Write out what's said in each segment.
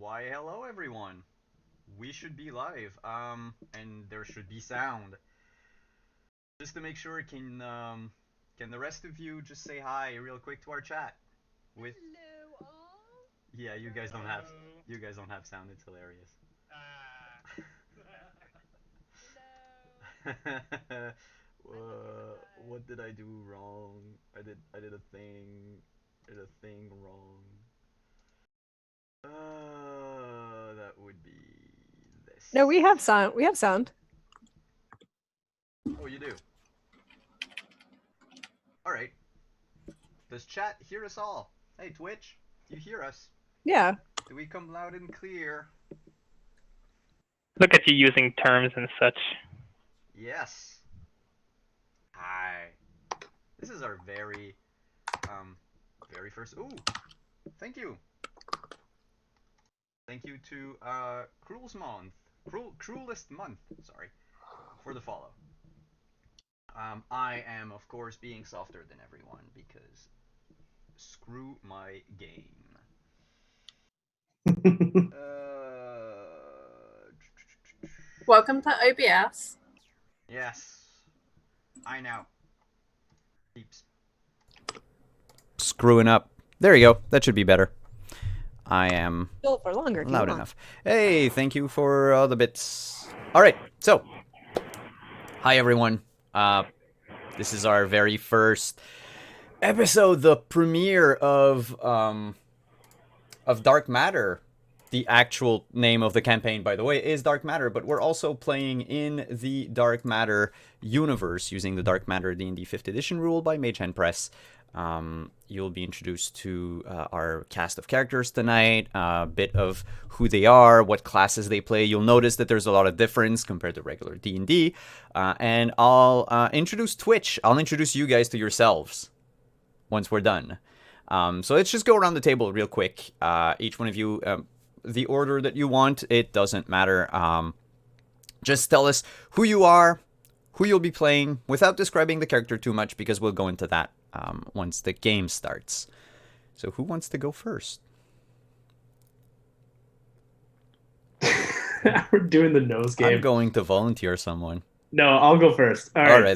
Why, hello everyone. We should be live. And there should be sound. Just to make sure, can the rest of you just say hi real quick to our chat? With Hello all. Yeah, you guys don't have sound. It's hilarious. Hello. What did I do wrong? I did a thing wrong. That would be this. No, we have sound. We have sound. Oh, you do. All right. Does chat hear us all? Hey, Twitch, do you hear us? Yeah. Do we come loud and clear? Look at you using terms and such. Yes. Hi. This is our very first. Ooh. Thank you. Thank you to Cruelest Month. Sorry, for the follow. I am of course being softer than everyone because screw my game. Welcome to OBS. Yes. I know. Keeps screwing up. There you go. That should be better. I am Still for longer. loud enough. Hey, thank you for all the bits. All right, so hi everyone. This is our very first episode, the premiere of Dark Matter. The actual name of the campaign, by the way, is Dark Matter, but we're also playing in the Dark Matter universe using the Dark Matter D&D 5th edition rule by Mage Hand Press. You'll be introduced to our cast of characters tonight, a bit of who they are, what classes they play. You'll notice that there's a lot of difference compared to regular D&D. And I'll introduce Twitch. I'll introduce you guys to yourselves once we're done. So let's just go around the table real quick. Each one of you, the order that you want, it doesn't matter. Just tell us who you are, who you'll be playing, without describing the character too much, because we'll go into that once the game starts. So who wants to go first? We're doing the nose game. I'm going to volunteer someone. No, I'll go first. All right.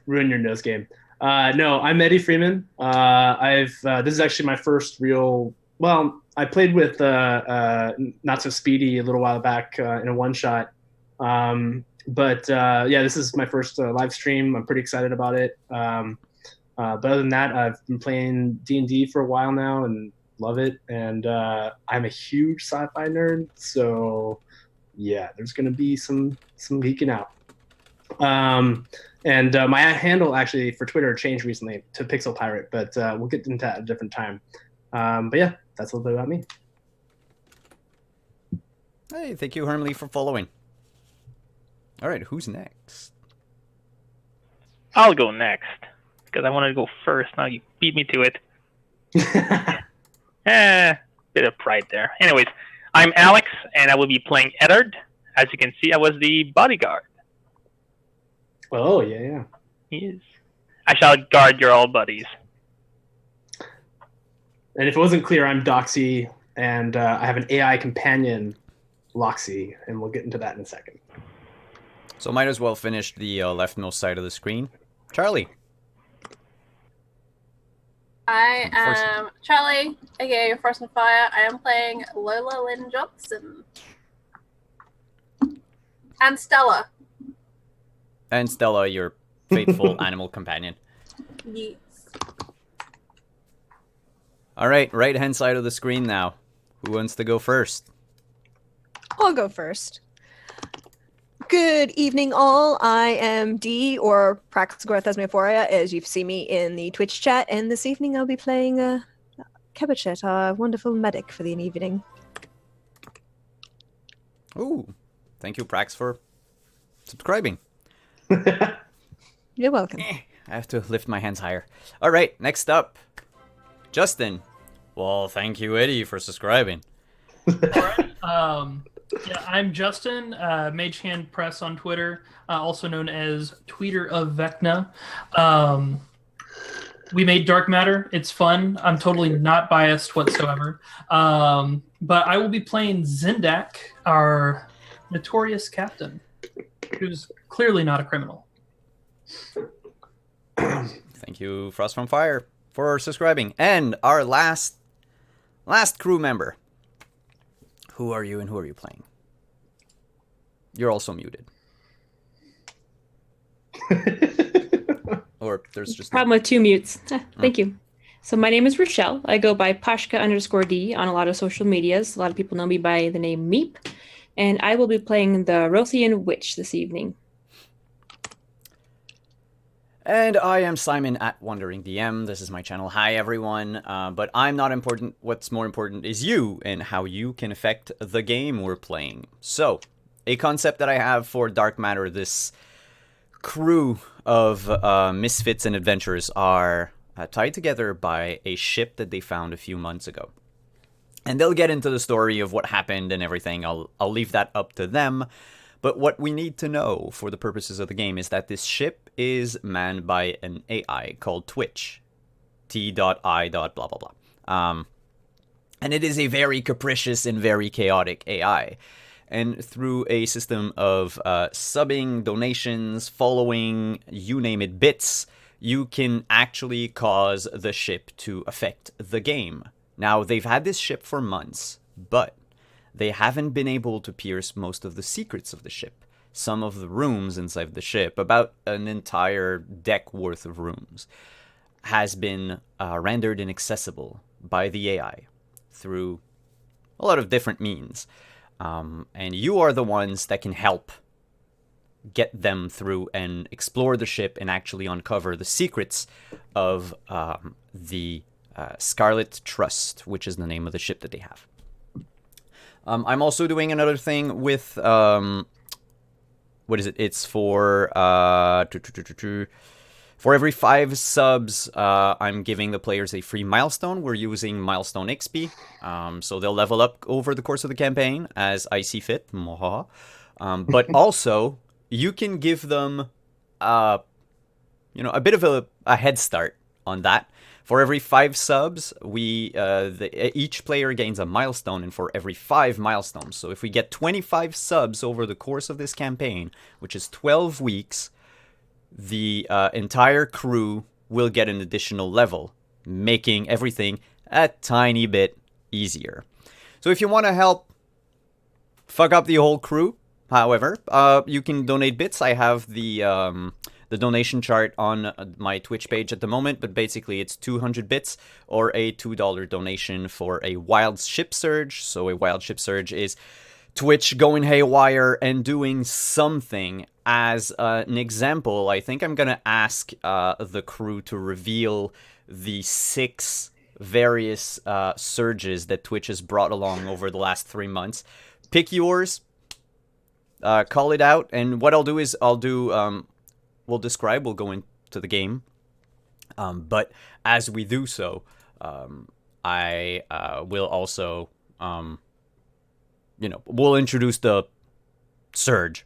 Ruin your nose game. No, I'm Eddie Freeman. This is actually my first real. Well, I played with Not So Speedy a little while back in a one shot. But this is my first live stream. I'm pretty excited about it. But other than that, I've been playing D&D for a while now and love it. And I'm a huge sci-fi nerd, so yeah, there's gonna be some geeking out. And my handle actually for Twitter changed recently to Pixel Pirate, but we'll get into that at a different time. But yeah, that's a little bit about me. Hey, thank you, Hermley, for following. All right, who's next? I'll go next, because I wanted to go first. Now you beat me to it. Bit of pride there. Anyways, I'm Alex, and I will be playing Eddard. As you can see, I was the bodyguard. Oh, yeah. He is. I shall guard your all buddies. And if it wasn't clear, I'm Doxy, and I have an AI companion, Loxy, and we'll get into that in a second. So might as well finish the leftmost side of the screen. Charlie. I am Charlie, aka Frost and Fire. I am playing Lola Lynn Johnson. And Stella. And Stella, your faithful animal companion. Yes. All right, right-hand side of the screen now. Who wants to go first? I'll go first. Good evening, all. I am Dee, or Praxagor Thesmophoria, as you've seen me in the Twitch chat, and this evening I'll be playing Kebachet, our wonderful medic for the evening. Ooh, thank you, Prax, for subscribing. You're welcome. I have to lift my hands higher. All right, next up, Justin. Well, thank you, Eddie, for subscribing. Alright, yeah, I'm Justin, Mage Hand Press on Twitter, also known as Tweeter of Vecna. We made Dark Matter. It's fun. I'm totally not biased whatsoever. But I will be playing Zindak, our notorious captain, who's clearly not a criminal. Thank you, Frost from Fire, for subscribing. And our last crew member. Who are you and who are you playing? You're also muted. Or there's just Problem with 2 mutes. Thank you. So my name is Rochelle. I go by Pashka_D on a lot of social medias. A lot of people know me by the name Meep. And I will be playing the Rothian Witch this evening. And I am Simon at Wandering DM. This is my channel. Hi, everyone. But I'm not important. What's more important is you and how you can affect the game we're playing. So, a concept that I have for Dark Matter, this crew of misfits and adventurers are tied together by a ship that they found a few months ago. And they'll get into the story of what happened and everything. I'll leave that up to them. But what we need to know for the purposes of the game is that this ship is manned by an AI called Twitch. T.I. blah blah blah. And it is a very capricious and very chaotic AI. And through a system of subbing, donations, following, you name it, bits, you can actually cause the ship to affect the game. Now, they've had this ship for months, but they haven't been able to pierce most of the secrets of the ship. Some of the rooms inside the ship, about an entire deck worth of rooms, has been rendered inaccessible by the AI through a lot of different means. And you are the ones that can help get them through and explore the ship and actually uncover the secrets of the Scarlet Trust, which is the name of the ship that they have. I'm also doing another thing with, what is it? It's for every 5 subs, I'm giving the players a free milestone. We're using milestone XP, so they'll level up over the course of the campaign as I see fit. But also, you can give them, a bit of a head start on that. For every 5 subs, each player gains a milestone, and for every 5 milestones. So if we get 25 subs over the course of this campaign, which is 12 weeks, the entire crew will get an additional level, making everything a tiny bit easier. So if you want to help fuck up the whole crew, however, you can donate bits. I have the donation chart on my Twitch page at the moment, but basically it's 200 bits or a $2 donation for a wild ship surge. So a wild ship surge is Twitch going haywire and doing something. As an example, I think I'm gonna ask the crew to reveal the 6 various surges that Twitch has brought along over the last 3 months. Pick yours, call it out, and what I'll do is we'll describe, we'll go into the game. But as we do so, I will also, we'll introduce the surge,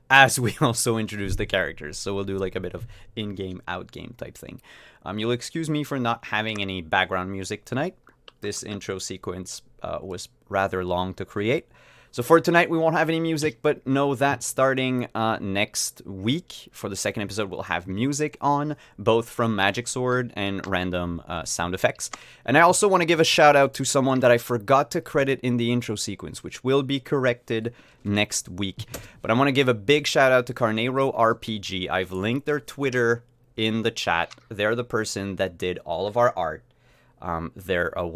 as we also introduce the characters. So we'll do like a bit of in-game, out-game type thing. You'll excuse me for not having any background music tonight. This intro sequence was rather long to create. So for tonight, we won't have any music, but know that starting next week, for the second episode, we'll have music on, both from Magic Sword and random sound effects. And I also want to give a shout out to someone that I forgot to credit in the intro sequence, which will be corrected next week. But I want to give a big shout out to Carnero RPG. I've linked their Twitter in the chat. They're the person that did all of our art. They're a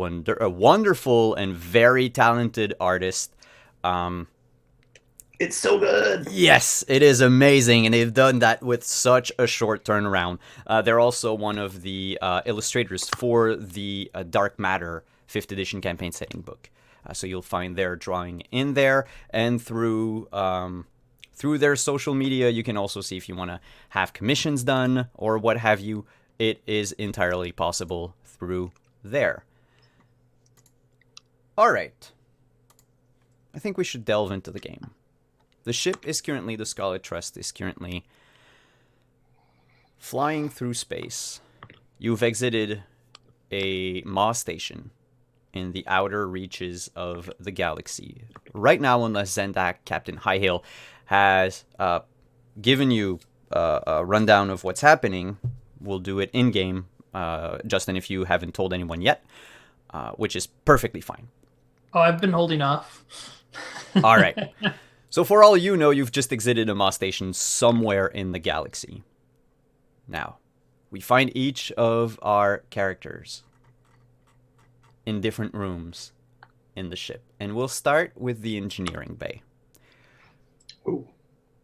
wonderful and very talented artist. It's so good. Yes, it is amazing, and they've done that with such a short turnaround. They're also one of the illustrators for the Dark Matter 5th edition campaign setting book. So you'll find their drawing in there, and through their social media, you can also see if you want to have commissions done or what have you. It is entirely possible through there. All right. I think we should delve into the game. The ship is currently, the Scarlet Trust is currently flying through space you've exited a Maw station in the outer reaches of the galaxy. Right now, unless Zendak, Captain Highhill, has given you a rundown of what's happening, we'll do it in-game, Justin, if you haven't told anyone yet, which is perfectly fine. Oh, I've been holding off. All right. So for all you know, you've just exited a Maw station somewhere in the galaxy. Now, we find each of our characters in different rooms in the ship. And we'll start with the engineering bay. Ooh.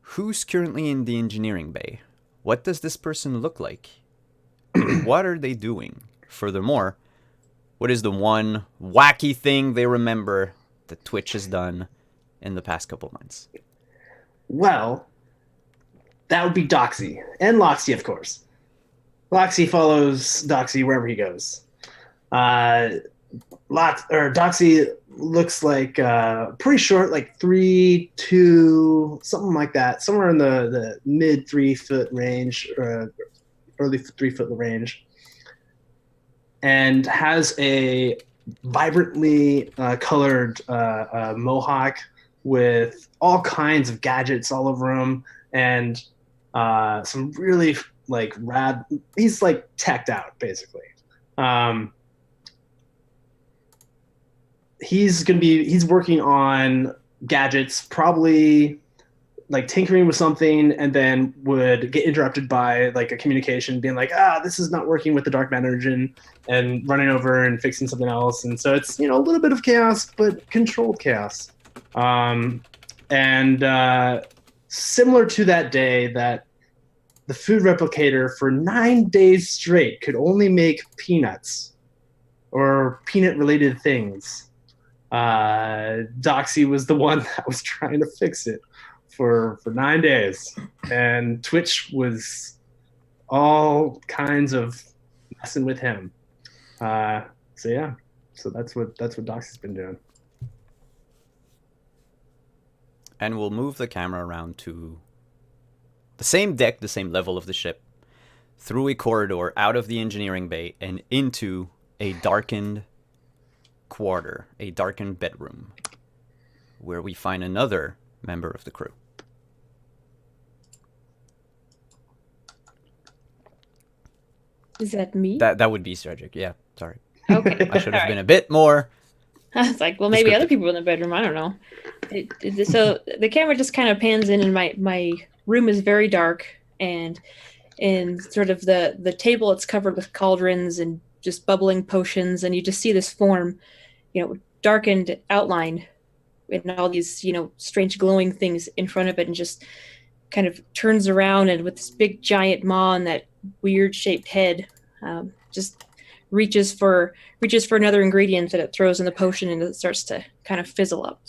Who's currently in the engineering bay? What does this person look like? And what are they doing? Furthermore, what is the one wacky thing they remember that Twitch has done in the past couple months? Well, that would be Doxy. And Loxy, of course. Loxy follows Doxy wherever he goes. Doxy looks like pretty short, like 3'2", something like that, somewhere in the mid 3 foot range, early 3 foot range, and has a vibrantly colored mohawk with all kinds of gadgets all over him, and some really like rad. He's like teched out basically. He's working on gadgets, probably like tinkering with something, and then would get interrupted by like a communication being like, this is not working with the dark matter engine, and running over and fixing something else. And so it's, a little bit of chaos, but controlled chaos. Similar to that day that the food replicator for 9 days straight could only make peanuts or peanut related things. Doxy was the one that was trying to fix it for 9 days, and Twitch was all kinds of messing with him. So that's what Doxy's been doing. And we'll move the camera around to the same deck, the same level of the ship, through a corridor out of the engineering bay and into a darkened quarter, a darkened bedroom, where we find another member of the crew. Is that me? That would be Cedric, yeah, sorry. Okay. I should have been a bit more... I was like, well, maybe other people in the bedroom. I don't know. So the camera just kind of pans in, and my room is very dark, and in sort of the table, it's covered with cauldrons and just bubbling potions, and you just see this form, darkened outline, and all these strange glowing things in front of it, and just kind of turns around, and with this big giant maw and that weird shaped head, just reaches for another ingredient that it throws in the potion, and it starts to kind of fizzle up.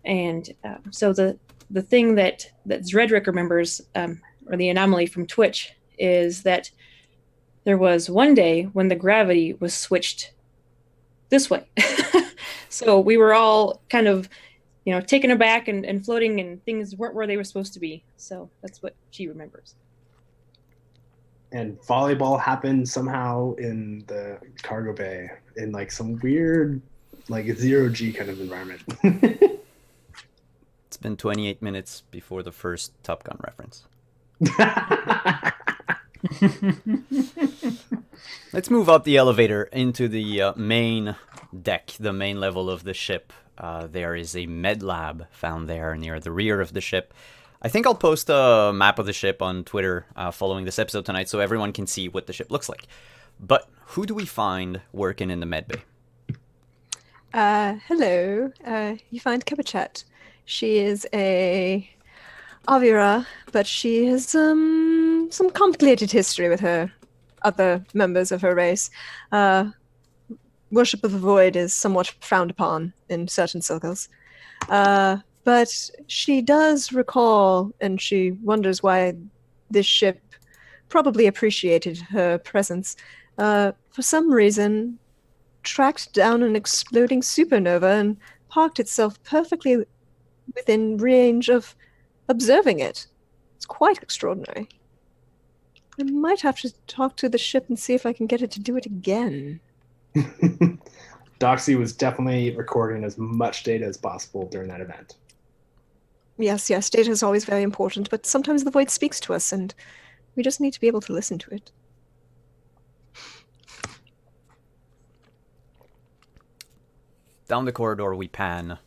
And so the thing that Zredrick remembers, or the anomaly from Twitch, is that there was one day when the gravity was switched this way. So we were all kind of, taken aback and floating, and things weren't where they were supposed to be. So that's what she remembers. And volleyball happened somehow in the cargo bay in like some weird, like 0G kind of environment. It's been 28 minutes before the first Top Gun reference. Let's move up the elevator into the main deck, the main level of the ship. There is a med lab found there near the rear of the ship. I think I'll post a map of the ship on Twitter following this episode tonight so everyone can see what the ship looks like. But who do we find working in the med bay? Hello. You find Kebachet. She is a Avira, but she has some complicated history with her other members of her race. Worship of the Void is somewhat frowned upon in certain circles. But she does recall, and she wonders why this ship probably appreciated her presence. For some reason, tracked down an exploding supernova and parked itself perfectly within range of observing it. It's quite extraordinary. I might have to talk to the ship and see if I can get it to do it again. Doxy was definitely recording as much data as possible during that event. Yes, data is always very important, but sometimes the void speaks to us, and we just need to be able to listen to it. Down the corridor we pan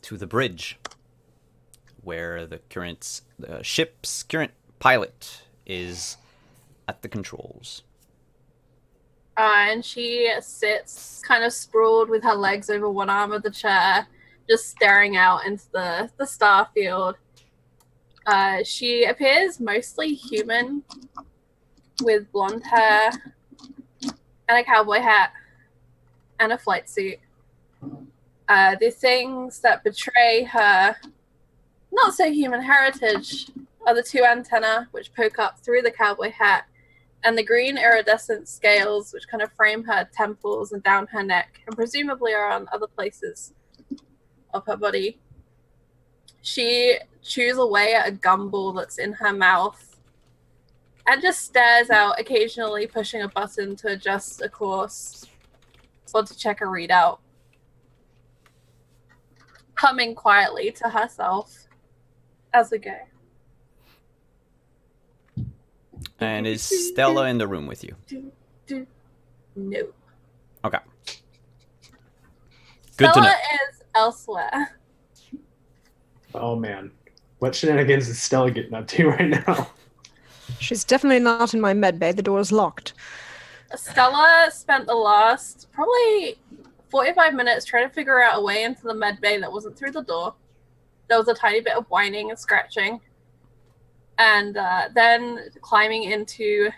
to the bridge, where the ship's current pilot is at the controls. And she sits kind of sprawled with her legs over one arm of the chair, just staring out into the star field. She appears mostly human, with blonde hair and a cowboy hat and a flight suit. The things that betray her not so human heritage are the two antennae which poke up through the cowboy hat, and the green iridescent scales which kind of frame her temples and down her neck, and presumably are on other places of her body. She chews away at a gumball that's in her mouth and just stares out, occasionally pushing a button to adjust a course or to check a readout, humming quietly to herself as we go. And is Stella in the room with you? No. Okay. Good to know. Stella is elsewhere. Oh man, what shenanigans is Stella getting up to right now? She's definitely not in my med bay. The door is locked. Stella spent the last probably 45 minutes trying to figure out a way into the med bay that wasn't through the door. There was a tiny bit of whining and scratching. And then climbing into,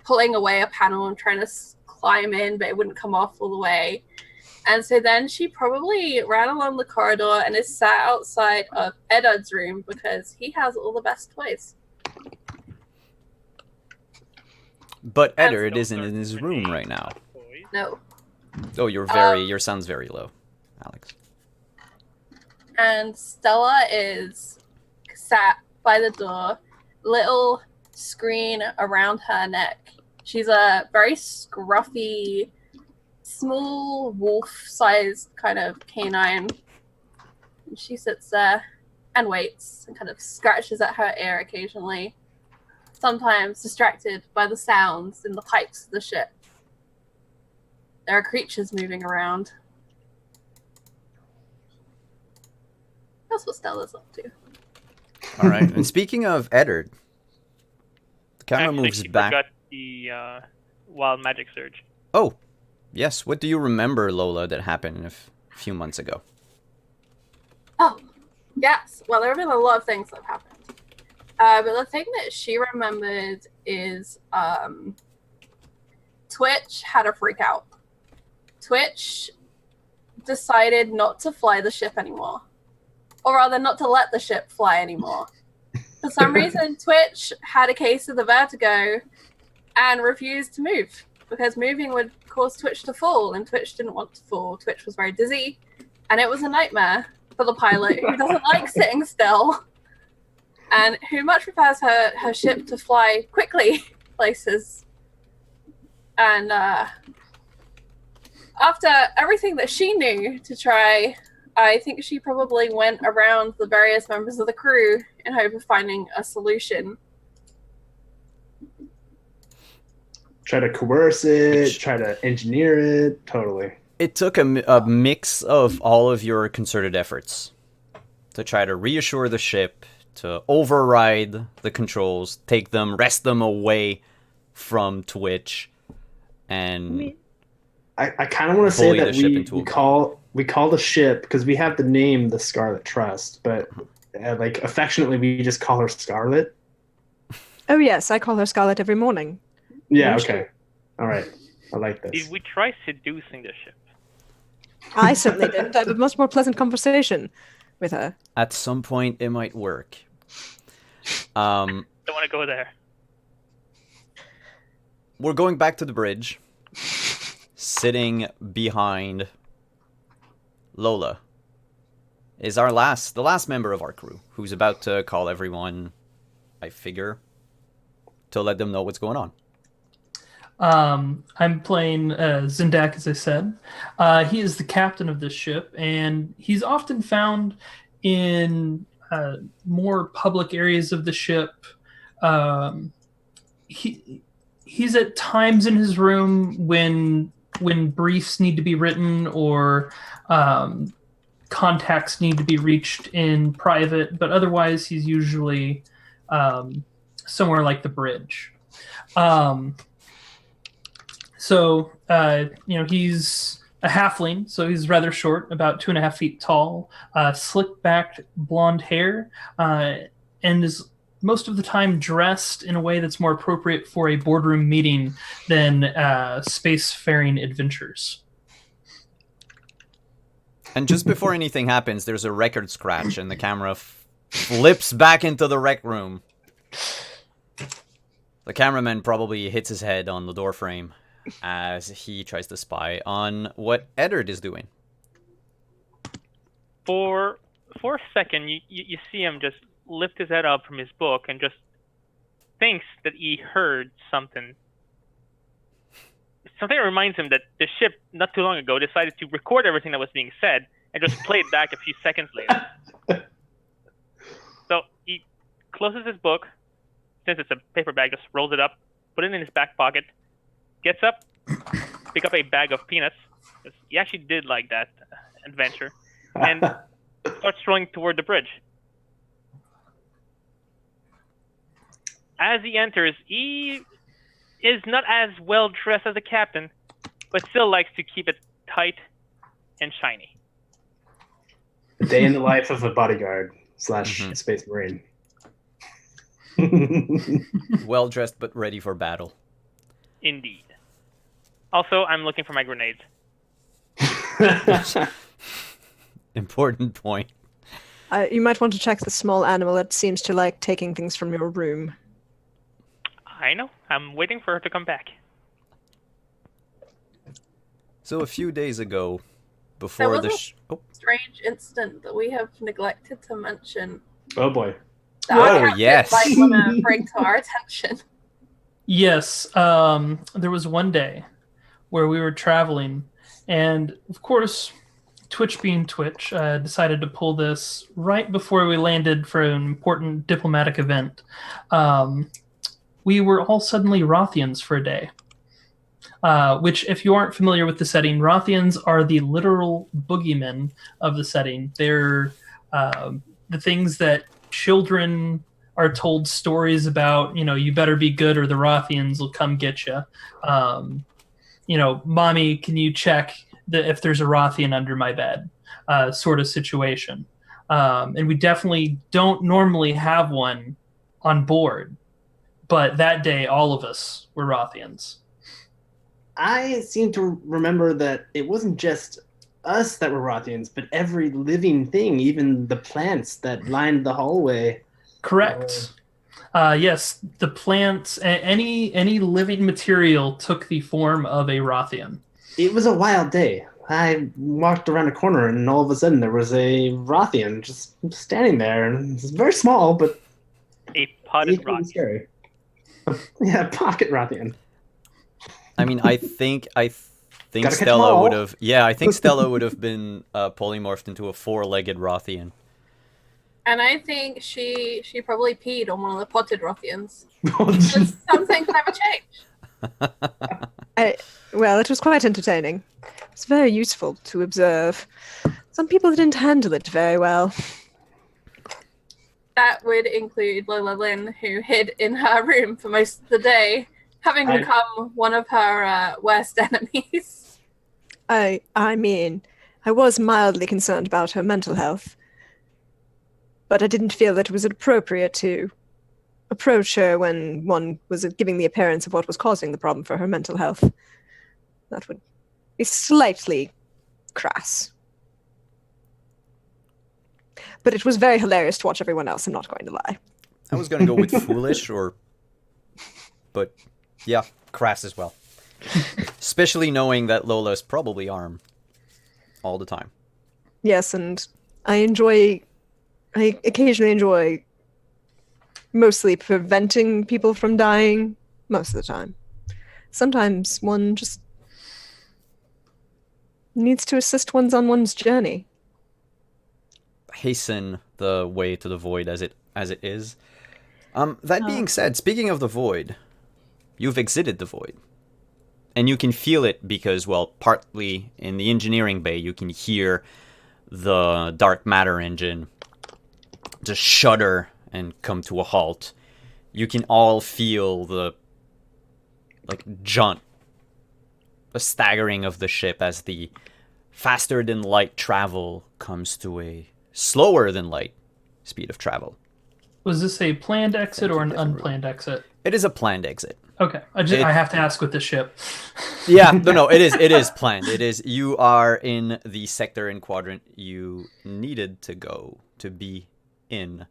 pulling away a panel and trying to climb in, but it wouldn't come off all the way. And so then she probably ran along the corridor and is sat outside of Eddard's room because he has all the best toys. But Eddard isn't in his room right now. No. Oh, your sound's very low, Alex. And Stella is sat by the door, little screen around her neck. She's a very scruffy, small wolf-sized kind of canine. And she sits there and waits and kind of scratches at her ear occasionally, sometimes distracted by the sounds in the pipes of the ship. There are creatures moving around. That's what Stella's up to. All right. And speaking of Eddard, the camera moves she back. Forgot the wild magic surge. Oh, yes. What do you remember, Lola, that happened a few months ago? Oh, yes. Well, there have been a lot of things that have happened. But the thing that she remembered is Twitch had a freak out. Twitch decided not to fly the ship anymore. Or rather, not to let the ship fly anymore. For some reason, Twitch had a case of the vertigo and refused to move because moving would cause Twitch to fall, and Twitch didn't want to fall. Twitch was very dizzy, and it was a nightmare for the pilot who doesn't like sitting still and who much prefers her ship to fly quickly places. And after everything that she knew to try, I think she probably went around the various members of the crew in hope of finding a solution. Try to coerce it, try to engineer it, totally. It took a mix of all of your concerted efforts to try to reassure the ship, to override the controls, take them, wrest them away from Twitch, and I kind of want to say that we call the ship, because we have the name the Scarlet Trust, but like affectionately we just call her Scarlet. Oh yes, I call her Scarlet every morning. Yeah, okay. All right. I like this. Did we try seducing the ship? I certainly didn't. I had a much more pleasant conversation with her. At some point, it might work. Don't want to go there. We're going back to the bridge. Sitting behind Lola is the last member of our crew, who's about to call everyone, I figure, to let them know what's going on. I'm playing Zindak, as I said. He is the captain of this ship, and he's often found in more public areas of the ship. He's at times in his room when briefs need to be written or contacts need to be reached in private, but otherwise he's usually somewhere like the bridge. So, he's a halfling, so he's rather short, about 2.5 feet tall, slick-backed blonde hair, and is most of the time dressed in a way that's more appropriate for a boardroom meeting than spacefaring adventures. And just before anything happens, there's a record scratch, and the camera flips back into the rec room. The cameraman probably hits his head on the doorframe as he tries to spy on what Eddard is doing. For a second, you see him just lift his head up from his book and just thinks that he heard something. Something that reminds him that the ship, not too long ago, decided to record everything that was being said and just play it back a few seconds later. So he closes his book, since it's a paper bag, just rolls it up, put it in his back pocket, gets up, pick up a bag of peanuts. He actually did like that adventure, and starts strolling toward the bridge. As he enters, he is not as well dressed as the captain, but still likes to keep it tight and shiny. A day in the life of a bodyguard / space marine. Well dressed but ready for battle. Indeed. Also, I'm looking for my grenades. Important point. You might want to check the small animal that seems to like taking things from your room. I know. I'm waiting for her to come back. So a few days ago, There before was the a strange incident that we have neglected to mention. Oh boy. That Oh, I yes. might want to bring to our attention. Yes, there was one day where we were traveling, and of course, Twitch being Twitch, decided to pull this right before we landed for an important diplomatic event. We were all suddenly Rothians for a day. Which, if you aren't familiar with the setting, Rothians are the literal boogeymen of the setting. They're the things that children are told stories about. You better be good or the Rothians will come get you. Mommy, can you check if there's a Rothian under my bed? Sort of situation. And we definitely don't normally have one on board. But that day, all of us were Rothians. I seem to remember that it wasn't just us that were Rothians, but every living thing, even the plants that lined the hallway. Correct. Yes, the plants, any living material took the form of a Rothian. It was a wild day. I walked around a corner and all of a sudden there was a Rothian just standing there. And it was very small, but A potted equally rock. scary. Yeah, pocket Rothian. I mean, I think Gotta catch 'em Stella all. would have. Yeah, I think Stella would have been polymorphed into a 4-legged Rothian. And I think she probably peed on one of the potted Rothians. Just something can never change. Well, it was quite entertaining. It's very useful to observe. Some people didn't handle it very well. That would include Lola Lynn, who hid in her room for most of the day, having become one of her worst enemies. I mean, I was mildly concerned about her mental health, but I didn't feel that it was appropriate to approach her when one was giving the appearance of what was causing the problem for her mental health. That would be slightly crass. But it was very hilarious to watch everyone else, I'm not going to lie. I was going to go with foolish but yeah, crass as well. Especially knowing that Lola's probably armed all the time. Yes, and I occasionally enjoy mostly preventing people from dying most of the time. Sometimes one just needs to assist on one's journey. Hasten the way to the void as it is. That being said, speaking of the void, you've exited the void. And you can feel it because, well, partly in the engineering bay, you can hear the dark matter engine just shudder and come to a halt. You can all feel the jaunt, the staggering of the ship as the faster than light travel comes to a slower than light speed of travel. Was this a planned exit or an unplanned exit? It is a planned exit. Okay, I have to ask with the ship. Yeah, no, it is planned. It is. You are in the sector and quadrant you needed to go to be in,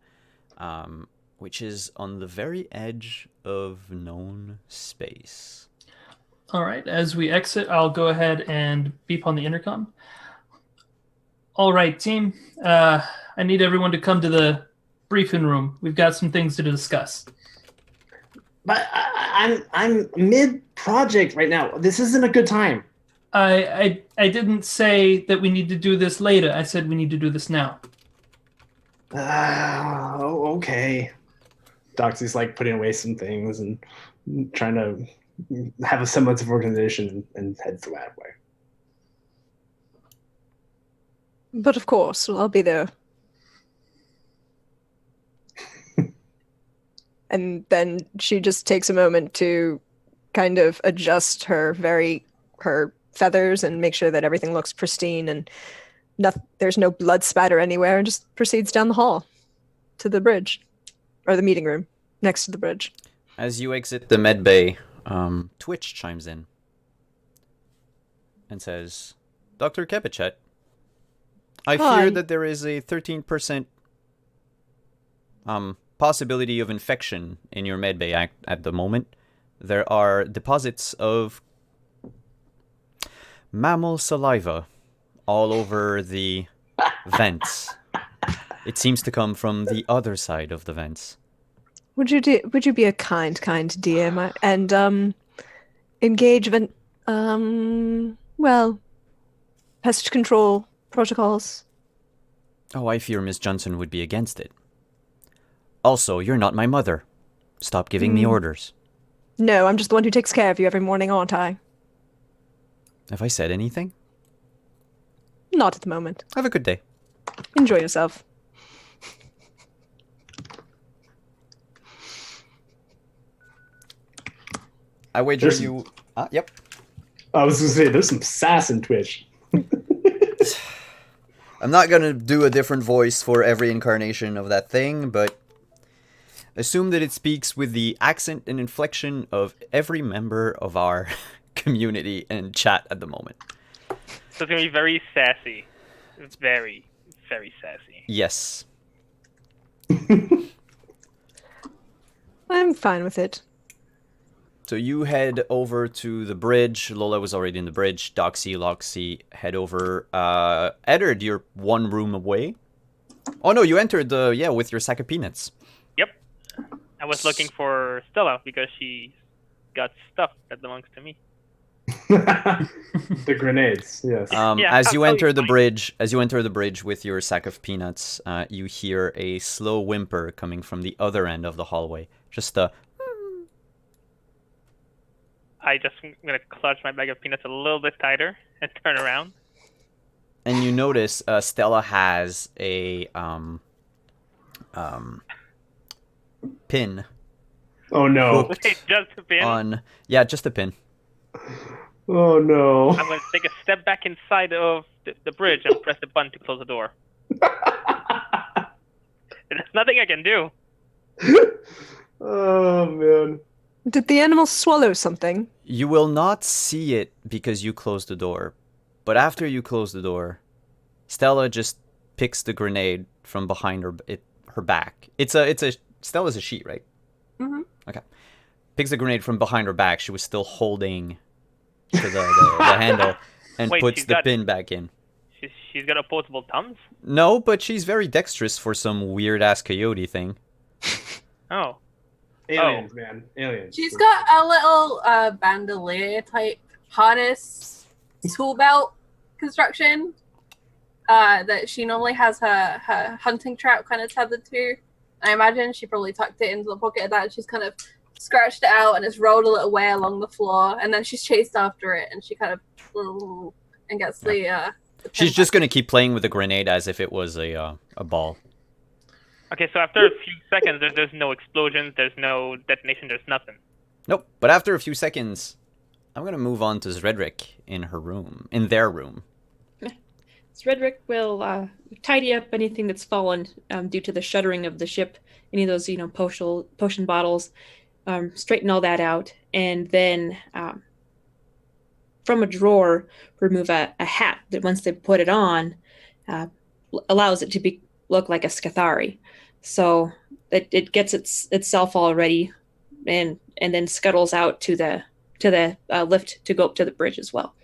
which is on the very edge of known space. All right, as we exit, I'll go ahead and beep on the intercom. All right, team, I need everyone to come to the briefing room. We've got some things to discuss. But I'm mid-project right now. This isn't a good time. I didn't say that we need to do this later. I said we need to do this now. Okay. Doxy's like putting away some things and trying to have a semblance of organization and heads the way. But of course, I'll be there. And then she just takes a moment to kind of adjust her feathers and make sure that everything looks pristine and there's no blood spatter anywhere, and just proceeds down the hall to the bridge, or the meeting room next to the bridge. As you exit the med bay, Twitch chimes in and says, Dr. Kepichet, I fear that there is a 13% possibility of infection in your medbay at the moment. There are deposits of mammal saliva all over the vents. It seems to come from the other side of the vents. Would you be a kind DM and engage pest control protocols? Oh, I fear Miss Johnson would be against it. Also, you're not my mother. Stop giving me orders. No, I'm just the one who takes care of you every morning, aren't I? Have I said anything? Not at the moment. Have a good day. Enjoy yourself. I wager you... Yep. I was going to say, there's some sass in Twitch. I'm not going to do a different voice for every incarnation of that thing, but assume that it speaks with the accent and inflection of every member of our community and chat at the moment. So it's going to be very sassy. It's very, very sassy. Yes. I'm fine with it. So you head over to the bridge. Lola was already in the bridge. Doxy, Loxy head over. Eddard, you're one room away. Oh no, you entered with your sack of peanuts. Yep. I was looking for Stella because she got stuff that belongs to me. The grenades, yes. As you enter the bridge with your sack of peanuts, you hear a slow whimper coming from the other end of the hallway. Just a... I'm going to clutch my bag of peanuts a little bit tighter and turn around. And you notice Stella has a pin. Oh no. Wait, just a pin? Just a pin. Oh no. I'm going to take a step back inside of the bridge and press the button to close the door. There's nothing I can do. Oh man. Did the animal swallow something? You will not see it because you closed the door. But after you close the door, Stella just picks the grenade from behind her back. Stella's a sheet, right? Mm-hmm. Okay. Picks the grenade from behind her back. She was still holding to the handle and puts the pin back in. She's got opposable thumbs? No, but she's very dexterous for some weird-ass coyote thing. Oh. Aliens, man. Aliens. She's got a little bandolier type harness tool belt construction that she normally has her hunting trap kind of tethered to. I imagine she probably tucked it into the pocket of that. She's kind of scratched it out and it's rolled a little way along the floor, and then she's chased after it and she kind of and gets the She's just gonna keep playing with the grenade as if it was a ball. Okay, so after a few seconds, there's no explosions, there's no detonation, there's nothing. Nope. But after a few seconds, I'm gonna move on to Zredrick in their room. Zredrick will tidy up anything that's fallen due to the shuttering of the ship, any of those, potion bottles, straighten all that out, and then from a drawer, remove a hat that once they put it on, allows it to look like a Scathari. So it gets itself all ready, and then scuttles out to the lift to go up to the bridge as well.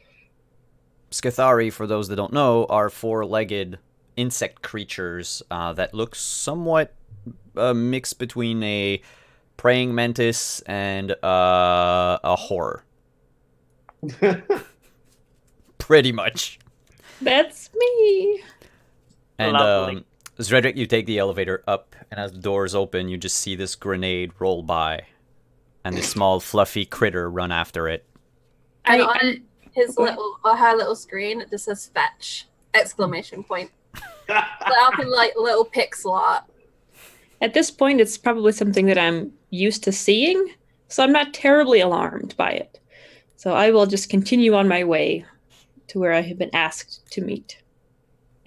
Scathari, for those that don't know, are four-legged insect creatures that look somewhat mixed between a praying mantis and a horror. Pretty much. That's me. And Zredrick, you take the elevator up, and as the doors open, you just see this grenade roll by, and this small fluffy critter run after it. And on her little screen, it just says "fetch!" ! Lit up in like little pixel art. At this point, it's probably something that I'm used to seeing, so I'm not terribly alarmed by it. So I will just continue on my way to where I have been asked to meet.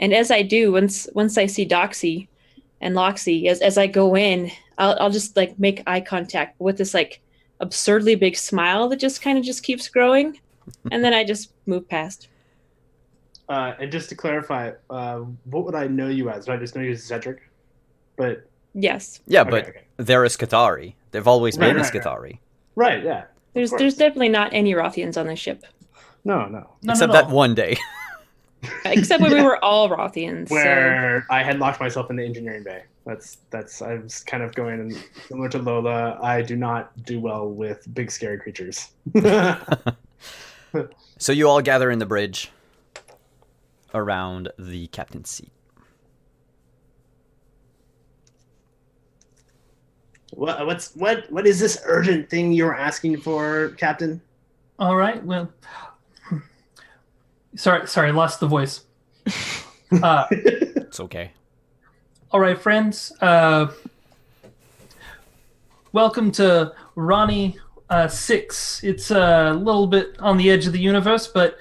And as I do, once I see Doxy and Loxy, as I go in, I'll just like make eye contact with this like absurdly big smile that just kind of just keeps growing, and then I just move past. And just to clarify, what would I know you as? Would I just know you as Zedric? But yes. Yeah, but they're a Scathari. They've always been a Scathari. Right. Yeah. There's definitely not any Rothians on the ship. No. Except that one day. Except when we were all Rothians. Where I had locked myself in the engineering bay. That's I was kind of going, and similar to Lola, I do not do well with big scary creatures. So you all gather in the bridge around the captain's seat. What is this urgent thing you're asking for, Captain? All right. Well, sorry, lost the voice. It's okay. All right, friends. Welcome to Ronnie 6. It's a little bit on the edge of the universe, but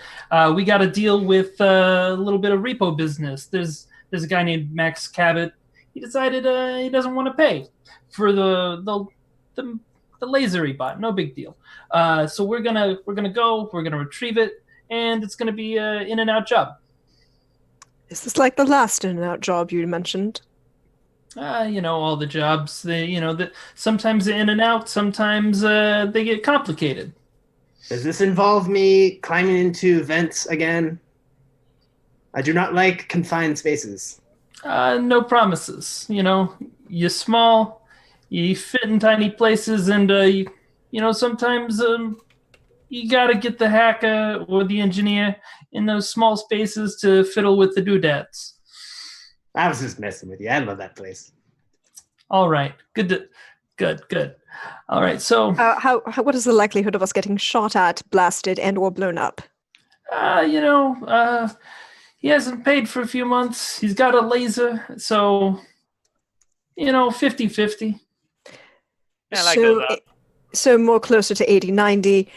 we got to deal with a little bit of repo business. There's a guy named Max Cabot. He decided he doesn't want to pay for the laser he bought. No big deal. So we're gonna retrieve it, and it's gonna be an in-and-out job. Is this like the last in-and-out job you mentioned? All the jobs, sometimes they're in and out, sometimes they get complicated. Does this involve me climbing into vents again? I do not like confined spaces. No promises. You're small, you fit in tiny places, and sometimes you gotta get the hacker or the engineer in those small spaces to fiddle with the doodads. I was just messing with you. I love that place. All right. Good. All right. So, what is the likelihood of us getting shot at, blasted, and/or blown up? He hasn't paid for a few months. He's got a laser, so 50-50. Yeah, like that. So more closer to 80-90.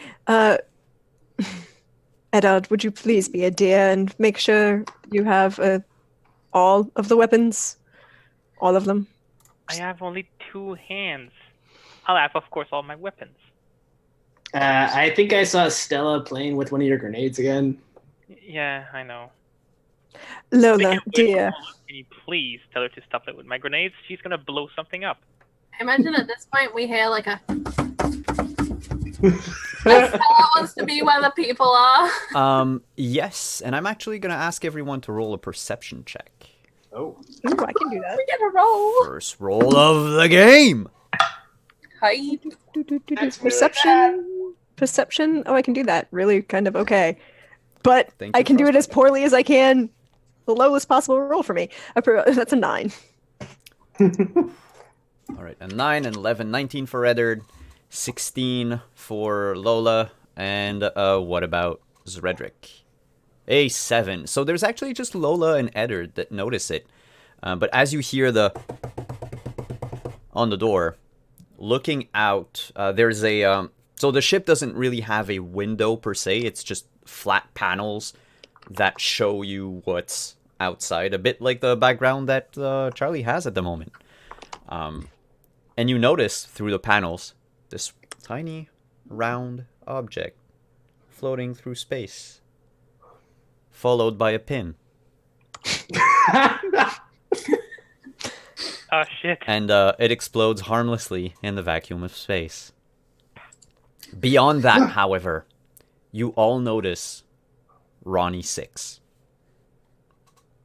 Eddard, would you please be a dear and make sure you have all of the weapons? All of them? I have only 2 hands. I'll have, of course, all my weapons. I think I saw Stella playing with one of your grenades again. Yeah, I know. Lola, dear. Can you please tell her to stop it with my grenades? She's gonna blow something up. I imagine at this point we hear like a... Stella wants to be where the people are. Yes, and I'm actually going to ask everyone to roll a perception check. Oh. Ooh, I can do that. We get a roll. First roll of the game! Hide. That's really Perception. Perception. Oh, I can do that. Really, kind of okay. But Thank I you, can do it as Frostbite. poorly as I can. The lowest possible roll for me. That's a 9. All right, a 9 and 11, 19 for Eddard, 16 for Lola, and what about Zredrick? A 7. So there's actually just Lola and Eddard that notice it. But as you hear the on the door, looking out, there's a so the ship doesn't really have a window per se. It's just flat panels that show you what's outside, a bit like the background that Charlie has at the moment. And you notice through the panels this tiny round object floating through space, followed by a pin. Oh shit. And it explodes harmlessly in the vacuum of space. Beyond that, however, you all notice Ronnie 6.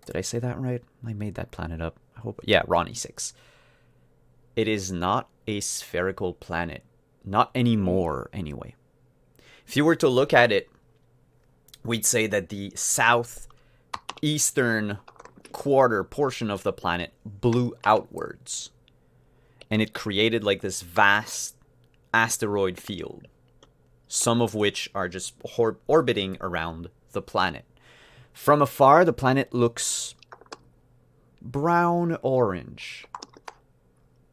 Did I say that right? I made that planet up. I hope. Yeah, Ronnie 6. It is not a spherical planet. Not anymore, anyway. If you were to look at it, we'd say that the southeastern quarter portion of the planet blew outwards. And it created like this vast asteroid field. Some of which are just orbiting around the planet. From afar, the planet looks brown-orange.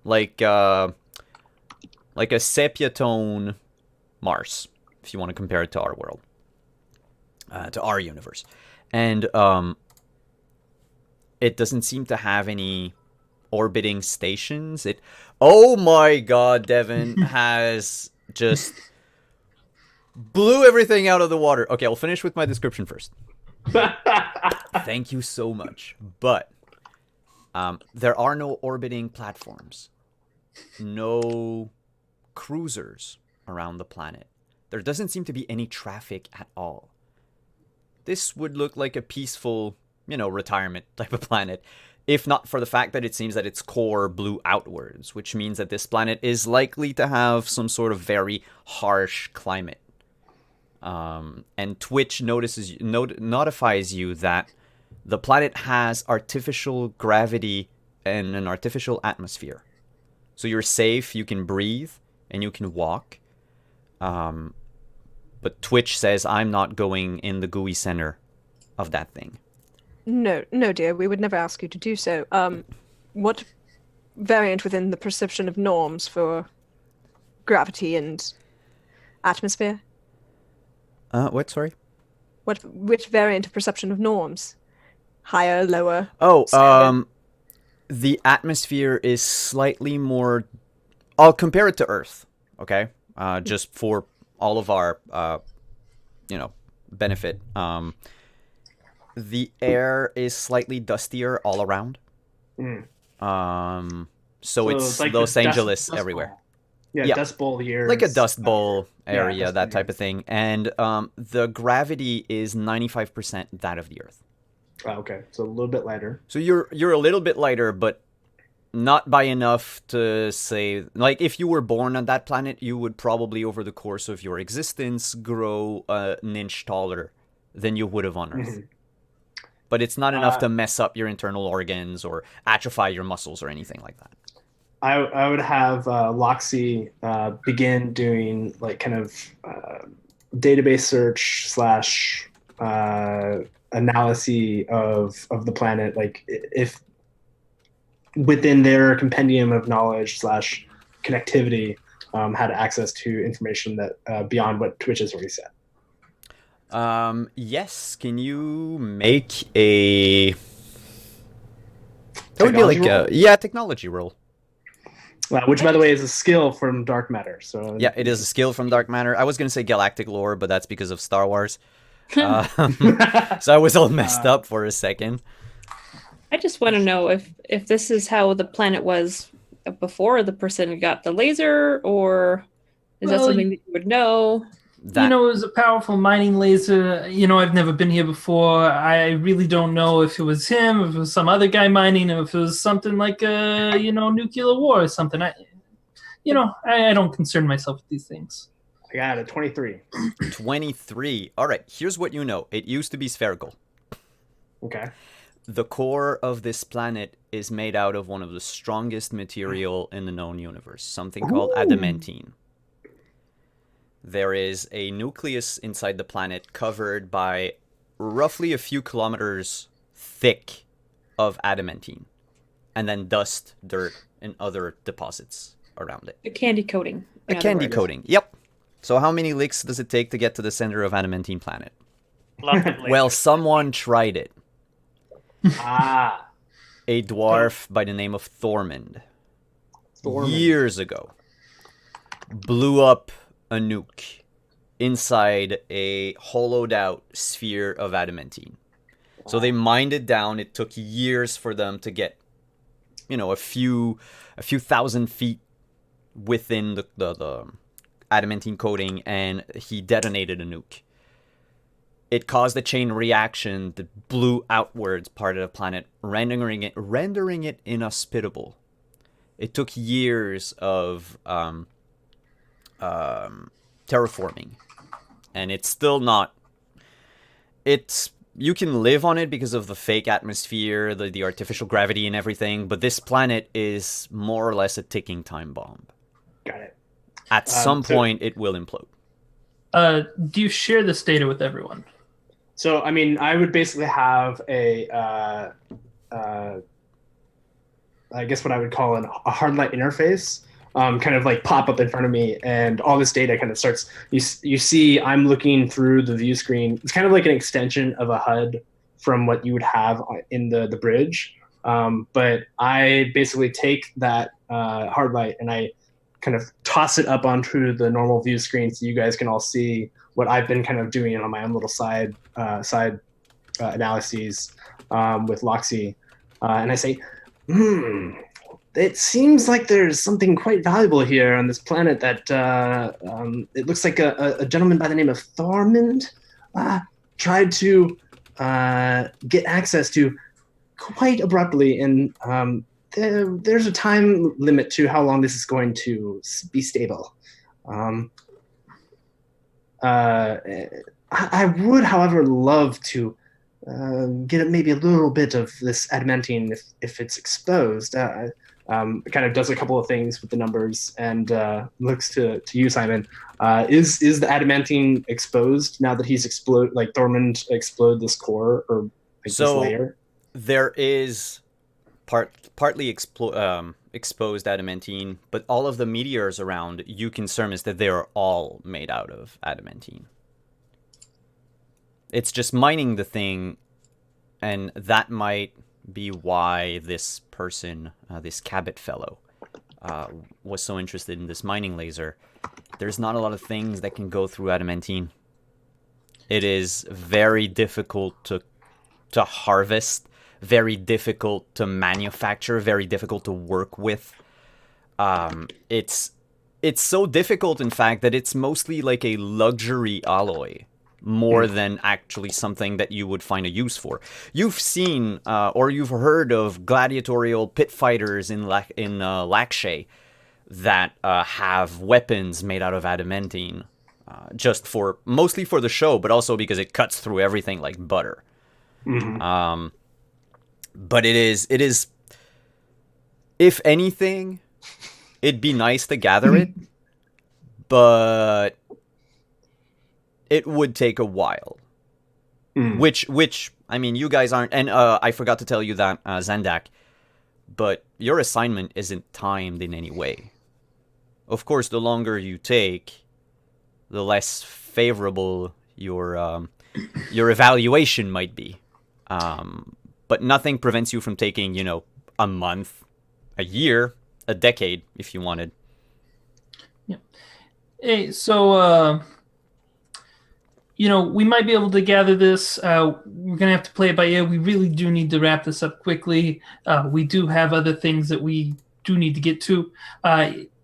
Like a sepia tone Mars, if you want to compare it to our world, to our universe. And it doesn't seem to have any orbiting stations. Oh my god, Devin has just blew everything out of the water. Okay, I'll finish with my description first. Thank you so much. But there are no orbiting platforms. No cruisers around the planet. There doesn't seem to be any traffic at all. This would look like a peaceful, retirement type of planet, if not for the fact that it seems that its core blew outwards, which means that this planet is likely to have some sort of very harsh climate. And Twitch notifies you that the planet has artificial gravity and an artificial atmosphere. So you're safe, you can breathe, and you can walk. But Twitch says I'm not going in the gooey center of that thing. No, dear, we would never ask you to do so. What variant within the perception of norms for gravity and atmosphere? What, sorry? Which variant of perception of norms? Higher, lower? Oh, standard? the atmosphere is slightly more... I'll compare it to Earth, okay? Just for all of our, benefit. The air is slightly dustier all around. So it's like Los the Angeles dust everywhere. bowl. Yeah, Yeah. Dust Bowl here. Like a Dust Bowl area, Dust that Bowl, type of thing. And the gravity is 95% that of the Earth. Oh, okay, so a little bit lighter. So you're a little bit lighter, but not by enough to say... Like, if you were born on that planet, you would probably, over the course of your existence, grow an inch taller than you would have on Earth. Mhm. But it's not enough to mess up your internal organs or atrophy your muscles or anything like that. I would have Loxy begin doing like kind of database search / analysis of the planet, like if within their compendium of knowledge / connectivity had access to information that beyond what Twitch has already said. Yes. Can you make a... That would be like Technology roll? technology roll. Which, by the way, is a skill from Dark Matter. So Yeah, it is a skill from Dark Matter. I was going to say galactic lore, but that's because of Star Wars. So I was all messed up for a second. I just want to know if this is how the planet was before the person got the laser, or is that Well, something that you would know? That, It was a powerful mining laser. I've never been here before. I really don't know if it was him, if it was some other guy mining, or if it was something like a, nuclear war or something. I don't concern myself with these things. I got a 23. 23. All right, here's what you know. It used to be spherical. Okay. The core of this planet is made out of one of the strongest material in the known universe, something called adamantine. There is a nucleus inside the planet covered by roughly a few kilometers thick of adamantine, and then dust, dirt, and other deposits around it. A candy coating. A candy coating, yep. So how many licks does it take to get to the center of adamantine planet? Lots of layers. Well, someone tried it. Ah. A dwarf by the name of Thormund. Years ago. Blew up a nuke inside a hollowed out sphere of adamantine. So they mined it down. It took years for them to get, a few thousand feet within the adamantine coating, and he detonated a nuke. It caused a chain reaction that blew outwards part of the planet, rendering it inhospitable. It took years of terraforming, and it's still not. You can live on it because of the fake atmosphere, the artificial gravity and everything, but this planet is more or less a ticking time bomb. Got it. At some point, it will implode. Do you share this data with everyone? So, I mean, I would basically have I guess what I would call a hard light interface, kind of like pop up in front of me, and all this data kind of starts. You see, I'm looking through the view screen. It's kind of like an extension of a HUD from what you would have in the bridge. But I basically take that hard light and I kind of toss it up onto the normal view screen so you guys can all see what I've been kind of doing on my own little side analyses with Loxy. And I say, it seems like there's something quite valuable here on this planet that it looks like a gentleman by the name of Thormund tried to get access to quite abruptly, and there's a time limit to how long this is going to be stable. I would, however, love to get maybe a little bit of this adamantine if it's exposed. Kind of does a couple of things with the numbers and looks to you, Simon. Is the adamantine exposed now that he's Thormund explode this core or this layer? There is partly exposed adamantine, but all of the meteors around, you can surmise that they are all made out of adamantine. It's just mining the thing, and that might be why this person, this Cabot fellow, was so interested in this mining laser. There's not a lot of things that can go through adamantine. It is very difficult to harvest, very difficult to manufacture, very difficult to work with. It's so difficult, in fact, that it's mostly like a luxury alloy more than actually something that you would find a use for. You've seen or you've heard of gladiatorial pit fighters in Lakshay that have weapons made out of adamantine, mostly for the show, but also because it cuts through everything like butter. Mm-hmm. But it is, if anything, it'd be nice to gather it, but it would take a while. Which I mean, you guys aren't, and I forgot to tell you that, Zendak, but your assignment isn't timed in any way. Of course, the longer you take, the less favorable your evaluation might be. But nothing prevents you from taking, a month, a year, a decade, if you wanted. Yeah. Hey, so, we might be able to gather this. We're going to have to play it by ear. We really do need to wrap this up quickly. We do have other things that we do need to get to.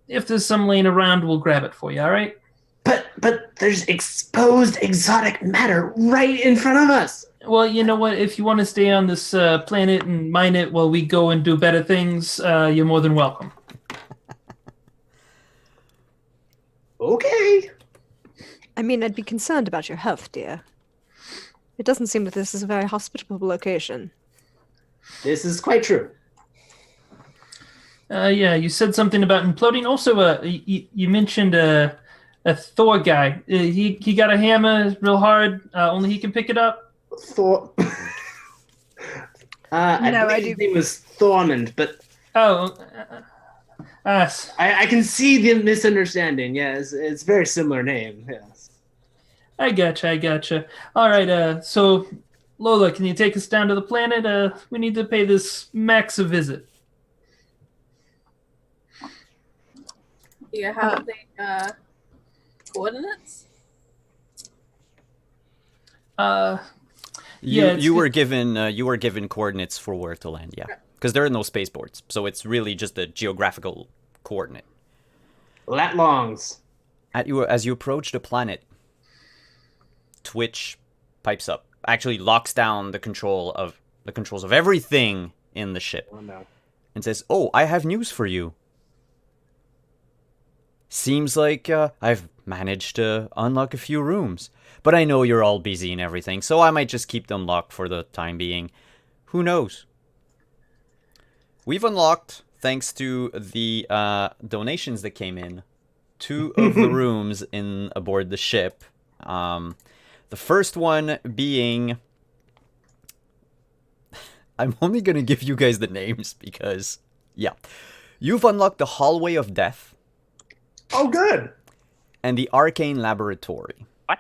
If there's some laying around, we'll grab it for you, all right? But there's exposed exotic matter right in front of us. Well, you know what? If you want to stay on this planet and mine it while we go and do better things, you're more than welcome. Okay. I mean, I'd be concerned about your health, dear. It doesn't seem that this is a very hospitable location. This is quite true. Yeah, you said something about imploding. Also, you mentioned a Thor guy. He got a hammer real hard. Only he can pick it up. Thor. I No, I believe do- his name was Thormund, but Oh, I can see the misunderstanding. Yes, it's a very similar name. Yes. I gotcha. All right. So Lola, can you take us down to the planet? We need to pay this Max a visit. Do you have the coordinates? Yeah, You were given coordinates for where to land, yeah. Because there are no spaceports, so it's really just a geographical coordinate. Lat longs. As you approach the planet, Twitch pipes up. Actually locks down the controls of everything in the ship. Oh no. And says, "Oh, I have news for you. Seems like I've managed to unlock a few rooms. But I know you're all busy and everything, so I might just keep them locked for the time being. Who knows? We've unlocked, thanks to the donations that came in, 2 of the rooms aboard the ship. The first one being... I'm only going to give you guys the names because, yeah. You've unlocked the Hallway of Death. Oh, good. And the Arcane Laboratory. What?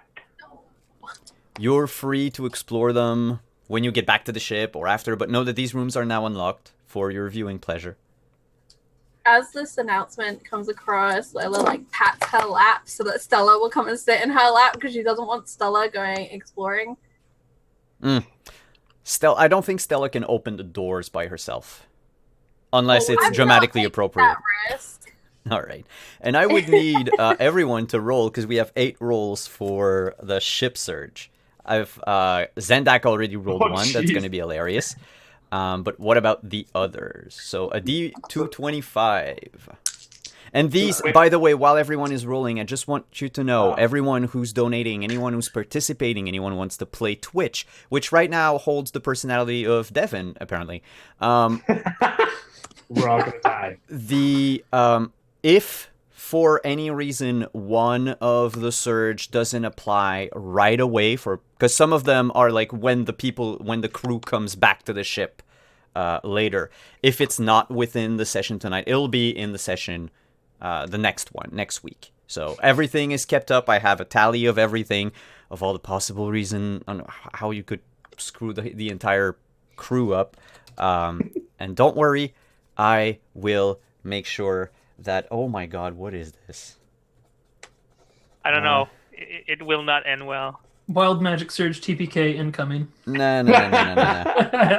You're free to explore them when you get back to the ship or after, but know that these rooms are now unlocked for your viewing pleasure. As this announcement comes across, Lola pats her lap so that Stella will come and sit in her lap because she doesn't want Stella going exploring. I don't think Stella can open the doors by herself. Unless Oh, it's I'm not dramatically taking appropriate. that risk. All right. And I would need everyone to roll, because we have 8 rolls for the ship surge. Zendak already rolled 1. That's jeez. going to be hilarious. But what about the others? So a D225. And these, by the way, while everyone is rolling, I just want you to know, everyone who's donating, anyone who's participating, anyone who wants to play Twitch, which right now holds the personality of Devin, apparently. We're all gonna die. If for any reason one of the surge doesn't apply right away, because some of them are like when the crew comes back to the ship later. If it's not within the session tonight, it'll be in the session the next week. So everything is kept up. I have a tally of everything, of all the possible reason on how you could screw the entire crew up. And don't worry, I will make sure that... Oh my god, what is this? I don't know. It will not end well. Wild Magic Surge TPK incoming. No. We're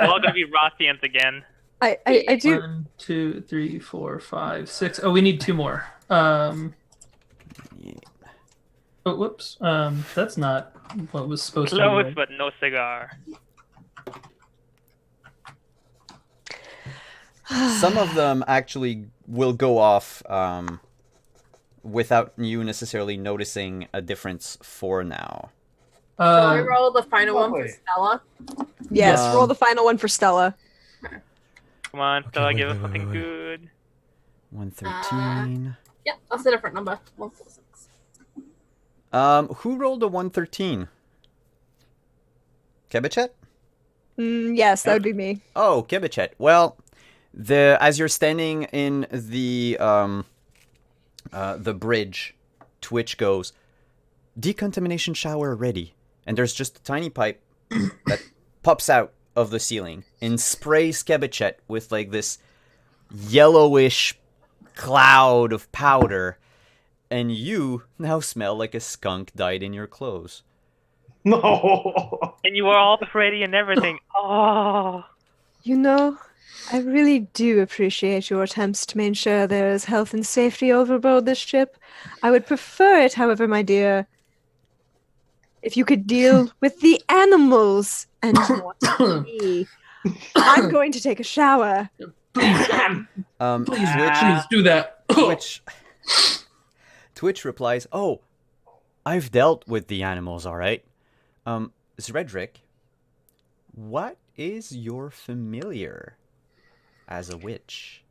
all gonna be Rothians again. I do. 1, 2, 3, 4, 5, 6. Oh, we need 2 more. Oh, whoops. That's not what was supposed to be. Close, Right? but no cigar. Some of them actually will go off without you necessarily noticing a difference for now. Shall we roll the final one for lovely. Stella? Yes, Um, roll the final one for Stella. Come on, Stella, wait, give us wait, something wait. good. 113. Yep, that's a different number. 146. Who rolled a 113? Kebichet? Yes, that would be me. Oh, Kebichet. Well, as you're standing in the bridge, Twitch goes, decontamination shower ready. And there's just a tiny pipe that pops out of the ceiling and sprays Kebichet with like this yellowish cloud of powder. And you now smell like a skunk dyed in your clothes. No. And you were all pretty and everything. Oh. You know, I really do appreciate your attempts to make sure there is health and safety overboard this ship. I would prefer it, however, my dear, if you could deal with the animals and not me. I'm going to take a shower. Please Twitch, do that. Twitch Twitch replies, "Oh, I've dealt with the animals, all right. Zredrick, what is your familiar as a witch?"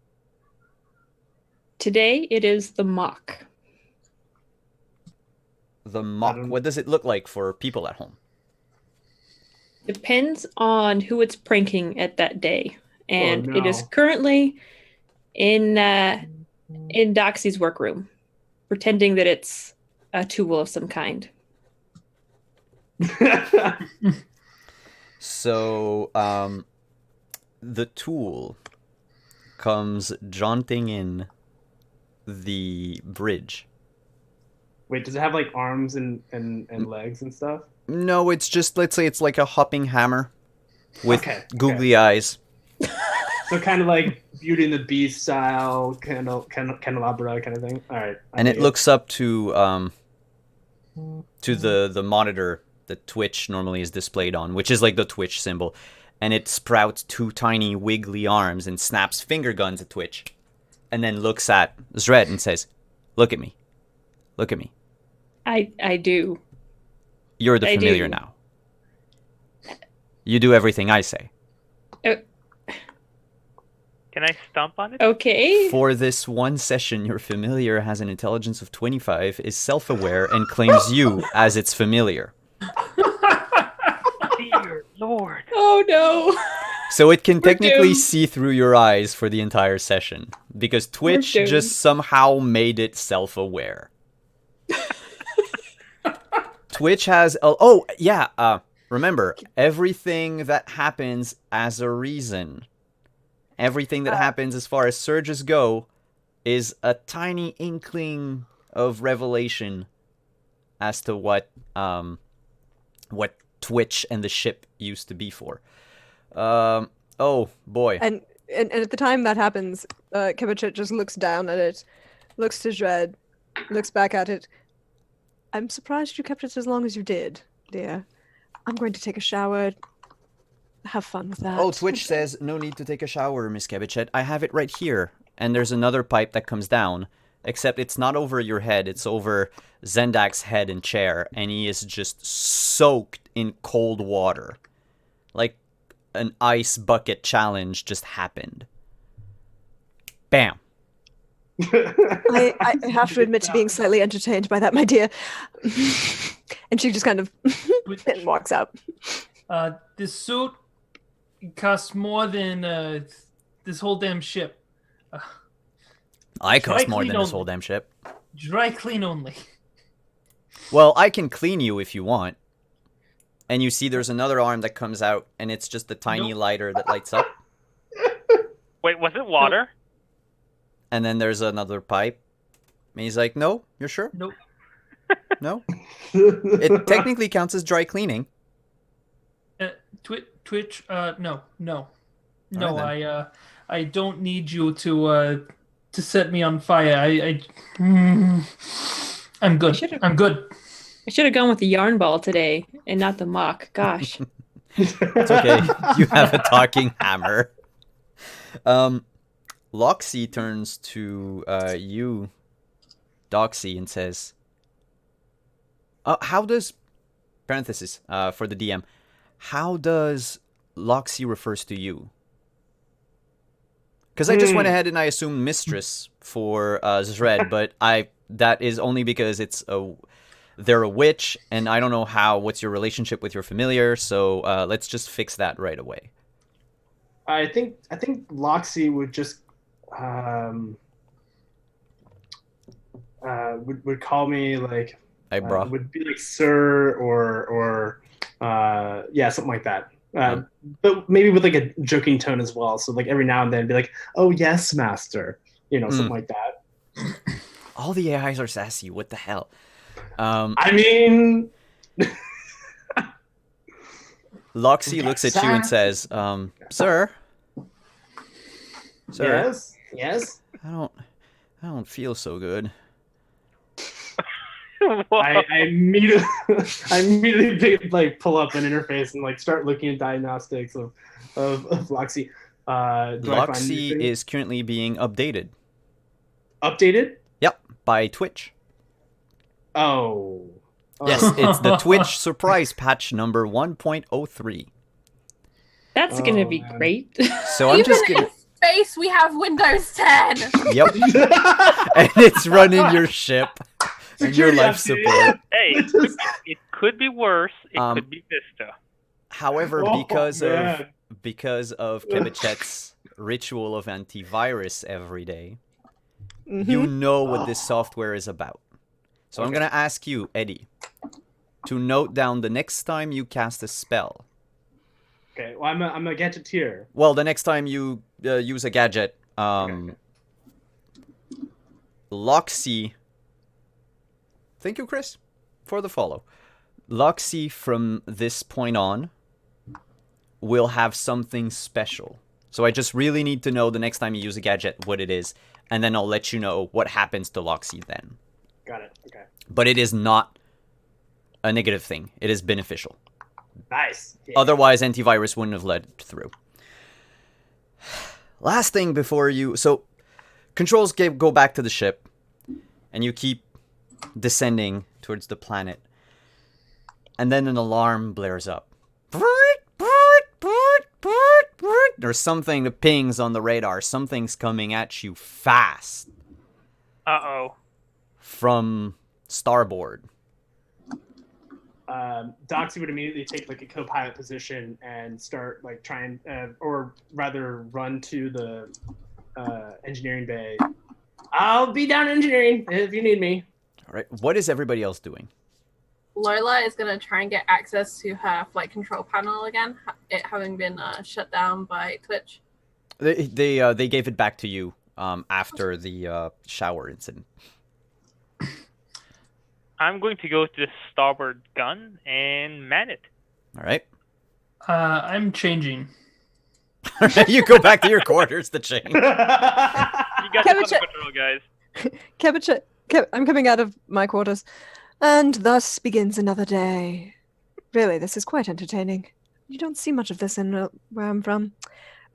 Today it is the mock. The mock. What does it look like for people at home? Depends on who it's pranking at that day. And it is no. currently in Doxy's workroom, pretending that it's a tool of some kind. So, the tool comes jaunting in the bridge. Wait, does it have like arms and legs and stuff? No, it's just, let's say it's like a hopping hammer with Okay, googly eyes. So kind of like Beauty and the Beast style, candelabra kind of thing. All right. I And it dig looks up to the monitor that Twitch normally is displayed on, which is like the Twitch symbol. And it sprouts two tiny wiggly arms and snaps finger guns at Twitch. And then looks at Zred and says, "Look at me. Look at me. I do. You're the I familiar do. now. You do everything I say. Can I stomp on it? Okay. For this one session, your familiar has an intelligence of 25, is self-aware, and claims you as its familiar. Dear Lord. Oh no. So it can We're technically doomed. see through your eyes for the entire session, because Twitch doomed. just somehow made it self-aware. Twitch has... remember, everything that happens as a reason... Everything that happens as far as surges go is a tiny inkling of revelation as to what Twitch and the ship used to be for. Oh boy. And at the time that happens, Kevichet just looks down at it, looks to Zred, looks back at it. I'm surprised you kept it as long as you did, dear. I'm going to take a shower. Have fun with that. Oh, Twitch says, "No need to take a shower, Miss Kevichet. I have it right here." And there's another pipe that comes down, except it's not over your head, it's over Zendak's head and chair, and he is just soaked in cold water. Like an ice bucket challenge just happened. Bam. I have to admit to being slightly entertained by that, my dear. And she just kind of and walks out. This suit costs more than this whole damn ship. I cost Dry more clean than this only. whole damn ship. Dry clean only. Well, I can clean you if you want. And you see there's another arm that comes out, and it's just a tiny Nope. lighter that lights up. Wait, was it water? And then there's another pipe. And he's like, "No, you're sure? Nope. No? It technically counts as dry cleaning." Twitch. No. Alright, I don't need you to set me on fire. I'm good. Should've- I'm good. I should have gone with the yarn ball today and not the mock. Gosh. It's okay. You have a talking hammer. Loxy turns to you, Doxy, and says, "How does parenthesis for the DM? How does Loxy refers to you?" Because I just went ahead and I assumed mistress for Zred, but that is only because they're a witch, and I don't know what's your relationship with your familiar, so let's just fix that right away. I think Loxy would just would call me like Hey, bro. would be like sir or yeah, something like that. But maybe with like a joking tone as well. So like every now and then be like, "Oh yes, master," something like that. All the AIs are sassy. What the hell? I mean, Loxy looks at you and says, "Sir, yes. I don't feel so good." I immediately like pull up an interface and like start looking at diagnostics of Loxy. Do I find Loxy anything? is currently being updated. Updated. Yep, by Twitch. Oh. Yes, it's the Twitch surprise patch number 1.03. That's gonna be man. great. So I'm Even just gonna. in space, we have Windows 10. Yep. And it's running your ship and your Security life update. support. Hey, it could be worse. It could be Vista. However, Oh, because man. of Kebichet's ritual of antivirus every day, Mhm. you know what this software is about. So I'm Okay. gonna ask you, Eddie, to note down the next time you cast a spell. Okay, well, I'm a gadgeteer. Well, the next time you use a gadget, Okay. Loxy. Thank you, Chris, for the follow. Loxy from this point on will have something special. So I just really need to know the next time you use a gadget what it is, and then I'll let you know what happens to Loxy then. Got it. Okay. But it is not a negative thing. It is beneficial. Nice. Yeah. Otherwise, antivirus wouldn't have led through. Last thing before you... So, controls go back to the ship, and you keep descending towards the planet. And then an alarm blares up. There's something that pings on the radar. Something's coming at you fast Uh-oh. from starboard. Doxy would immediately take like a co-pilot position and start like trying, or rather run to the engineering bay. I'll be down engineering if you need me. All right. What is everybody else doing? Lola is going to try and get access to her flight control panel again, it having been shut down by Twitch. They gave it back to you after the shower incident. I'm going to go to the starboard gun and man it. All right. I'm changing. You go back to your quarters to change. You got this Kevin, under control, guys. I'm coming out of my quarters. And thus begins another day. Really, this is quite entertaining. You don't see much of this in where I'm from.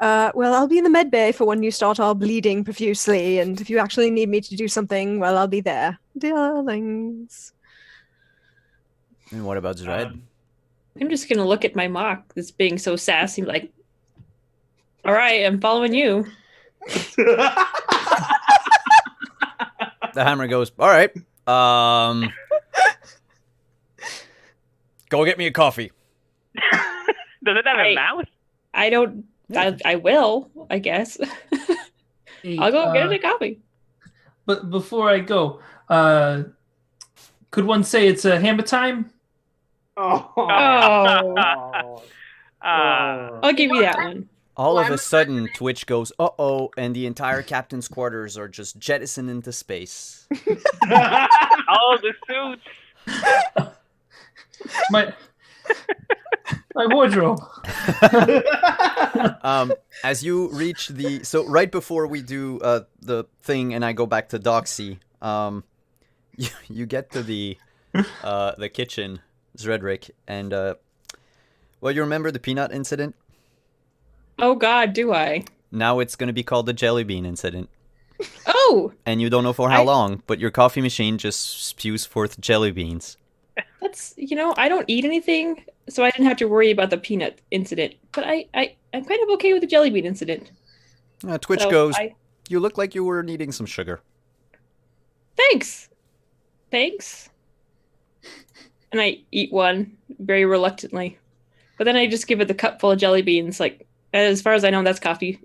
Well, I'll be in the med bay for when you start all bleeding profusely, and if you actually need me to do something, well, I'll be there. Darlings. And what about Zred? I'm just gonna look at my mock that's being so sassy, like, all right, I'm following you. The hammer goes, all right. Go get me a coffee. Does it have a I- mouth? I don't. I will, I guess. Hey, I'll go get a coffee. But before I go, could one say it's a hammer time? Oh, Oh. I'll give you that one. All of a sudden, Twitch goes, uh-oh, and the entire captain's quarters are just jettisoned into space. All the suits. My wardrobe. As you reach the... So right before we do the thing and I go back to Doxy, you get to the kitchen, Zredrick, and... well, you remember the peanut incident? Oh God, do I? Now it's going to be called the jelly bean incident. Oh, And you don't know for how long, but your coffee machine just spews forth jelly beans. that's I don't eat anything, so I didn't have to worry about the peanut incident. But I'm kind of okay with the jelly bean incident. Twitch So goes, you look like you were needing some sugar. Thanks. And I eat one very reluctantly, but then I just give it the cup full of jelly beans. Like, as far as I know, that's coffee.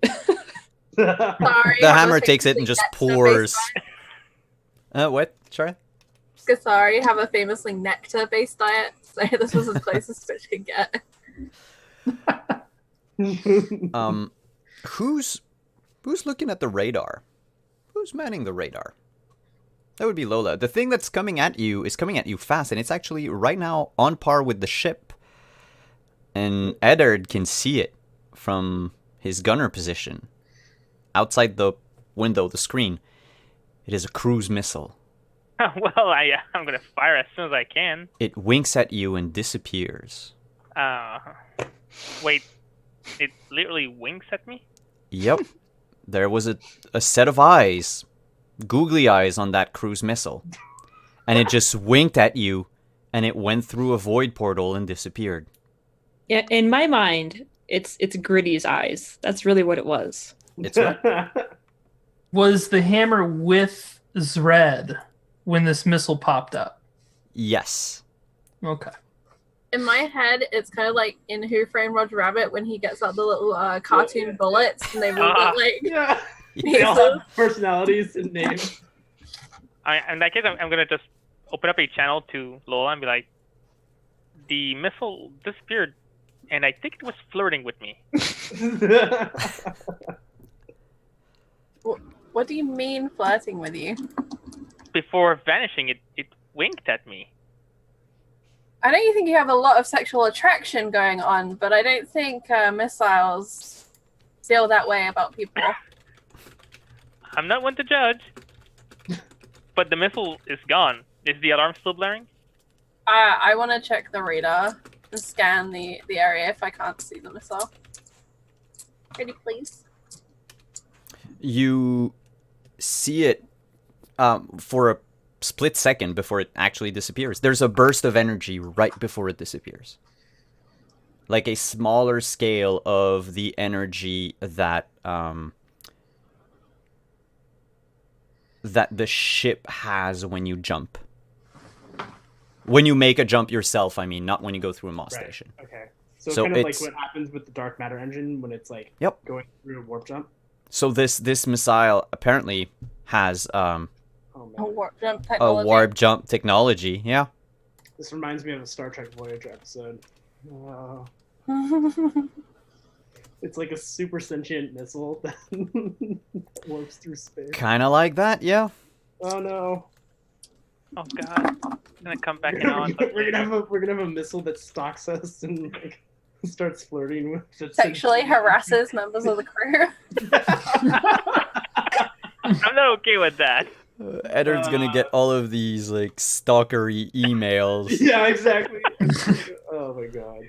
Sorry. The have hammer a takes it and famously just nectar-based pours. diet. What? Sorry? Skithari have a famously nectar-based diet, so this was as close as Twitch could get. Who's looking at the radar? Who's manning the radar? That would be Lola. The thing that's coming at you is coming at you fast, and it's actually right now on par with the ship. And Eddard can see it from his gunner position. Outside the window, the screen. It is a cruise missile. Well, I'm going to fire as soon as I can. It winks at you and disappears. Wait, it literally winks at me? Yep. There was a set of eyes, googly eyes on that cruise missile. and it just winked at you, and it went through a void portal and disappeared. Yeah, in my mind, it's Gritty's eyes. That's really what it was. It's what? Was the hammer with Zred when this missile popped up? Yes. Okay. In my head, it's kind of like in Who Framed Roger Rabbit when he gets out the little cartoon bullets and they've all got like Yeah. They all have personalities and names. In that case, I'm gonna just open up a channel to Lola and be like, the missile disappeared, and I think it was flirting with me. What do you mean flirting with you? Before vanishing, it winked at me. I know you think you have a lot of sexual attraction going on, but I don't think missiles feel that way about people. I'm not one to judge, but the missile is gone. Is the alarm still blaring? I want to check the radar and scan the area if I can't see the missile. Pretty please. You see it for a split second before it actually disappears. There's a burst of energy right before it disappears. Like a smaller scale of the energy that that the ship has when you jump. When you make a jump yourself, I mean, not when you go through a Moss station. Okay. So So kind of like it's- what happens with the dark matter engine when it's like Yep. going through a warp jump. So this missile apparently has Oh A man. warp jump a technology. warp jump technology. Yeah. This reminds me of a Star Trek Voyager episode. It's like a super sentient missile that warps through space. Kind of like that, yeah. Oh no. Oh god, it's gonna come back in on. We're gonna have a missile that stalks us and like starts flirting with the Sexually harasses members of the crew. I'm not okay with that. Eddard's gonna get all of these like stalkery emails. Yeah, exactly. Oh my god.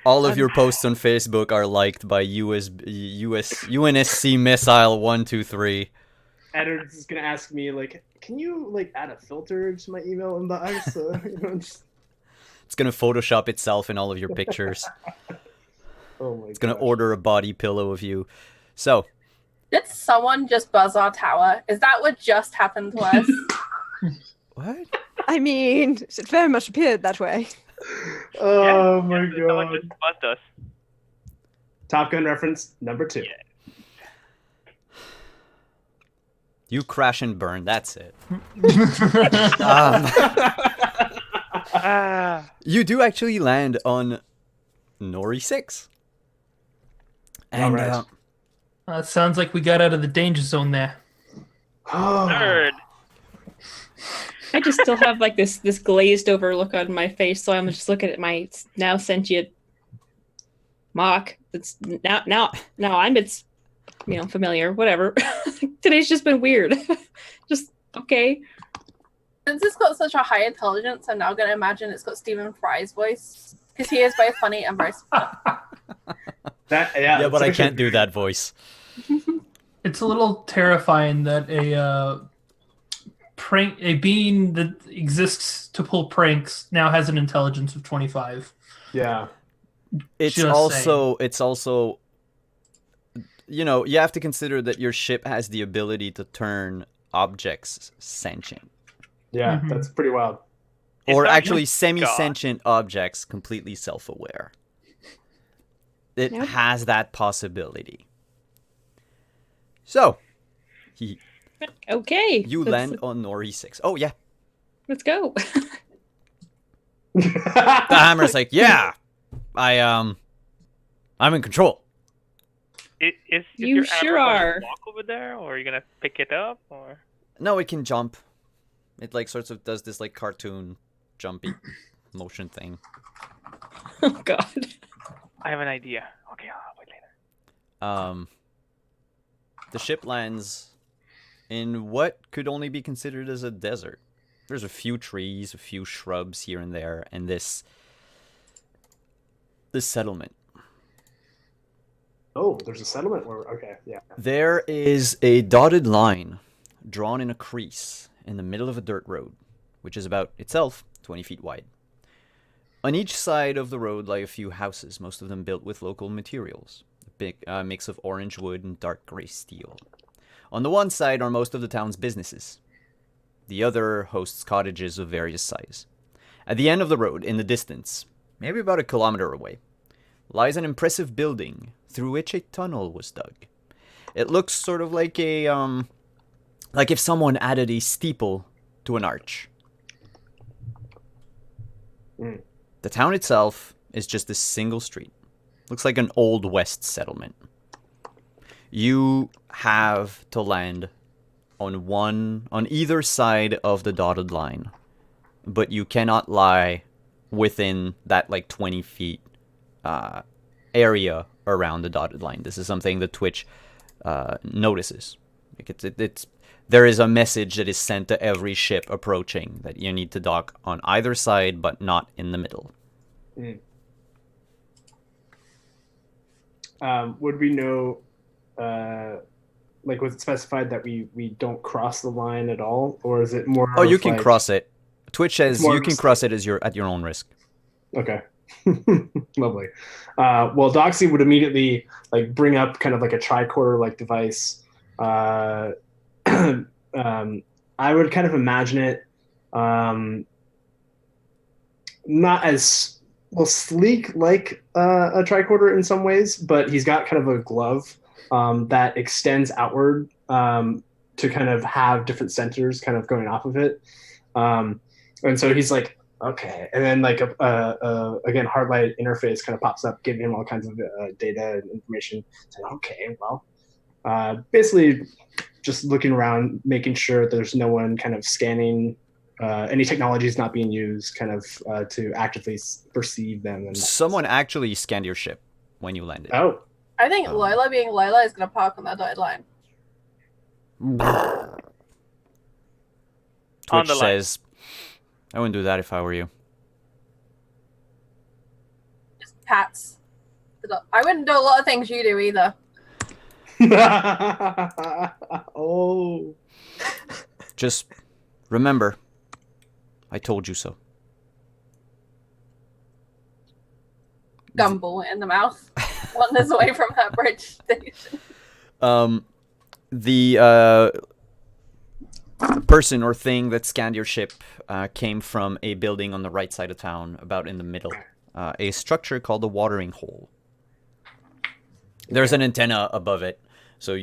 All of your posts on Facebook are liked by UNSC Missile 123. Eddard's is gonna ask me like, can you like add a filter to my email inbox? It's gonna Photoshop itself in all of your pictures. Oh my It's gonna gosh. order a body pillow of you. So, Did someone just buzz our tower? Is that what just happened to us? what? I mean, it very much appeared that way. Oh my Someone god. just buzzed us. Top Gun reference number 2. You crash and burn, that's it. You do actually land on Nori 6. And Alright. Sounds like we got out of the danger zone there. Oh. Third. I just still have like this glazed over look on my face, so I'm just looking at my now sentient mock. It's now I'm it's familiar. Whatever. Today's just been weird. Just okay. Since it's got such a high intelligence, I'm now going to imagine it's got Stephen Fry's voice. Because he is both funny and very smart. yeah, but I can't do that voice. It's a little terrifying that a being that exists to pull pranks now has an intelligence of 25. Yeah. It's Just also you have to consider that your ship has the ability to turn objects sentient. Yeah, Mhm. that's pretty wild. Or It's not actually just semi-sentient objects completely self-aware. It Yep. has that possibility. So, Okay. you land on Nori 6. Oh, yeah. Let's go. The hammer's like, yeah, I'm in control. Is You your sure hammer are. gonna walk over there, or are you gonna pick it up, or? No, it can jump. It like sorts of does this like cartoon jumpy motion thing. Oh god. I have an idea. Okay, I'll wait later. The ship lands in what could only be considered as a desert. There's a few trees, a few shrubs here and there, and this settlement. Oh, there's a settlement where okay, yeah. There is a dotted line drawn in a crease in the middle of a dirt road which is about itself 20 feet wide. On each side of the road lie a few houses, most of them built with local materials, a big mix of orange wood and dark gray steel. On the one side are most of the town's businesses. The other hosts cottages of various size. At the end of the road, in the distance, maybe about a kilometer away, lies an impressive building through which a tunnel was dug. It looks sort of like like if someone added a steeple to an arch. The town itself is just a single street. Looks like an old west settlement. You have to land on either side of the dotted line, but you cannot lie within that like 20 feet area around the dotted line. This is something that Twitch notices. Like there is a message that is sent to every ship approaching that you need to dock on either side, but not in the middle. Would we know, like, was it specified that we don't cross the line at all, or is it more? Oh, you can cross it. Twitch says you can risk. cross it at your own risk. Okay. Lovely. Well, Doxy would immediately like bring up kind of like a tricorder like device. I would kind of imagine it not as well sleek like a tricorder in some ways, but he's got kind of a glove that extends outward to kind of have different sensors kind of going off of it. And so he's like, okay. And then like again, hardlight interface kind of pops up, giving him all kinds of data and information. Saying, okay, well, basically just looking around, making sure there's no one kind of scanning, any technology is not being used kind of to actively perceive them. And Someone actually scanned your ship when you landed. Oh. I think Lola being Lola is going to park on that dotted line. On Twitch the line. says, I wouldn't do that if I were you. Just pats. I wouldn't do a lot of things you do either. Oh. Just remember, I told you so. Gumball in the mouth. Wanders away from her bridge station. The person or thing that scanned your ship came from a building on the right side of town, about in the middle. A structure called the watering hole. There's an antenna above it, so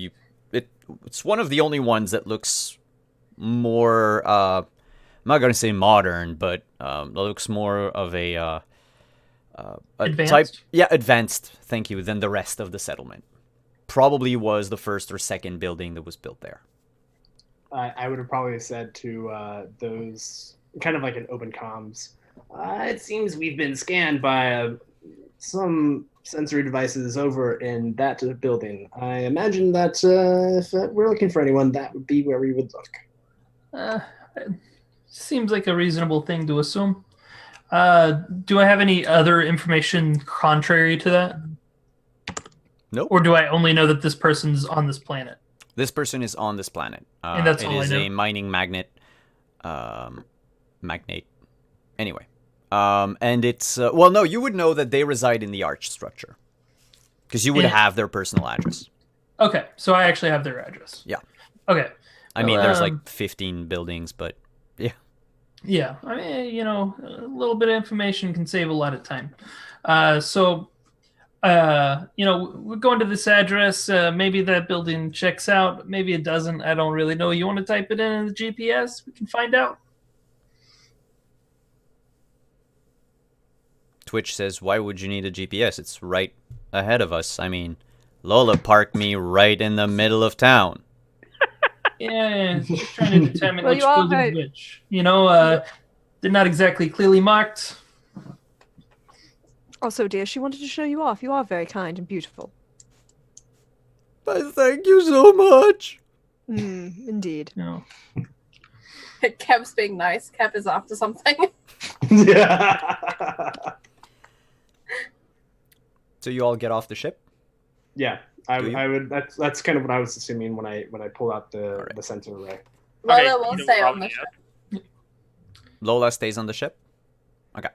it's one of the only ones that looks more. I'm not gonna say modern, but looks more of a Advanced? type. Yeah, advanced. Thank you. Than the rest of the settlement. Probably was the first or second building that was built there. I would have probably said to those kind of like an open comms. It seems we've been scanned by some sensory devices over in that building. I imagine that if we're looking for anyone, that would be where we would look. Seems like a reasonable thing to assume. Do I have any other information contrary to that? Nope. Or do I only know that this person's on this planet? This person is on this planet. And that's it all I is know. a mining magnate. Magnate. Anyway. And it's... well, no, you would know that they reside in the arch structure. Because you would Yeah. have their personal address. Okay, so I actually have their address. Yeah. Okay. I mean, there's like Um, 15 buildings, but yeah. Yeah, I mean, you know, a little bit of information can save a lot of time. You know, we're going to this address. Maybe that building checks out. Maybe it doesn't. I don't really know. You want to type it in the GPS? We can find out. Twitch says, why would you need a GPS? It's right ahead of us. I mean, Lola parked me right in the middle of town. Yeah, just trying to determine Well, which you are building's right. which. You know, they're not exactly clearly marked. Also, dear, she wanted to show you off. You are very kind and beautiful. But thank you so much. Indeed. No. Kev's being nice. Kev is after something. Yeah. So you all get off the ship? Yeah. Do you? I would. That's kind of what I was assuming when I pull out the Alright. sensor array. Lola Okay, will no stay on problem, the yeah. ship. Lola stays on the ship? Okay.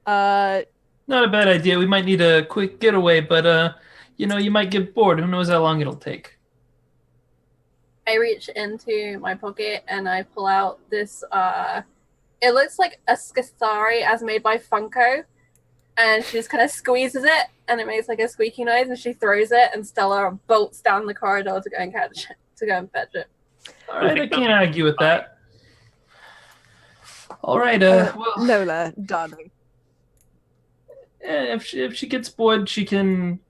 Not a bad idea. We might need a quick getaway, but you might get bored. Who knows how long it'll take? I reach into my pocket and I pull out this. It looks like a Scathari as made by Funko, and she just kind of squeezes it, and it makes like a squeaky noise, and she throws it, and Stella bolts down the corridor to go and catch it, to go and fetch it. All right, I can't argue with that. All right, well, Lola, darling. if she gets bored, she can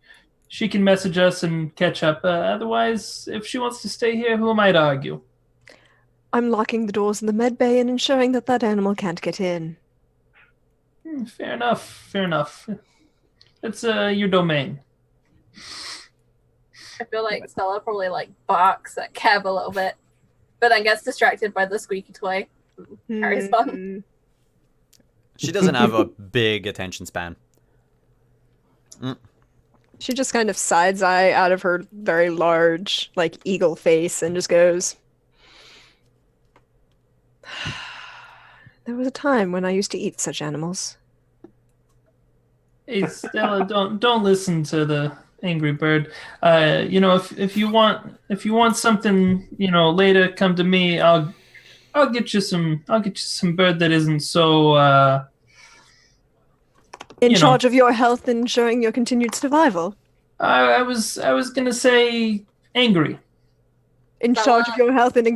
message us and catch up. Otherwise, if she wants to stay here, who am I to argue? I'm locking the doors in the med bay and ensuring that that animal can't get in. Fair enough. Fair enough. It's your domain. I feel like Stella probably like barks at Kev a little bit, but then gets distracted by the squeaky toy. Carries on. She doesn't have a big attention span. She just kind of sides eye out of her very large, like, eagle face and just goes, there was a time when I used to eat such animals. Hey Stella, don't listen to the angry bird. If you want something, later, come to me. I'll get you some bird that isn't so In charge of your health and ensuring your continued survival. I was gonna say angry. In charge of your health and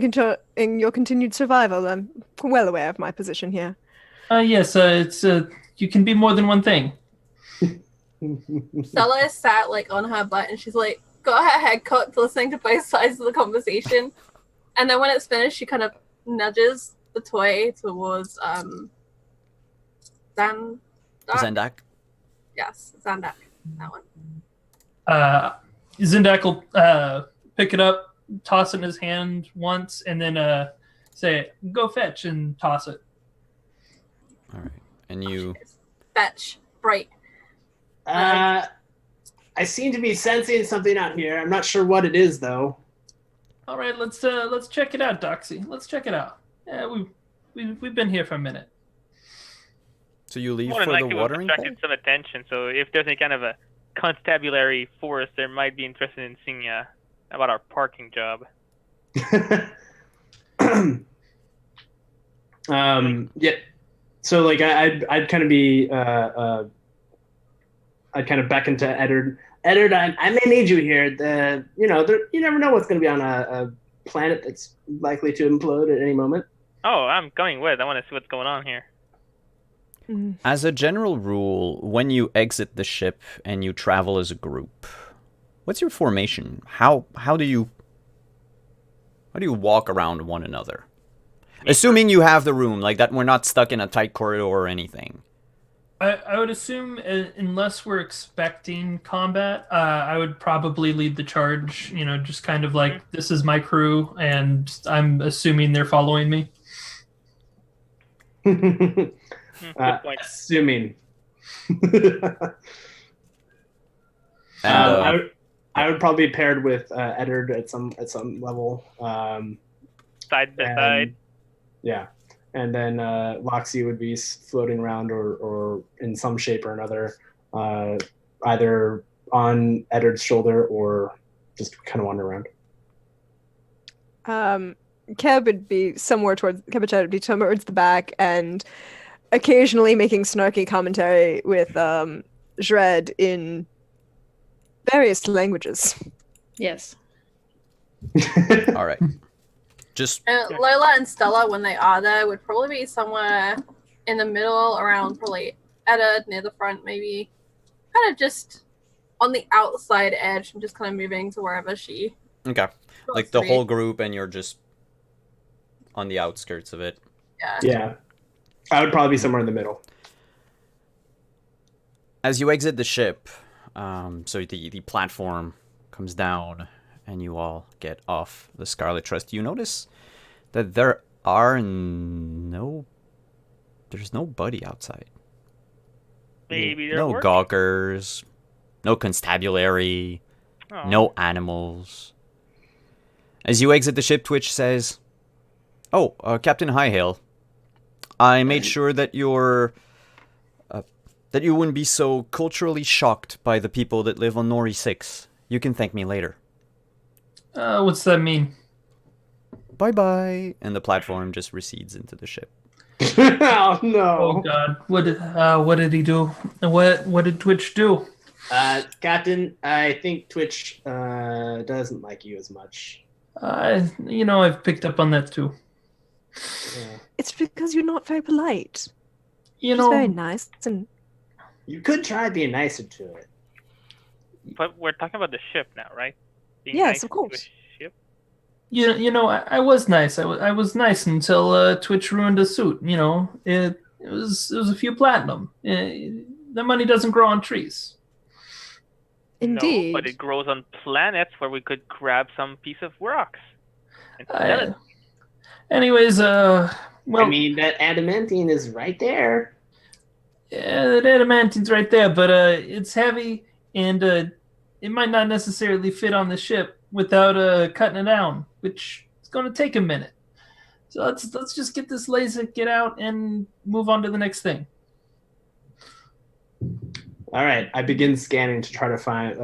in your continued survival. I'm well aware of my position here. Yes, it's you can be more than one thing. Stella is sat like on her butt and she's like got her head cocked, listening to both sides of the conversation. And then when it's finished, she kind of nudges the toy towards Zendak? Yes, Zandak. That one. Zindak will pick it up, toss it in his hand once, and then say, "Go fetch," and toss it. All right, and you Fetch. Right. I seem to be sensing something out here. I'm not sure what it is, though. All right, let's check it out, Doxy. Let's check it out. Yeah, we've been here for a minute. So you leave More for than the likely watering we've hole? attracted some attention. So if there's any kind of a constabulary force, they might be interested in seeing about our parking job. Yeah. So like I'd kind of be I'd kind of beckon to Eddard. Eddard, I may need you here. You never know what's going to be on a planet that's likely to implode at any moment. Oh, I'm coming with. I want to see what's going on here. As a general rule, when you exit the ship and you travel as a group, what's your formation? How do you walk around one another? Assuming you have the room, like that we're not stuck in a tight corridor or anything. I would assume, unless we're expecting combat, I would probably lead the charge. Just kind of like, this is my crew, and I'm assuming they're following me. Assuming. And, I would probably be paired with Eddard at some level. Side by side. Yeah. And then Loxy would be floating around or in some shape or another, either on Eddard's shoulder or just kind of wander around. Keb would be Kebichad would be towards the back and occasionally making snarky commentary with Zred in various languages. Yes. all right. Just Lola and Stella, when they are there, would probably be somewhere in the middle, around probably Eddard, near the front, maybe. Kind of just on the outside edge and just kind of moving to wherever she... okay. Like the whole group and you're just on the outskirts of it. Yeah. I would probably be somewhere in the middle. As you exit the ship, so the platform comes down and you all get off the Scarlet Trust, you notice that there's nobody outside. Maybe they're no working. gawkers, no constabulary, Oh. no animals. As you exit the ship, Twitch says, "Oh, Captain Highhill, I made sure that that you wouldn't be so culturally shocked by the people that live on Nori 6. You can thank me later. What's that mean? Bye-bye. And the platform just recedes into the ship. Oh no! Oh God, what did he do? What did Twitch do? Captain, I think Twitch doesn't like you as much. I've picked up on that too. Yeah. It's because you're not very polite. You It's know, very nice and You could try being nicer to it. But we're talking about the ship now, right? Being Yes, nice of to course. a ship? I was nice. I was nice until Twitch ruined a suit. It was a few platinum. The money doesn't grow on trees. indeed. No, but it grows on planets where we could grab some piece of rocks and sell it. Anyways, well, I mean, that adamantine is right there. yeah, that adamantine's right there, but it's heavy and it might not necessarily fit on the ship without cutting it down, which is going to take a minute. So let's just get this laser, get out, and move on to the next thing. All right, I begin scanning to try to find,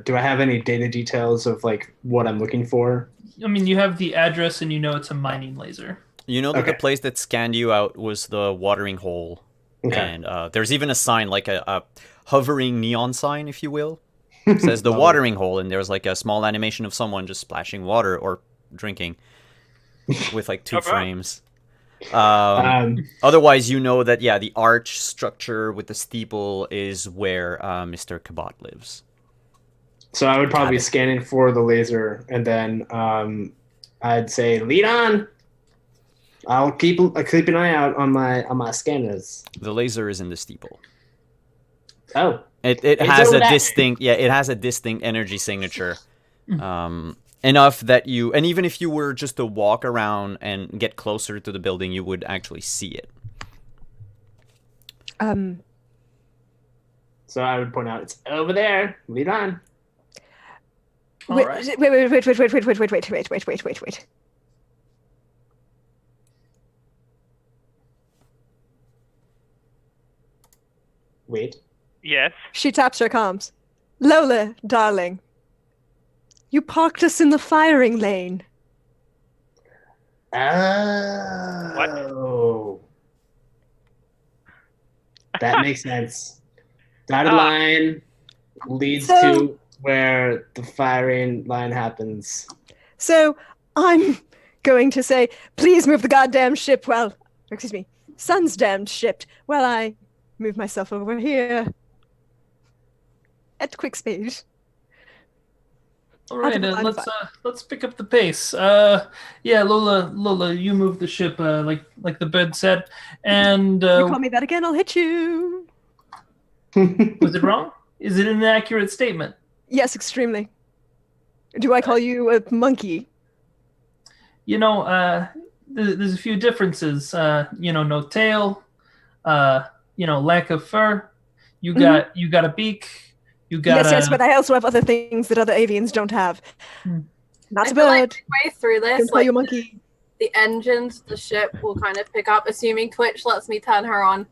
do I have any data details of, what I'm looking for? I mean, you have the address and you know it's a mining laser. You know that Okay. the place that scanned you out was the watering hole. Okay. And there's even a sign, like a hovering neon sign, if you will. It says the watering hole, and there's like a small animation of someone just splashing water or drinking with like two Okay. frames. Um, Otherwise, you know that, yeah, the arch structure with the steeple is where Mr. Kabat lives. so I would probably be Got it. scanning for the laser, and then I'd say, lead on. I'll keep an eye out on my scanners. The laser is in the steeple. Oh, It It's has over a that way. distinct energy signature. Enough that and even if you were just to walk around and get closer to the building, you would actually see it. so I would point out it's over there. Lead on. All Wait, right. wait. Wait. Yes. She taps her comms. Lola, darling. You parked us in the firing lane. Oh. That makes sense. Dotted Ah. line leads So- to where the firing line happens. So I'm going to say, please move the goddamn ship sun's damned ship while I move myself over here at quick speed. All right, Out of line let's pick up the pace. Yeah, Lola, you move the ship like the bird said, and You call me that again, I'll hit you. was it wrong? Is it an inaccurate statement? Yes, extremely. Do I call you a monkey? There's a few differences. No tail. Lack of fur. You got a beak. You got Yes, but I also have other things that other avians don't have. Not I a feel like bird. way through Can this, call you a like monkey. the engines, the ship will kind of pick up, assuming Twitch lets me turn her on.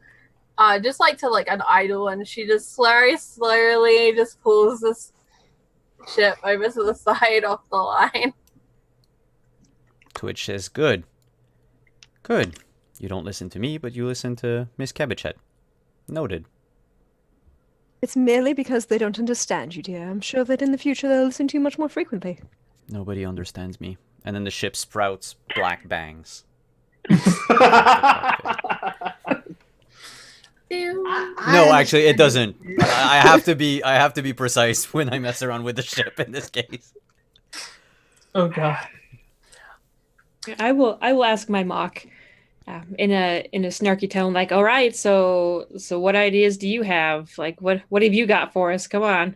Just like to an idle, and she just very slowly just pulls this ship over to the side off the line. Twitch says, good. Good. You don't listen to me, but you listen to Miss Cabichet. Noted. It's merely because they don't understand you, dear. I'm sure that in the future they'll listen to you much more frequently. Nobody understands me. And then the ship sprouts black bangs. No, actually, it doesn't. I have to be precise when I mess around with the ship in this case. Oh God. I will ask my mock in a snarky tone, like, all right, so what ideas do you have? Like, what have you got for us? Come on.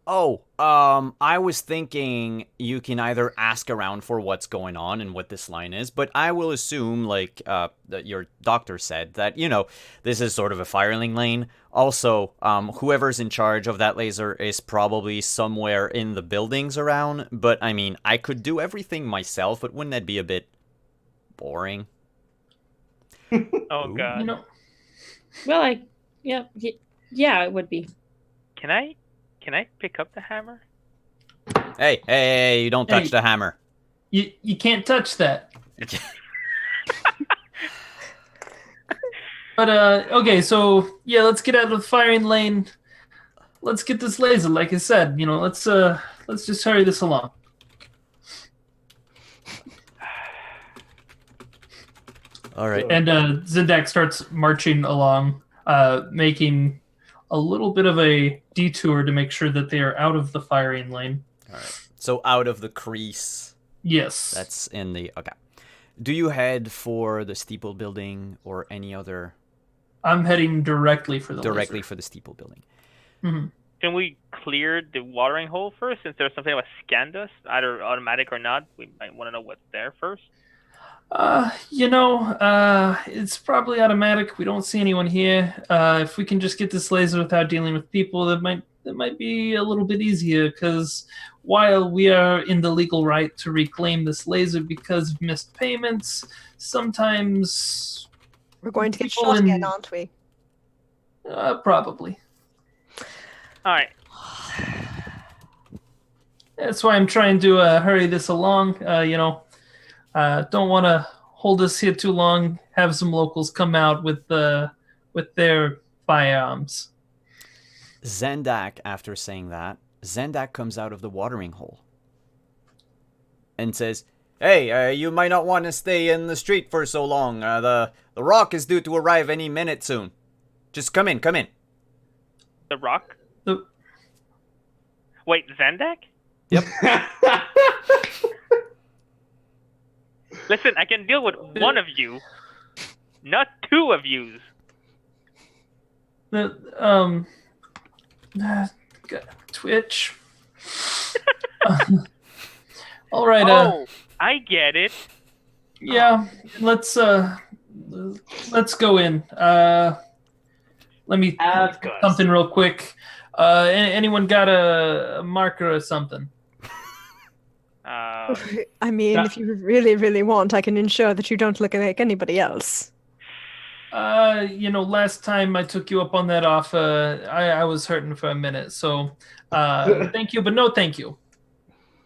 Oh, I was thinking you can either ask around for what's going on and what this line is, but I will assume, that your doctor said that, this is sort of a firing lane. Also, whoever's in charge of that laser is probably somewhere in the buildings around, but I mean, I could do everything myself, but wouldn't that be a bit boring? Oh Ooh. god. You know, Well, yeah, it would be. Can I pick up the hammer? Hey, you don't touch Hey. the hammer. you can't touch that. But okay, so yeah, let's get out of the firing lane. Let's get this laser, like I said. You know, let's just hurry this along. All right. And Zindak starts marching along, making a little bit of a detour to make sure that they are out of the firing lane. All right. So out of the crease. Yes. That's in the... Okay. Do you head for the steeple building or any other... I'm heading directly for the Directly laser. for the steeple building. Mhm. Can we clear the watering hole first, since there's something about scan dust, either automatic or not? We might want to know what's there first. It's probably automatic. We don't see anyone here. If we can just get this laser without dealing with people, that might be a little bit easier. Because while we are in the legal right to reclaim this laser because of missed payments, sometimes We're going to get People shot in- again, aren't we? probably. All right. That's why I'm trying to hurry this along. Don't want to hold us here too long. Have some locals come out with their firearms. Zendak, after saying that, Zendak comes out of the watering hole and says, "Hey, you might not want to stay in the street for so long. The rock is due to arrive any minute soon. Just come in. The rock? The- Wait, Zandak? Listen, I can deal with one of you, not two of yous. Twitch. All right. Oh, I get it. Yeah. Let's go in. Let me Of course. something real quick. Anyone got a marker or something? I mean, Yeah. if you really, really want, I can ensure that you don't look like anybody else. Last time I took you up on that offer, I was hurting for a minute. So, thank you, but no thank you.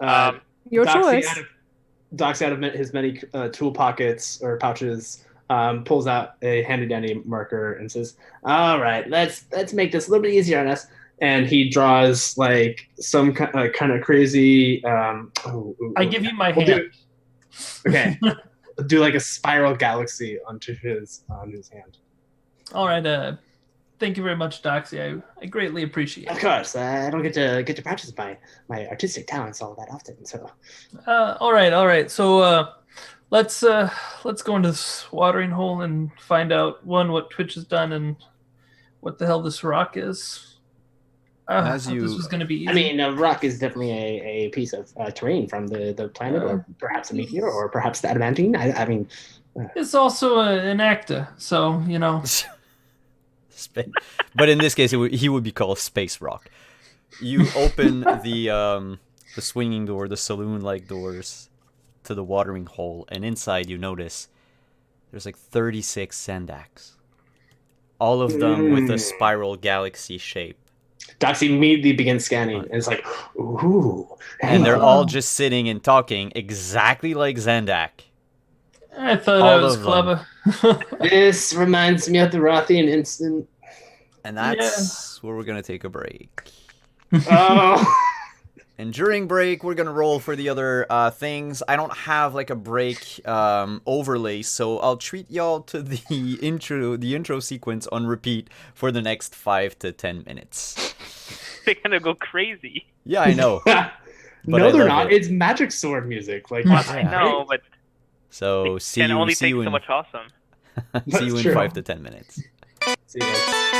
Your Doxy choice. Doxy out of his many tool pockets or pouches, pulls out a handy dandy marker and says, "All right, let's make this a little bit easier on us." And he draws like some kind of crazy. I give you my We'll hand. Okay, do like a spiral galaxy onto his hand. All right. Thank you very much, Doxy. I greatly appreciate Of it. course, I don't get to practice my artistic talents all that often. So All right. So, let's go into this watering hole and find out what Twitch has done and what the hell this rock is. As I thought you- this was going to be easy. I mean, a rock is definitely a piece of terrain from the planet, or perhaps a meteor, or perhaps the adamantine. I mean, it's also an actor, so But in this case, he would be called Space Rock. You open the swinging door, the saloon-like doors to the watering hole, and inside you notice there's like 36 Zendaks. All of them with a spiral galaxy shape. Doxy immediately begins scanning, and it's like, ooh. And they're all just sitting and talking exactly like Zendak. I thought all I was of clever. This reminds me of the Rothian incident. And that's where we're going to take a break. Oh. And during break, we're going to roll for the other things. I don't have like a break overlay, so I'll treat y'all to the intro sequence on repeat for the next 5 to 10 minutes. They're gonna go crazy. Yeah, I know. No, I they're love not. it. It's magic sword music. Like, I know, but So they see can you, only see take you so in much awesome. see you That's in true. 5 to 10 minutes. See you guys.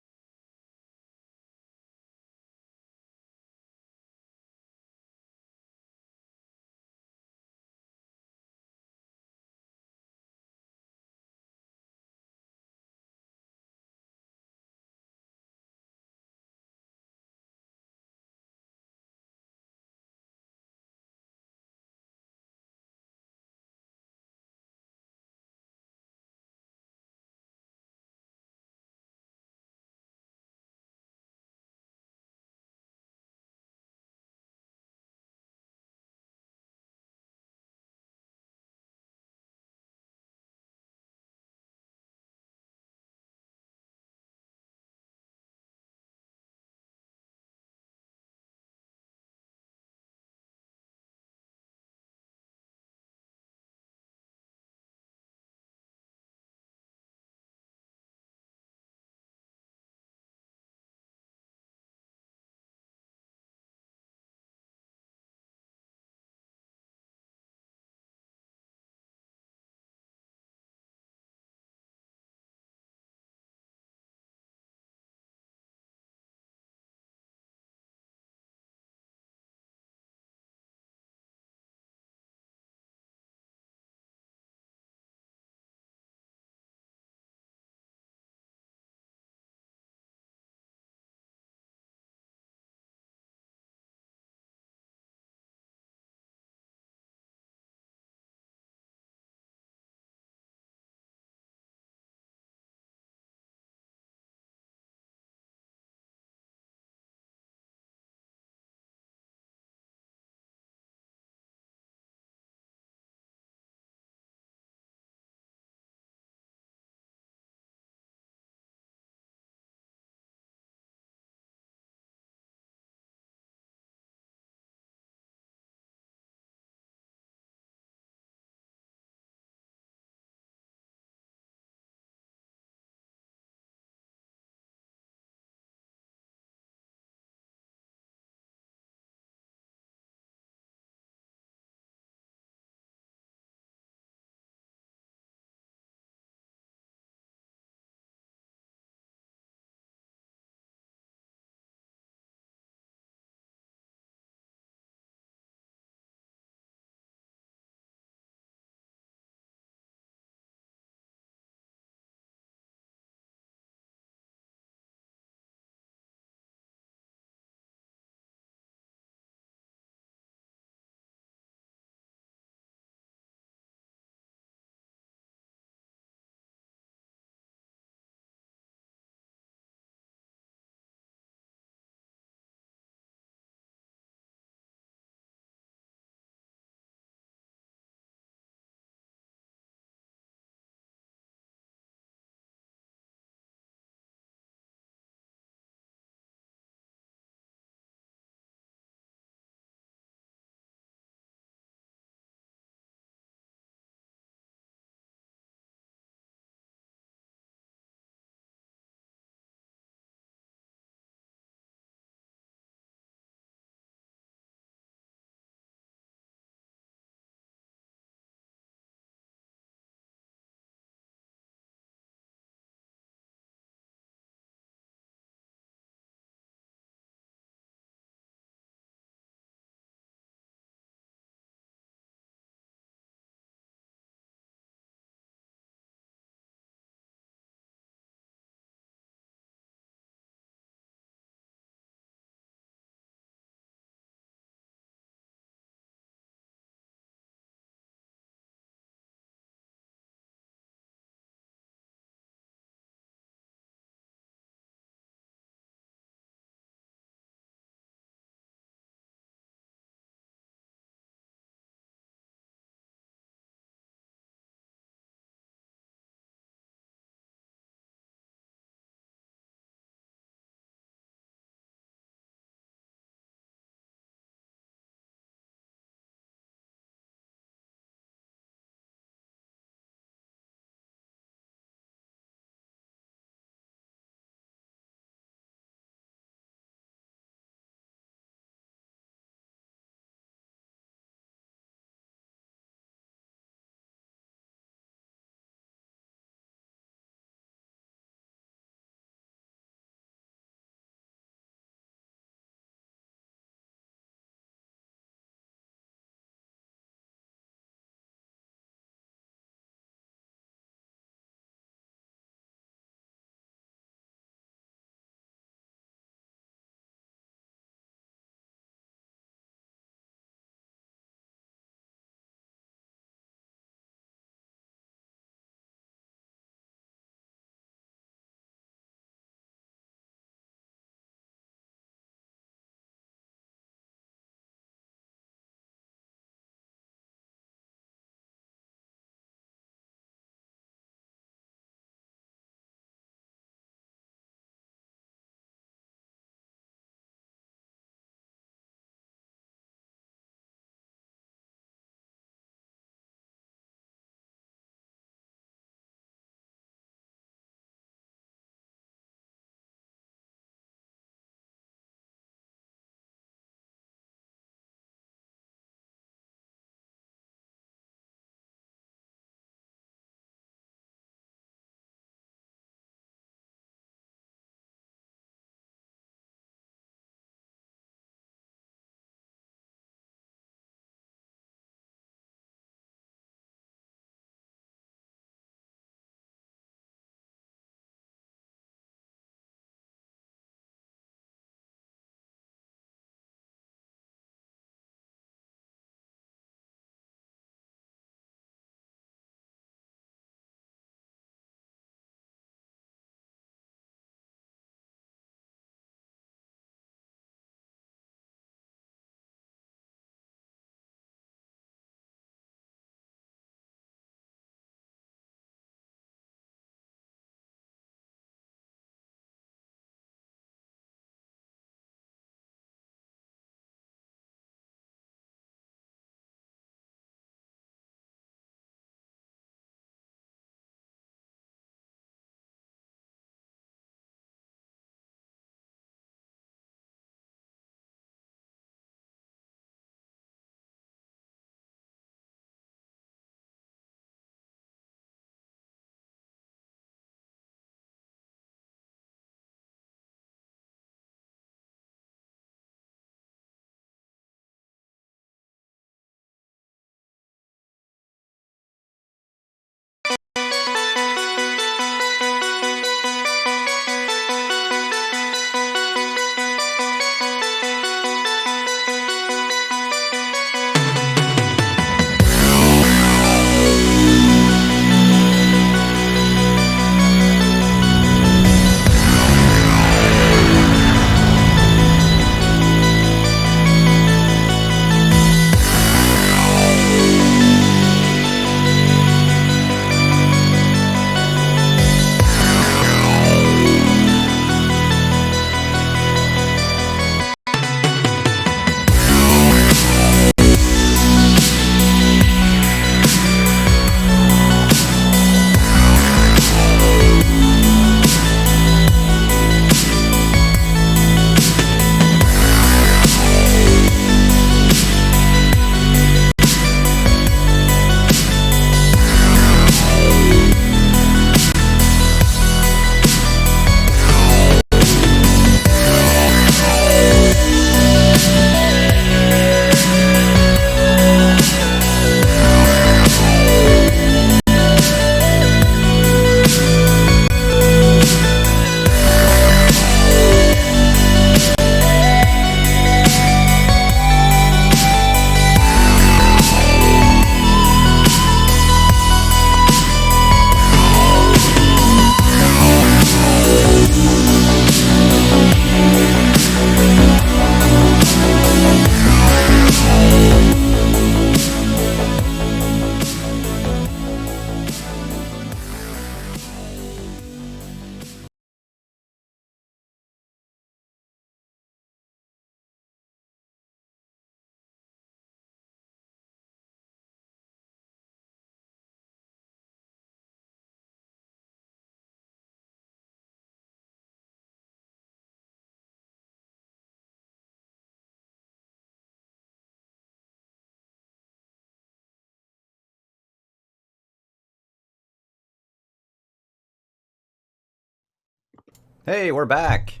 Hey, we're back.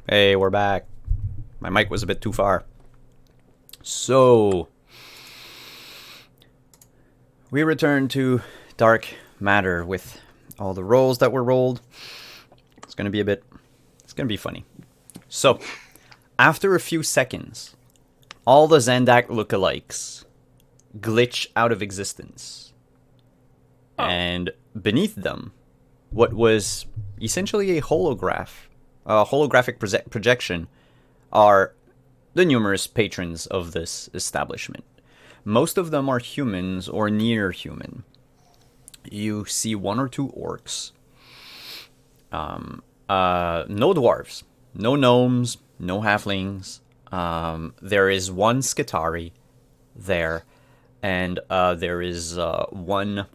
Hey, we're back. My mic was a bit too far. So, we return to Dark Matter with all the rolls that were rolled. It's gonna be funny. So, after a few seconds, all the Zendak lookalikes glitch out of existence. And beneath them, what was essentially a holographic projection, are the numerous patrons of this establishment. Most of them are humans or near human. You see 1 or 2 orcs. No dwarves, no gnomes, no halflings. There is 1 Skitari there, and there is 1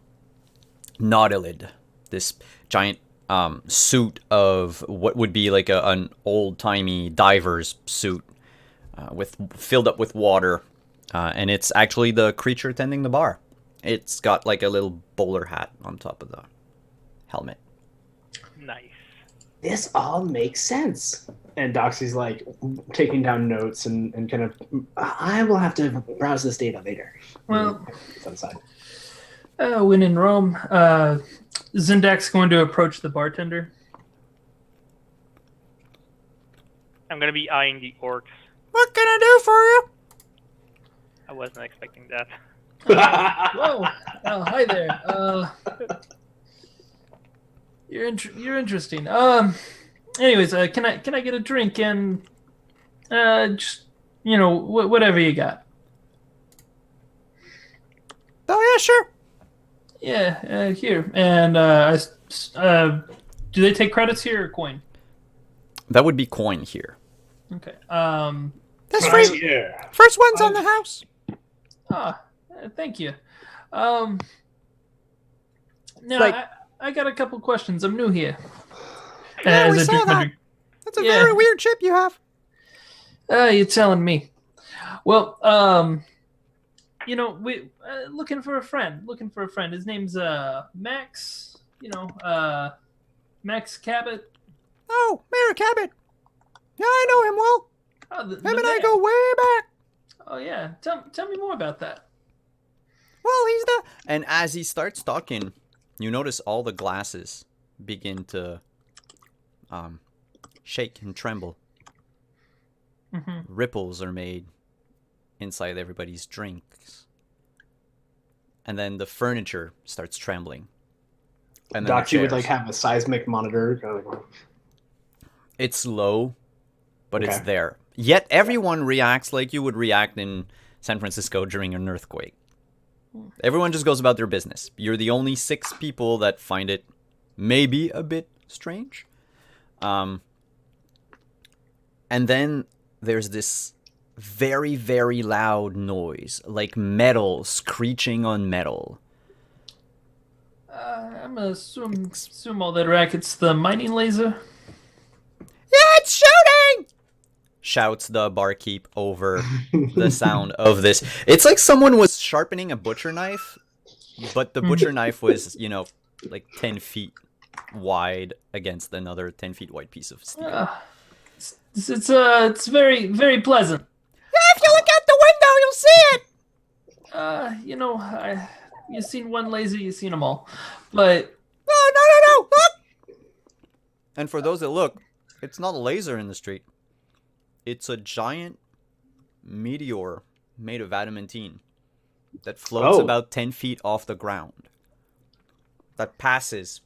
Nautilid, this giant suit of what would be like an old-timey diver's suit, filled up with water, and it's actually the creature tending the bar. It's got like a little bowler hat on top of the helmet. Nice. This all makes sense. And Doxy's like taking down notes and kind of, I will have to browse this data later. Well, It's on the side. when in Rome, Zendak's going to approach the bartender. I'm gonna be eyeing the orcs. What can I do for you? I wasn't expecting that. Whoa! Oh, hi there. You're interesting. Anyways, can I get a drink and just whatever you got. Oh yeah, sure. Yeah, here. And do they take credits here or coin? That would be coin here. Okay. That's free. Yeah. First one's on the house. Thank you. Now I got a couple questions. I'm new here. Yeah, we As I saw drink my that. drink. That's a Yeah. very weird chip you have. You're telling me. Well, we looking for a friend. His name's Max. Max Cabot. Oh, Mayor Cabot. Yeah, I know him well. Oh, Him and I go way back. Oh yeah. Tell me more about that. Well, he's the... And as he starts talking, you notice all the glasses begin to shake and tremble. Mm-hmm. Ripples are made inside everybody's drinks. And then the furniture starts trembling. And then the Doxy would like chairs. have a seismic monitor. Kind of like, It's low, but it's Okay. there. Yet everyone reacts like you would react in San Francisco during an earthquake. Everyone just goes about their business. You're the only 6 people that find it maybe a bit strange. And then there's this very, very loud noise, like metal screeching on metal. I'm gonna assume all that racket's the mining laser. Yeah, it's shooting! Shouts the barkeep over the sound of this. It's like someone was sharpening a butcher knife, but the butcher knife was, like 10 feet wide against another 10 feet wide piece of steel. It's very, very pleasant. Yeah, if you look out the window, you'll see it! You've seen one laser, you've seen them all. But No, look! And for those that look, it's not a laser in the street. It's a giant meteor made of adamantine that floats about 10 feet off the ground. That passes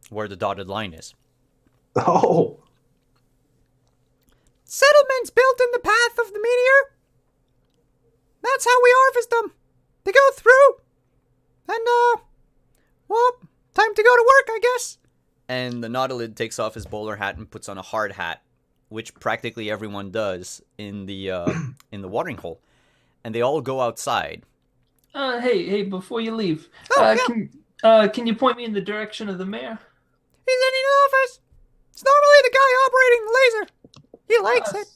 where the dotted line is. oh, Settlements built in the path of the meteor. That's how we harvest them. They go through. And, time to go to work, I guess. And the Nautilid takes off his bowler hat and puts on a hard hat, which practically everyone does in the watering hole. And they all go outside. hey, before you leave, Oh, yeah. can you point me in the direction of the mayor? He's in the office. It's normally the guy operating the laser. He likes it.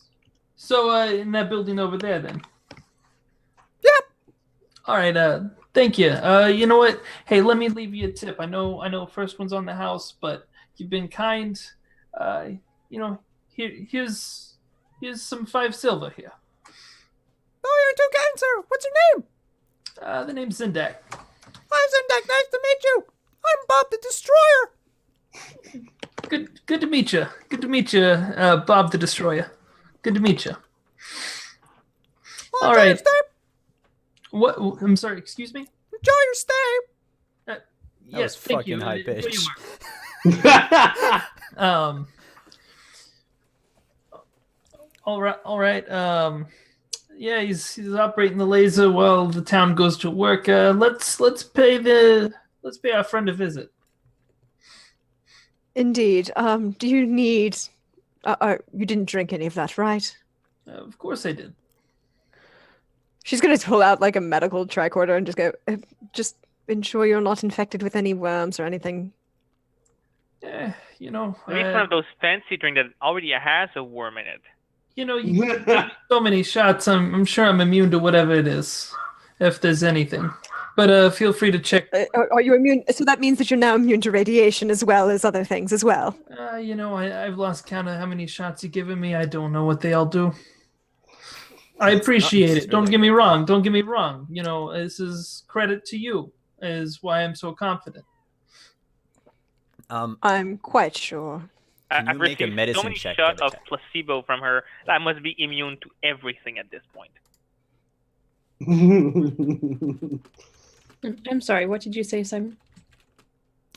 So, in that building over there, then. Yep. All right. Thank you. You know what? Hey, let me leave you a tip. I know. First one's on the house, but you've been kind. here's some 5 silver here. Oh, you're too kind, sir. What's your name? The name's Zindak. I'm Zindak. Nice to meet you. I'm Bob the Destroyer. Good to meet you. Good to meet you, Bob the Destroyer. Good to meet you. All right. What? I'm sorry. Excuse me. Enjoy your stay. That was fucking high pitched. All right. Yeah, he's operating the laser while the town goes to work. Let's pay our friend a visit. Indeed. Do you need... you didn't drink any of that, right? Of course I did. She's going to pull out like a medical tricorder and just go, just ensure you're not infected with any worms or anything. Maybe one of those fancy drink that already has a worm in it. You so many shots. I'm sure I'm immune to whatever it is, if there's anything. But feel free to check. Are you immune? So that means that you're now immune to radiation as well as other things as well. I've lost count of how many shots you've given me. I don't know what they all do. I appreciate it. Don't get me wrong. This is credit to you. Is why I'm so confident. I'm quite sure. I've make a received medicine so many check, shots of Kevin? placebo from her that I must be immune to everything at this point. I'm sorry. What did you say, Simon?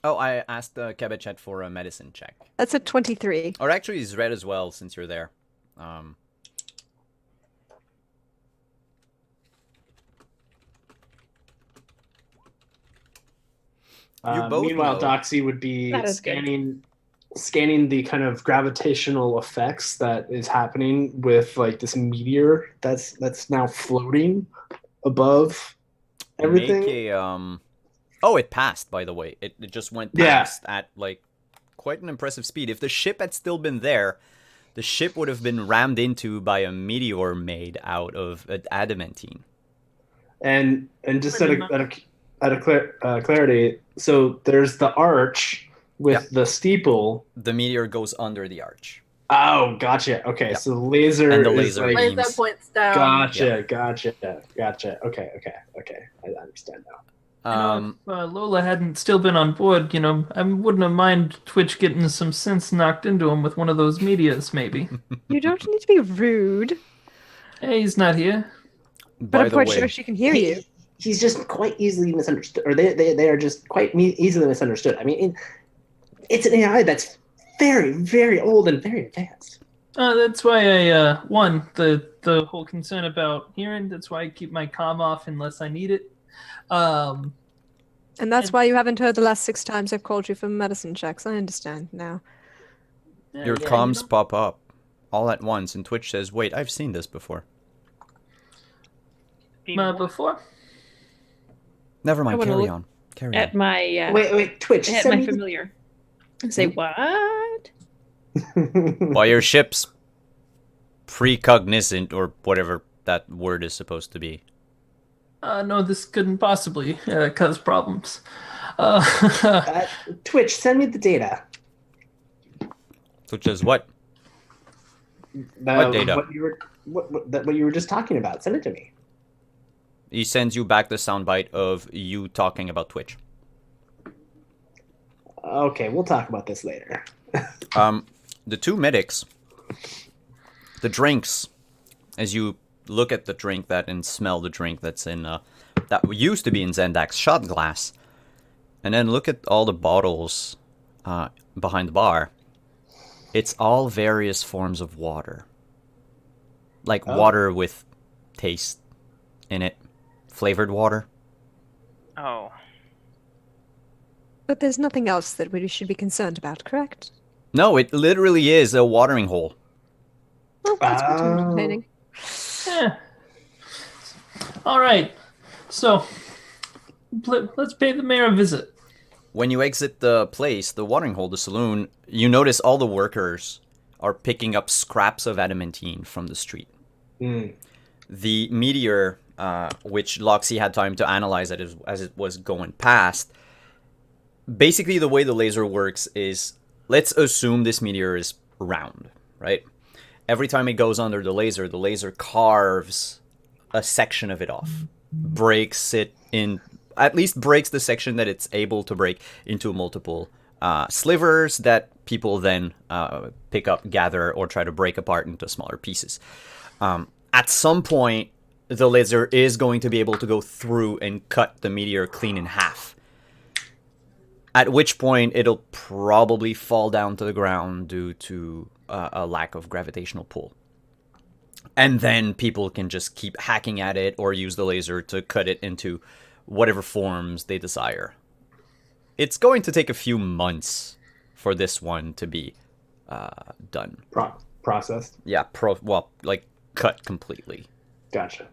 Oh, I asked Kebechet for a medicine check. That's a 23. Or actually, he's red as well, since you're there. Meanwhile, Doxy would be That is good. scanning the kind of gravitational effects that is happening with like this meteor that's now floating above everything. Make a, Oh, it passed, by the way. It just went Yeah. past at like quite an impressive speed. If the ship had still been there, the ship would have been rammed into by a meteor made out of adamantine. And just out of clarity, so there's the arch with the steeple. The meteor goes under the arch. Oh, gotcha. Okay, Yeah. so the laser And the is laser like, beam. Laser points down. Gotcha. Okay. I understand now. If Lola hadn't still been on board, I wouldn't have mind Twitch getting some sense knocked into him with one of those meteors, maybe. You don't need to be rude, Hey, he's not here. but I'm quite sure she can hear you. He's just quite easily misunderstood, or they are just quite easily misunderstood. I mean, it's an AI that's very, very old and very advanced. That's why the whole concern about hearing. That's why I keep my comm off unless I need it. And that's why you haven't heard the last 6 times I've called you for medicine checks. I understand now. Your comms pop up all at once, and Twitch says, "Wait, I've seen this before." Before? Never I mind. wanna Carry look on. Carry At on. my Wait, Twitch. at send my me the- familiar. Say what? While your ship's precognizant, or whatever that word is supposed to be. No, this couldn't possibly cause problems. Twitch, send me the data. Which is what? What data? What you were just talking about. Send it to me. He sends you back the soundbite of you talking about Twitch. Okay, we'll talk about this later. The 2 medics, the drinks, as you look at the drink and smell the drink that's in that used to be in Zendak's shot glass, and then look at all the bottles behind the bar. It's all various forms of water, like water with taste in it, flavored water. Oh. But there's nothing else that we should be concerned about, correct? No, it literally is a watering hole. Well, that's pretty entertaining. All right. So, let's pay the mayor a visit. When you exit the place, the watering hole, the saloon, you notice all the workers are picking up scraps of adamantine from the street. The meteor, which Loxy had time to analyze it as it was going past, basically the way the laser works is, let's assume this meteor is round, right? Every time it goes under the laser carves a section of it off, breaks it in, at least breaks the section that it's able to break into multiple slivers that people then pick up, gather, or try to break apart into smaller pieces. At some point, the laser is going to be able to go through and cut the meteor clean in half. At which point, it'll probably fall down to the ground due to a lack of gravitational pull. And then people can just keep hacking at it or use the laser to cut it into whatever forms they desire. It's going to take a few months for this one to be done. Processed? Yeah, cut completely. Gotcha.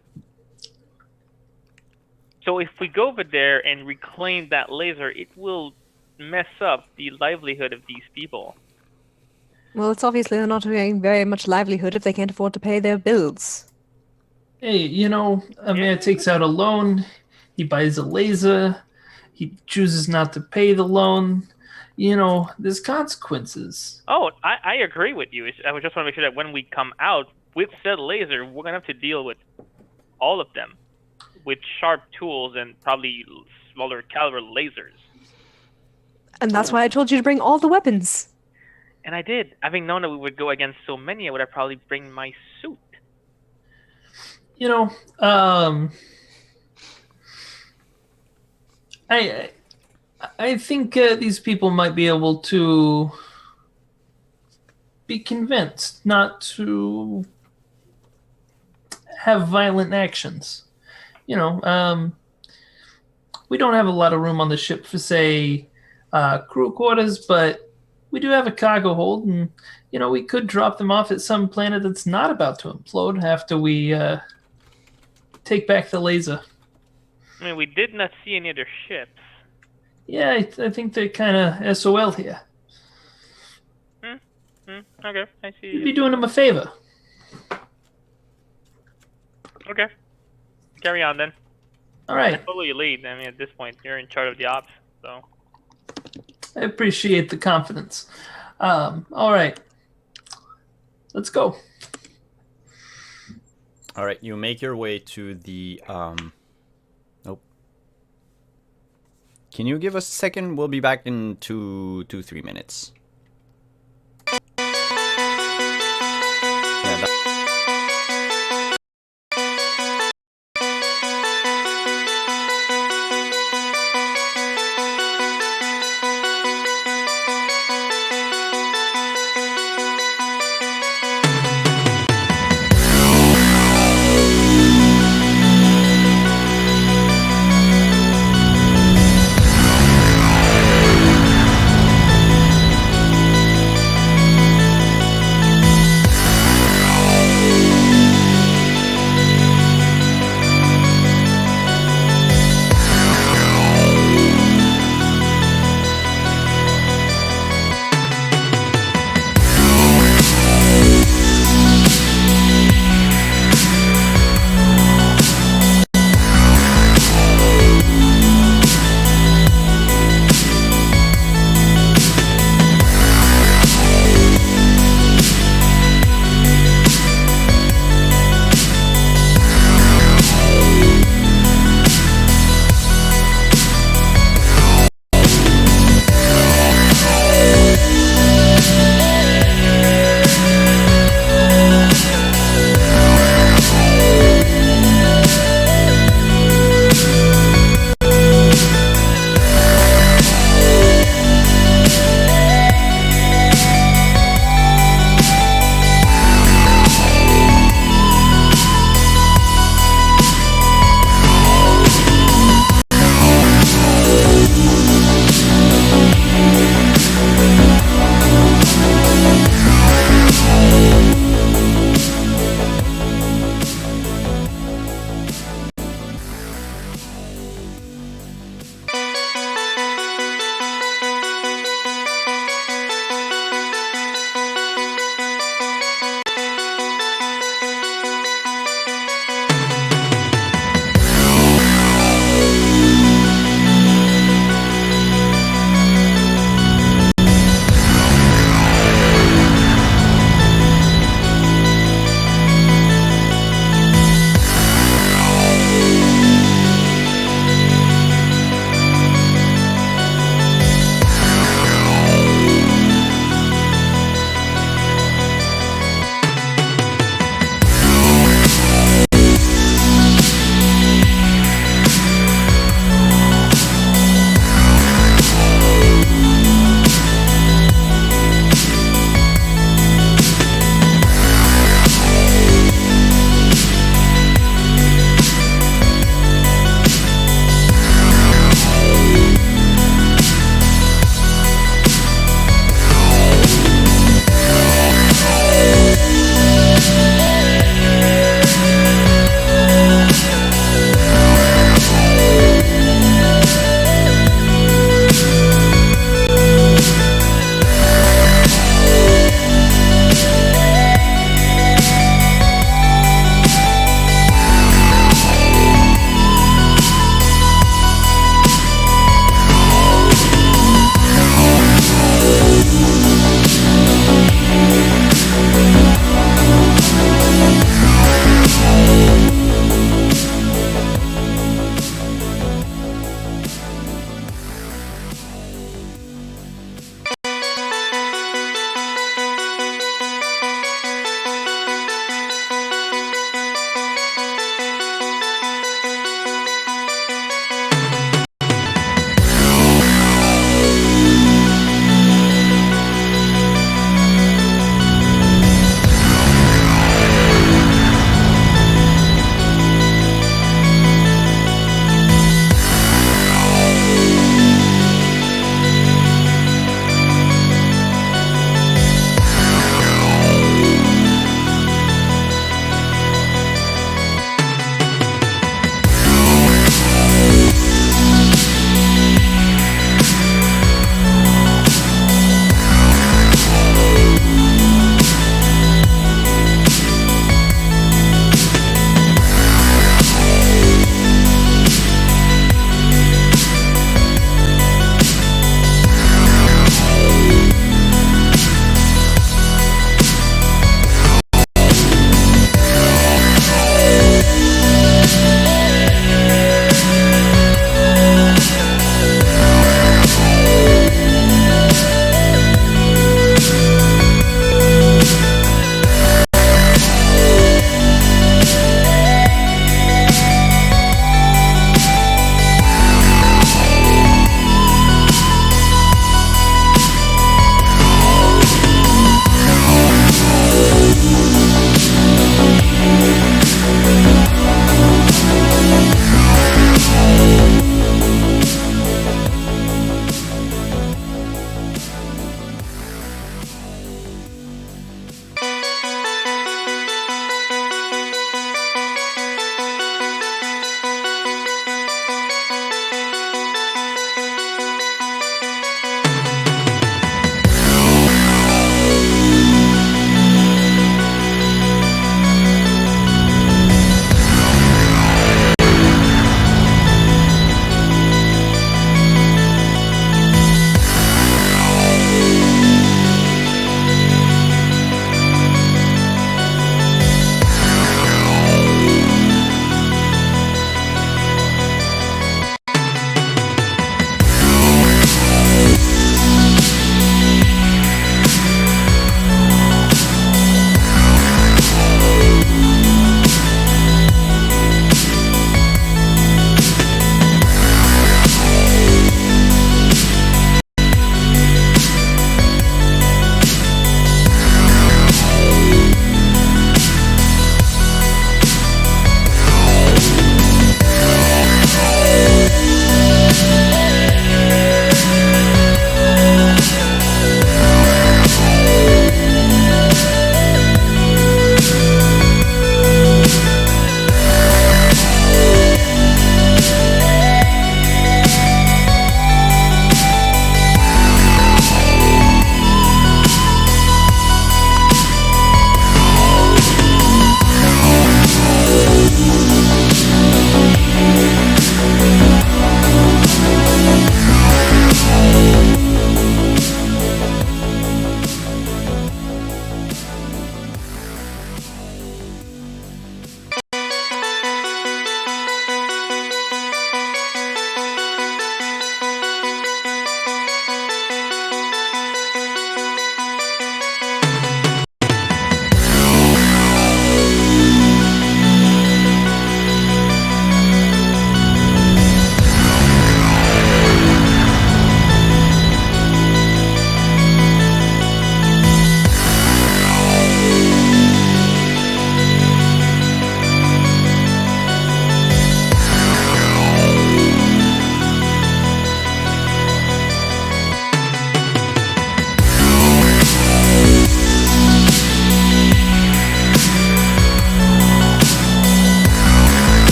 So if we go over there and reclaim that laser, it will mess up the livelihood of these people. Well, it's obviously they're not doing very much livelihood if they can't afford to pay their bills. Hey, a man takes out a loan, he buys a laser, he chooses not to pay the loan. There's consequences. Oh, I agree with you. I would just want to make sure that when we come out with said laser, we're going to have to deal with all of them with sharp tools and probably smaller caliber lasers. And that's why I told you to bring all the weapons. And I did. Having known that we would go against so many, I would have probably bring my suit. I think these people might be able to be convinced not to have violent actions. We don't have a lot of room on the ship for, say, crew quarters, but we do have a cargo hold, and we could drop them off at some planet that's not about to implode after we take back the laser. I mean, we did not see any other ships. Yeah, I think they're kind of SOL here. Okay, I see. You'd be doing them a favor. Okay. Carry on then. All right. I follow your lead. I mean, at this point, you're in charge of the ops, so. I appreciate the confidence. All right. Let's go. All right, you make your way to the... Nope. Can you give us a second? We'll be back in 3 minutes.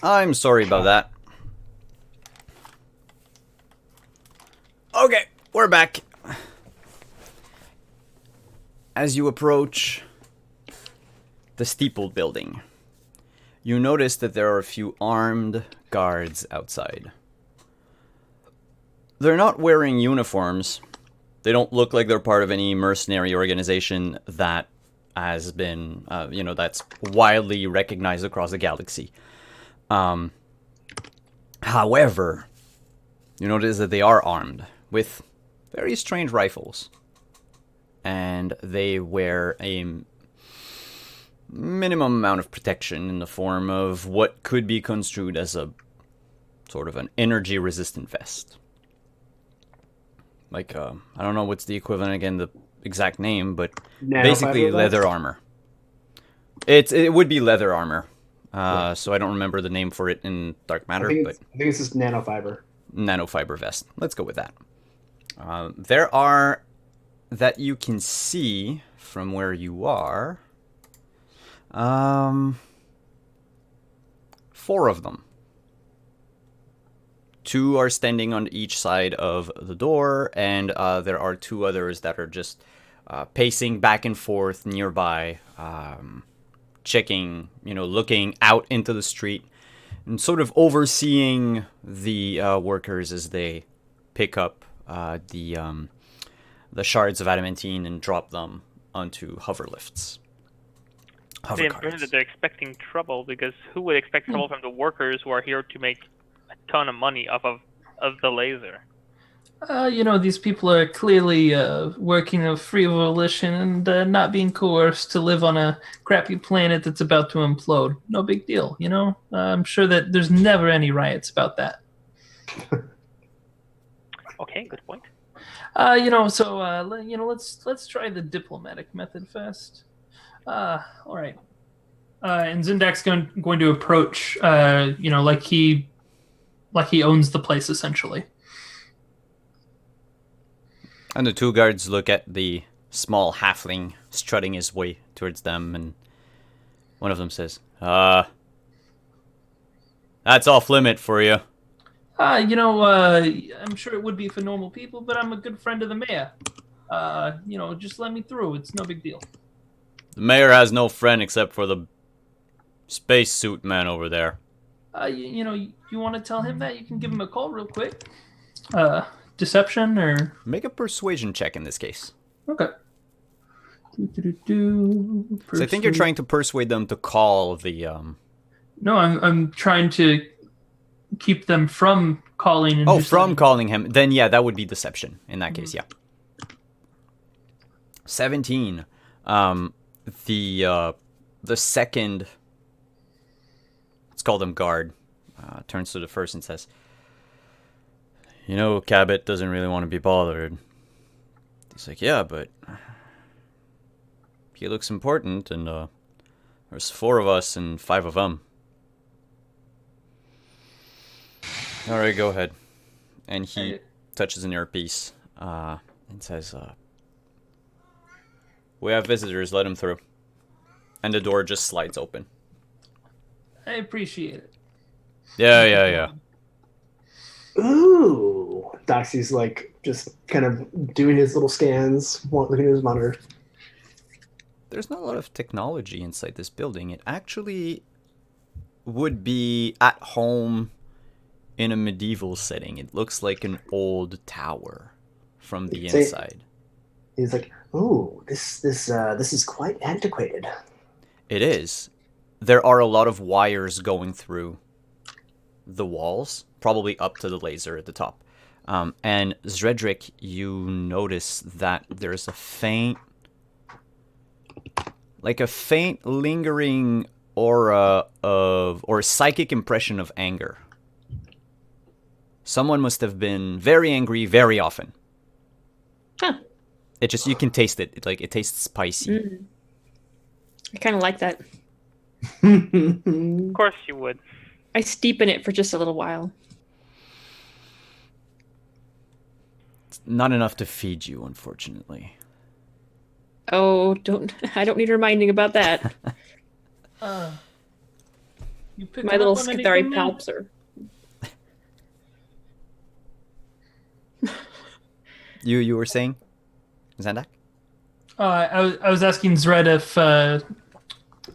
I'm sorry about that. Okay, we're back. As you approach the steepled building, you notice that there are a few armed guards outside. They're not wearing uniforms. They don't look like they're part of any mercenary organization that has been, that's widely recognized across the galaxy. However, you notice that they are armed with very strange rifles. And they wear a minimum amount of protection in the form of what could be construed as a sort of an energy-resistant vest. Like, I don't know what's the equivalent again, the exact name, but basically leather armor. It would be leather armor. So I don't remember the name for it in Dark Matter, I think it's just nanofiber. Nanofiber vest. Let's go with that. There are, that you can see from where you are, 4 of them. 2 are standing on each side of the door, and there are 2 others that are just pacing back and forth nearby, checking, looking out into the street, and sort of overseeing the workers as they pick up the shards of adamantine and drop them onto hover lifts. They imagine that they're expecting trouble, because who would expect trouble from the workers who are here to make a ton of money off of the laser? These people are clearly working of free volition and not being coerced to live on a crappy planet that's about to implode. No big deal, I'm sure that there's never any riots about that. Okay, good point. Let's try the diplomatic method first. All right. And Zindak's going to approach, like he owns the place essentially. And the 2 guards look at the small halfling strutting his way towards them, and one of them says, "That's off limit for you." I'm sure it would be for normal people, but I'm a good friend of the mayor. Just let me through. It's no big deal. The mayor has no friend except for the spacesuit man over there. You want to tell him that? You can give him a call real quick. Deception or... Make a persuasion check in this case. Okay. So I think you're trying to persuade them to call the... No, I'm trying to keep them from calling. And calling him. Then yeah, that would be deception in that case, yeah. 17. The second... Let's call them guard. Turns to the first and says... Cabot doesn't really want to be bothered. He's like, yeah, but he looks important, and there's 4 of us and 5 of them. All right, go ahead. And he touches an earpiece and says, we have visitors, let him through. And the door just slides open. I appreciate it. Yeah. Ooh. Doxy's just kind of doing his little scans, looking at his monitor. There's not a lot of technology inside this building. It actually would be at home in a medieval setting. It looks like an old tower from the inside. He's like, ooh, this is quite antiquated. It is. There are a lot of wires going through the walls, probably up to the laser at the top. And Zredrick, you notice that there's a faint lingering aura or psychic impression of anger. Someone must have been very angry very often. Huh. It just, you can taste it. It tastes spicy. I kind of like that. Of course you would. I steep in it for just a little while. It's not enough to feed you, unfortunately. Oh, I don't need reminding about that. You picked My up little on Skithari anything new? palps are. You were saying, Zandak? I was asking Zred if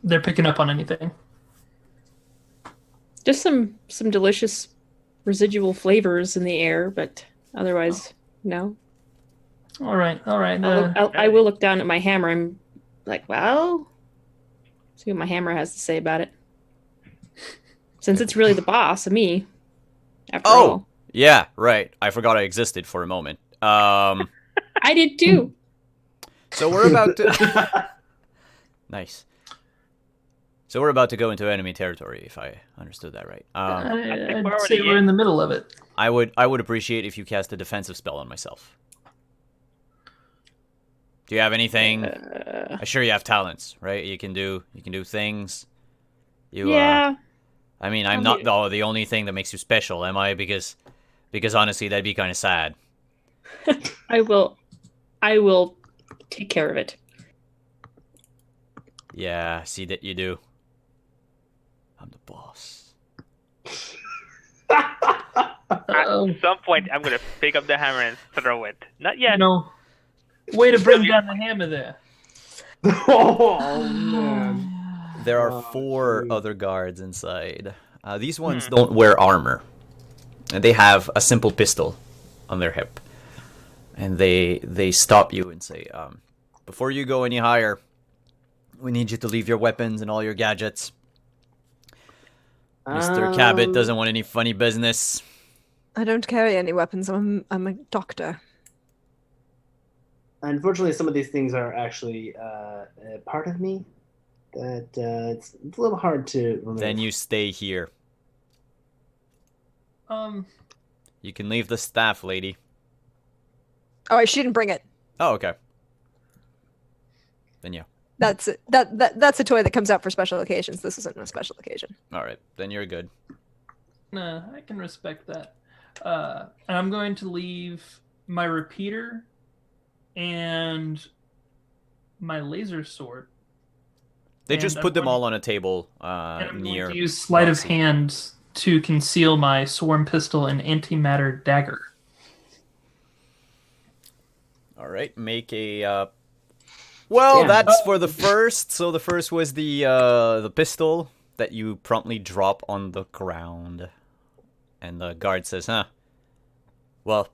they're picking up on anything. Just some delicious residual flavors in the air, but otherwise, no. All right, all right. I will look down at my hammer and like, well, see what my hammer has to say about it. Since it's really the boss of me, after all. Yeah, right. I forgot I existed for a moment. I did too. So we're about to... Nice. So we're about to go into enemy territory, if I understood that right. I'd we're say already we're in the middle of it. I would appreciate if you cast a defensive spell on myself. Do you have anything? I'm sure you have talents, right? You can do things. Yeah. I mean, I'm not the only thing that makes you special, am I? Because honestly, that'd be kind of sad. I will take care of it. Yeah, see that you do. I'm the boss. Uh-oh. At some point, I'm gonna pick up the hammer and throw it. Not yet. No. Way to bring down the hammer there. Oh man. There are Oh, 4 geez. other guards inside. These ones don't wear armor. And they have a simple pistol on their hip. And they stop you and say, before you go any higher, we need you to leave your weapons and all your gadgets. Mr. Cabot doesn't want any funny business. I don't carry any weapons. I'm a doctor. Unfortunately, some of these things are actually part of me. That it's a little hard to remove. Then you stay here. You can leave the staff, lady. Oh, she didn't bring it. Oh, okay. Then yeah. That's it. That's a toy that comes out for special occasions. This isn't a special occasion. All right, then you're good. Nah, I can respect that. And I'm going to leave my repeater and my laser sword. They And just I'm put them going- all on a table And I'm near. going to use sleight of Roxy. hand to conceal my swarm pistol and antimatter dagger. All right, make a. Well, Damn. that's for the first. So the first was the pistol that you promptly drop on the ground, and the guard says, "Huh. Well,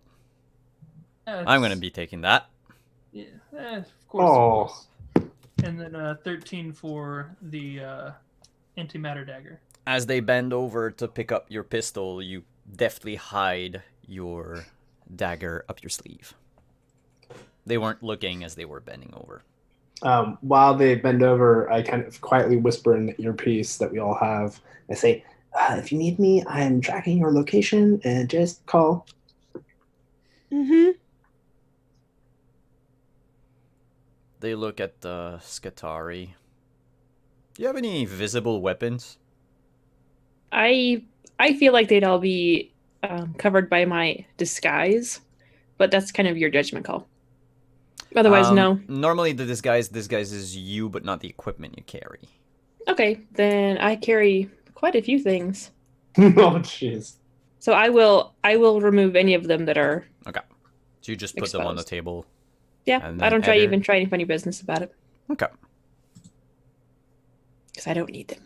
I'm gonna be taking that." Yeah, of course. Oh. Of course. And then 13 for the antimatter dagger. As they bend over to pick up your pistol, you deftly hide your dagger up your sleeve. They weren't looking as they were bending over. While they bend over, I kind of quietly whisper in the earpiece that we all have. I say, if you need me, I'm tracking your location and just call. Mm-hmm. They look at the Skithari. Do you have any visible weapons? I feel like they'd all be covered by my disguise, but that's kind of your judgment call. Otherwise, no. Normally the disguises you, but not the equipment you carry. Okay, then I carry quite a few things. Oh, jeez. So I will remove any of them that are. Okay. So you just put them on the Exposed. table. Yeah, And I then don't Eder- even try any funny business about it Okay. because I don't need them.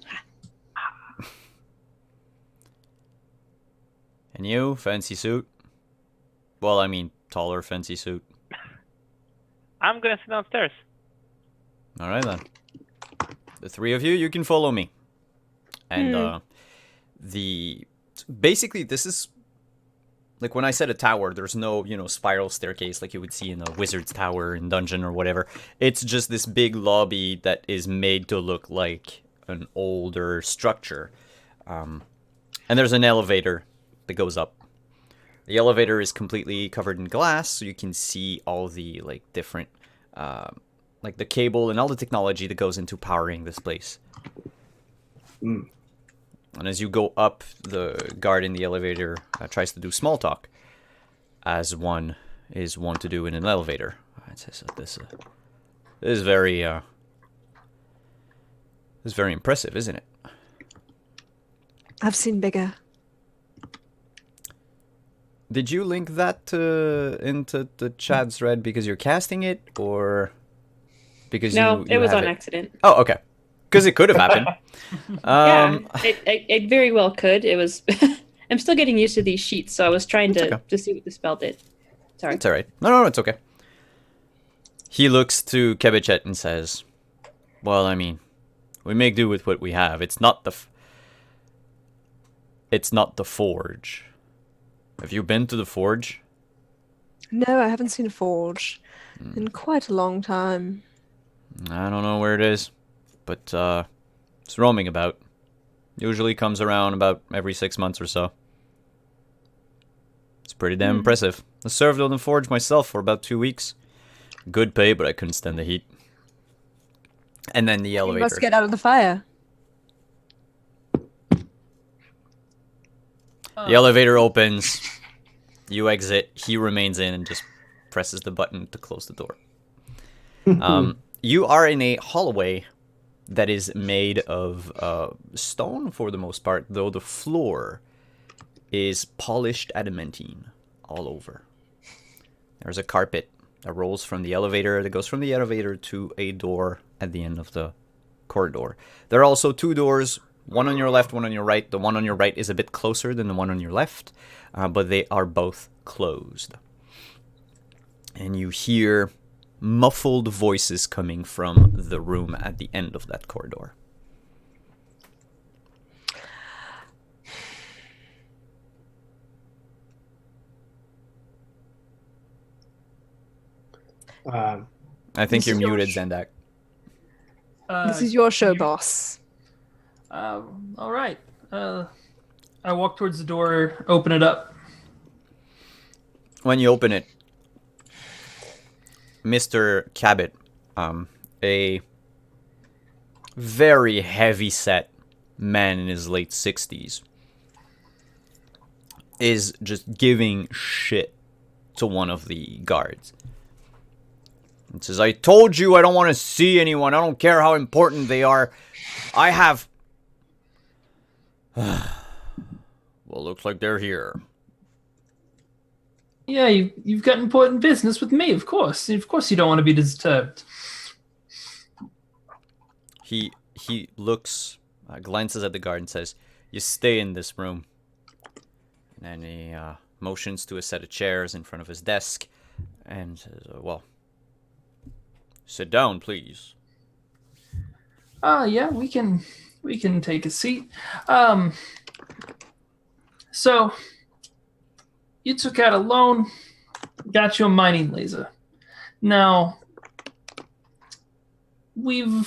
And you, fancy suit? Well, I mean, taller fancy suit. I'm gonna sit downstairs. All right then. The 3 of you, you can follow me. And basically this is like when I said a tower, there's no, spiral staircase like you would see in a wizard's tower in dungeon or whatever. It's just this big lobby that is made to look like an older structure. And there's an elevator that goes up. The elevator is completely covered in glass, so you can see all the different the cable and all the technology that goes into powering this place. Mm. And as you go up, the guard in the elevator tries to do small talk, as one is wont to do in an elevator. It says this is very impressive, isn't it? I've seen bigger. Did you link that into the chat thread because you're casting it, or because No, you it was have on accident. Oh, okay. Because it could have happened. Yeah, it very well could. It was. I'm still getting used to these sheets, so I was trying It's to okay. see what the spell did. Sorry. It's all right. No, it's okay. He looks to Kebichet and says, "Well, I mean, we make do with what we have. It's not the forge. Have you been to the forge?" No, I haven't seen a forge in quite a long time. I don't know where it is, but it's roaming about. Usually comes around about every 6 months or so. It's pretty damn impressive. I served on the forge myself for about 2 weeks. Good pay, but I couldn't stand the heat. And then the You elevator. must get out of the fire. The elevator opens. You exit. He remains in and just presses the button to close the door. You are in a hallway that is made of stone for the most part, though the floor is polished adamantine all over. There's a carpet that rolls from the elevator, that goes from the elevator to a door at the end of the corridor. There are also 2 doors, one on your left, one on your right. The one on your right is a bit closer than the one on your left, but they are both closed. And you hear muffled voices coming from the room at the end of that corridor. I think This you're is your muted, sh- Zendak. This is your show, you- boss. All right. I walk towards the door, open it up. When you open it, Mr. Cabot, a very heavy-set man in his late 60s, is just giving shit to one of the guards. It says, "I told you I don't want to see anyone. I don't care how important they are. I have..." Well, looks like they're here. Yeah, you've got important business with me, of course. Of course you don't want to be disturbed. He looks, glances at the guard and says, "You stay in this room." And then he motions to a set of chairs in front of his desk and says, "Well, sit down, please." Yeah, we can take a seat. So you took out a loan, got you a mining laser. Now we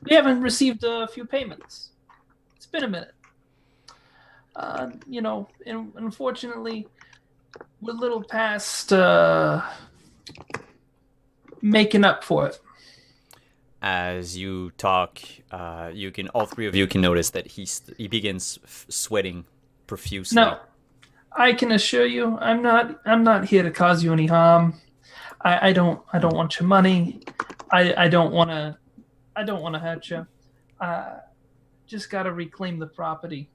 haven't received a few payments. It's been a minute. And unfortunately, we're a little past making up for it. As you talk, all 3 of you can notice that he begins sweating profusely. No, I can assure you, I'm not here to cause you any harm. I don't want your money. I don't want to hurt you. Just got to reclaim the property.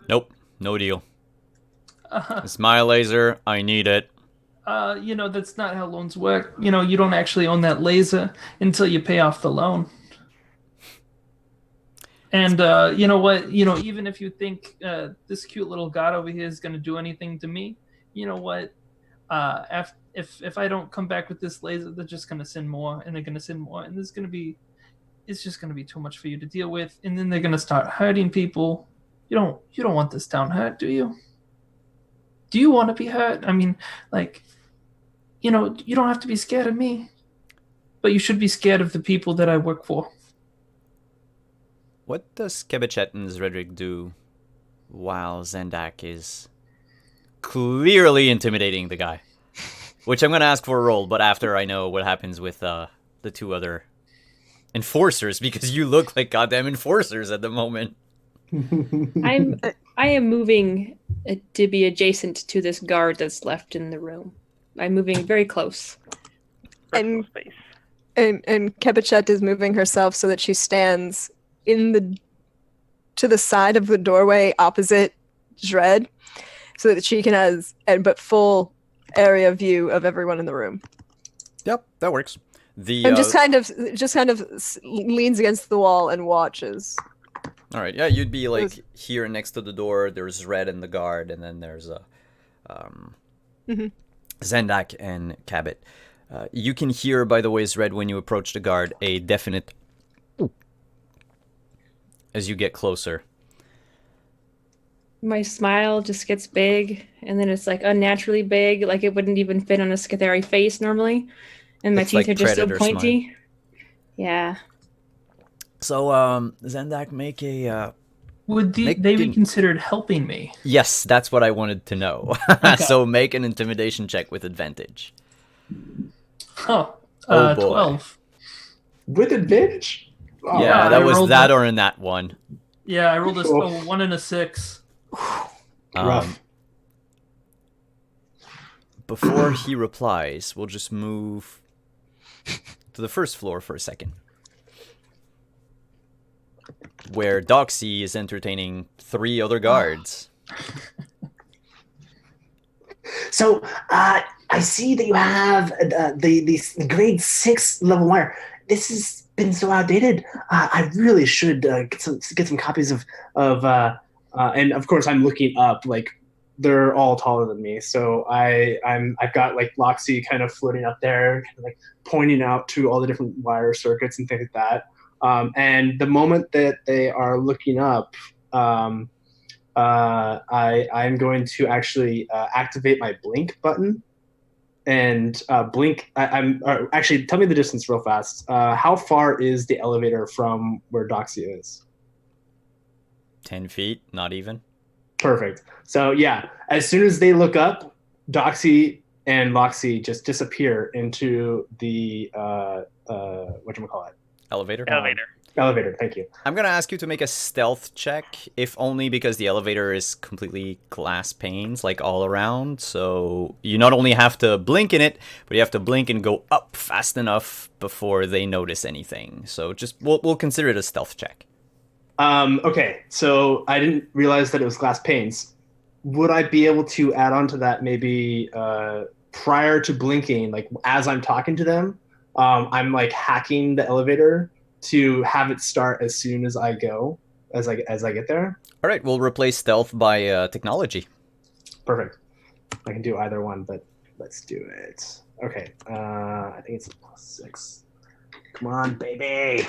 Nope, no deal. It's my laser. I need it. That's not how loans work. You don't actually own that laser until you pay off the loan. And you know what? Even if you think this cute little god over here is going to do anything to me, you know what? If I don't come back with this laser, they're just going to send more, and they're going to send more, and it's just going to be too much for you to deal with. And then they're going to start hurting people. You don't want this town hurt, do you? Do you want to be hurt? I mean, you don't have to be scared of me, but you should be scared of the people that I work for. What does Kebichet and Zredrick do while Zendak is clearly intimidating the guy? Which I'm going to ask for a roll, but after I know what happens with the 2 other enforcers, because you look like goddamn enforcers at the moment. I am moving to be adjacent to this guard that's left in the room. I'm moving very close. And- Personal space. And Kebichet is moving herself so that she stands to the side of the doorway opposite Dred, so that she can but full area view of everyone in the room. Yep, that works. The And just kind of leans against the wall and watches. all right, yeah, you'd be like here next to the door. There's Red and the guard, and then there's Zendak and Cabot. You can hear, by the way, Red, when you approach the guard, a definite as you get closer. My smile just gets big, and then it's like unnaturally big, like it wouldn't even fit on a Scatheri face normally. And my It's teeth like are just so Predator pointy. Yeah. So, Zendak, make a. Would they be considered helping me? Yes, that's what I wanted to know. So make an intimidation check with advantage. Oh, Oh, boy. 12. With advantage? Oh, Yeah, I that was rolled that a- or in that one. Yeah, I rolled a Cool. 1 and a 6. Rough. Before he replies, we'll just move to the first floor for a second, where Doxy is entertaining 3 other guards. So, I see that you have the grade 6 level wire. This has been so outdated. I really should get some copies of And of course, I'm looking up. Like, they're all taller than me, so I've got like Loxy kind of floating up there, kind of like pointing out to all the different wire circuits and things like that. And the moment that they are looking up, I'm going to actually activate my blink button and blink. Actually, tell me the distance real fast. How far is the elevator from where Doxy is? 10 feet, not even. Perfect. So yeah, as soon as they look up, Doxy and Loxy just disappear into the whatchamacallit? Elevator? Elevator, thank you. I'm gonna ask you to make a stealth check, if only because the elevator is completely glass panes, like all around. So you not only have to blink in it, but you have to blink and go up fast enough before they notice anything. So just we'll consider it a stealth check. Okay, so I didn't realize that it was glass panes. Would I be able to add on to that maybe prior to blinking, like as I'm talking to them, I'm like hacking the elevator to have it start as soon as I go, as I get there? All right, we'll replace stealth by technology. Perfect. I can do either one, but let's do it. Okay, I think it's a +6. Come on, baby.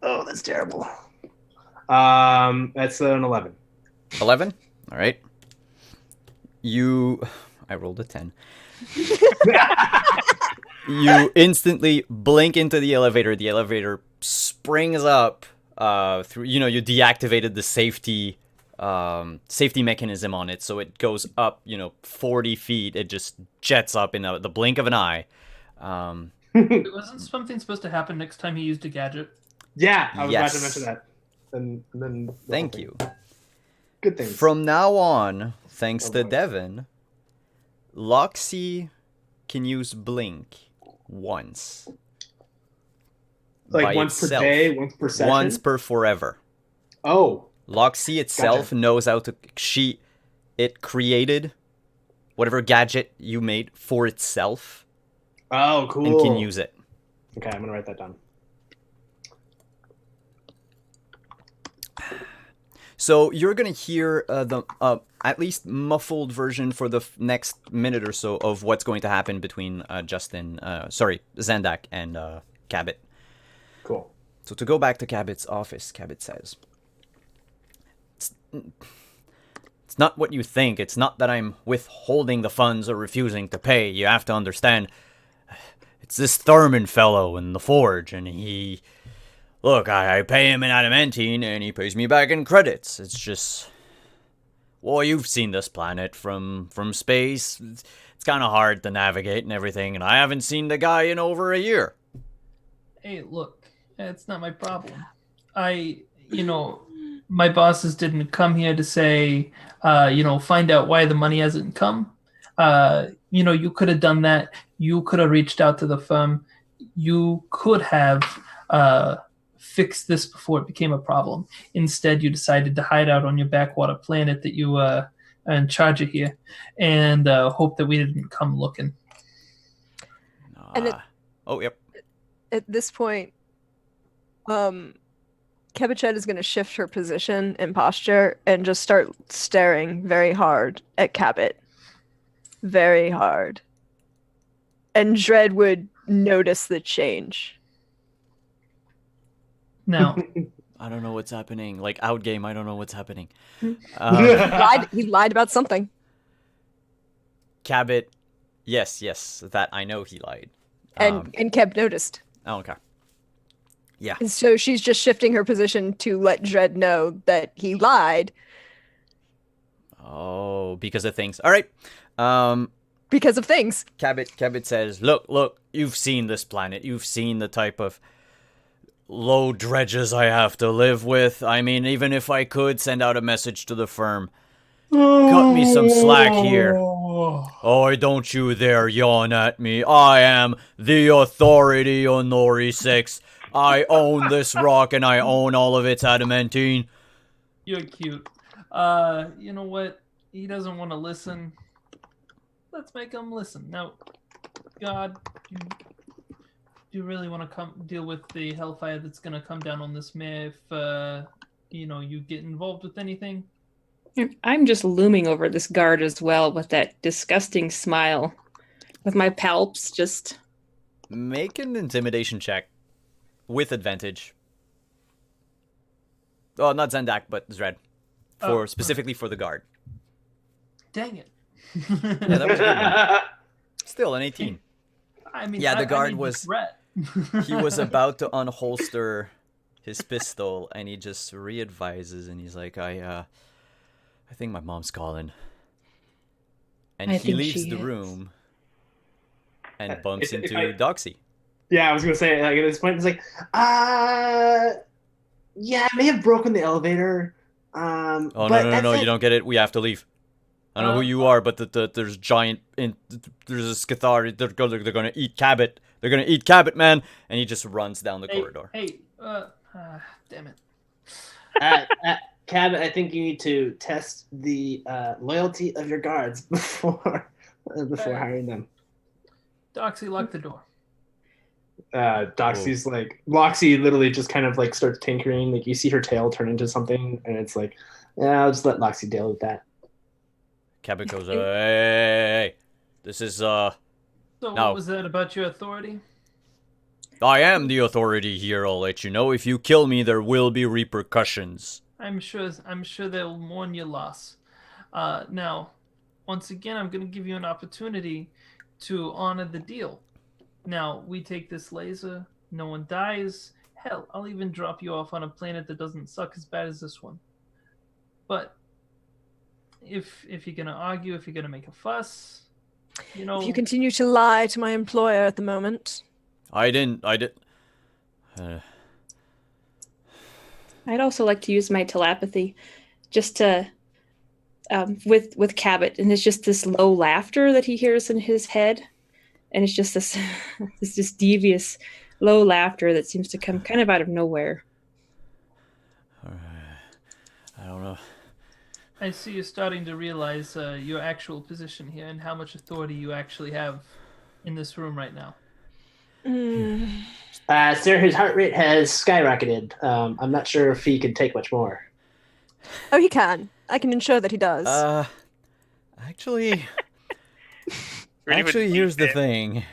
Oh, that's terrible. That's an 11. 11? All right. I rolled a 10. You instantly blink into the elevator. The elevator springs up through. You deactivated the safety mechanism on it, so it goes up. 40 feet. It just jets up in the blink of an eye. Wasn't something supposed to happen next time he used a gadget? Yeah, I was about to Yes. mention that. And then Thank you. Good things. From now on, thanks to Devin, Loxy can use blink once. Like by once itself. per day, once per session? Once per forever. Oh. Loxy itself knows how to. It created whatever gadget you made for itself. Oh, cool. And can use it. Okay, I'm gonna write that down. So you're gonna hear the at least muffled version for the next minute or so of what's going to happen between Zendak and Cabot. Cool. So to go back to Cabot's office, Cabot says, "It's not what you think. It's not that I'm withholding the funds or refusing to pay. You have to understand. It's this Thurman fellow in the forge, and he... Look, I pay him in adamantine, and he pays me back in credits. It's just... Well, you've seen this planet from space. It's kind of hard to navigate and everything, and I haven't seen the guy in over a year." Hey, look, it's not my problem. My bosses didn't come here to say, find out why the money hasn't come. you could have done that. You could have reached out to the firm. You could have fixed this before it became a problem. Instead, you decided to hide out on your backwater planet that you are in charge of here, and hope that we didn't come looking. And oh, yep. At this point, Kebichet is going to shift her position and posture and just start staring very hard at Cabot. Very hard. And Dread would notice the change. Now, I don't know what's happening. Like, outgame, I don't know what's happening. He lied about something. Cabot, yes, that I know he lied. And Keb noticed. Oh, okay. Yeah. And so she's just shifting her position to let Dread know that he lied. Oh, because of things. All right. Because of things. Cabot says, look, you've seen this planet. You've seen the type of low dredges I have to live with. I mean, even if I could send out a message to the firm, cut me some slack here. Oh, don't you dare yawn at me. I am the authority, Honori 6. I own this rock and I own all of its adamantine. You're cute. You know what? He doesn't want to listen. Let's make him listen. Now, God, do you really want to come deal with the hellfire that's going to come down on this mare if, you get involved with anything? I'm just looming over this guard as well with that disgusting smile. With my palps just... Make an intimidation check. With advantage. Oh, not Zendak, but Zred. Specifically for the guard. Dang it. Yeah, that was a good one. Still, an 18. I mean, yeah, the guard was... threat. He was about to unholster his pistol, and he just re-advises, and he's like, I think my mom's calling. And he leaves the room and bumps into Doxy. Yeah, I was gonna say, like, at this point, it's like, yeah, I may have broken the elevator. Oh, no, you don't get it. We have to leave. I don't know who you are, but there's giant, there's a Scathar. They're gonna eat Cabot. They're gonna eat Cabot, man. And he just runs down the corridor. Damn it. Cabot, I think you need to test the loyalty of your guards before hiring them. Doxy, lock the door. Doxy's like, Loxy literally just kind of like starts tinkering. Like, you see her tail turn into something, and it's like, yeah, I'll just let Loxy deal with that. Cabot goes, hey, this is, So what was that about your authority? I am the authority here, I'll let you know. If you kill me, there will be repercussions. I'm sure they'll mourn your loss. Now, once again, I'm going to give you an opportunity to honor the deal. Now, we take this laser, no one dies. Hell, I'll even drop you off on a planet that doesn't suck as bad as this one. But if you're going to argue, if you're going to make a fuss, If you continue to lie to my employer at the moment... I didn't. I'd also like to use my telepathy just to with Cabot, and it's just this low laughter that he hears in his head, and it's just this this devious low laughter that seems to come kind of out of nowhere. I don't know. I see you're starting to realize your actual position here and how much authority you actually have in this room right now. Sir, his heart rate has skyrocketed. I'm not sure if he can take much more. Oh, he can. I can ensure that he does. Actually, here's the thing.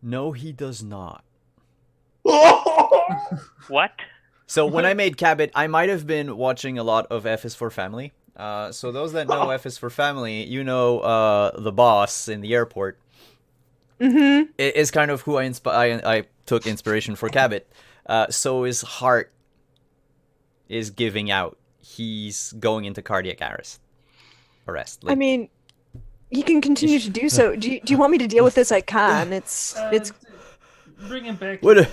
No, he does not. What? So when I made Cabot, I might have been watching a lot of F is for Family. So those that know F is for Family, the boss in the airport. Mm-hmm. It is kind of who I took inspiration for Cabot. So his heart is giving out. He's going into cardiac arrest. I mean, he can continue to do so. Do you want me to deal with this? I can. It's Bring him back. What?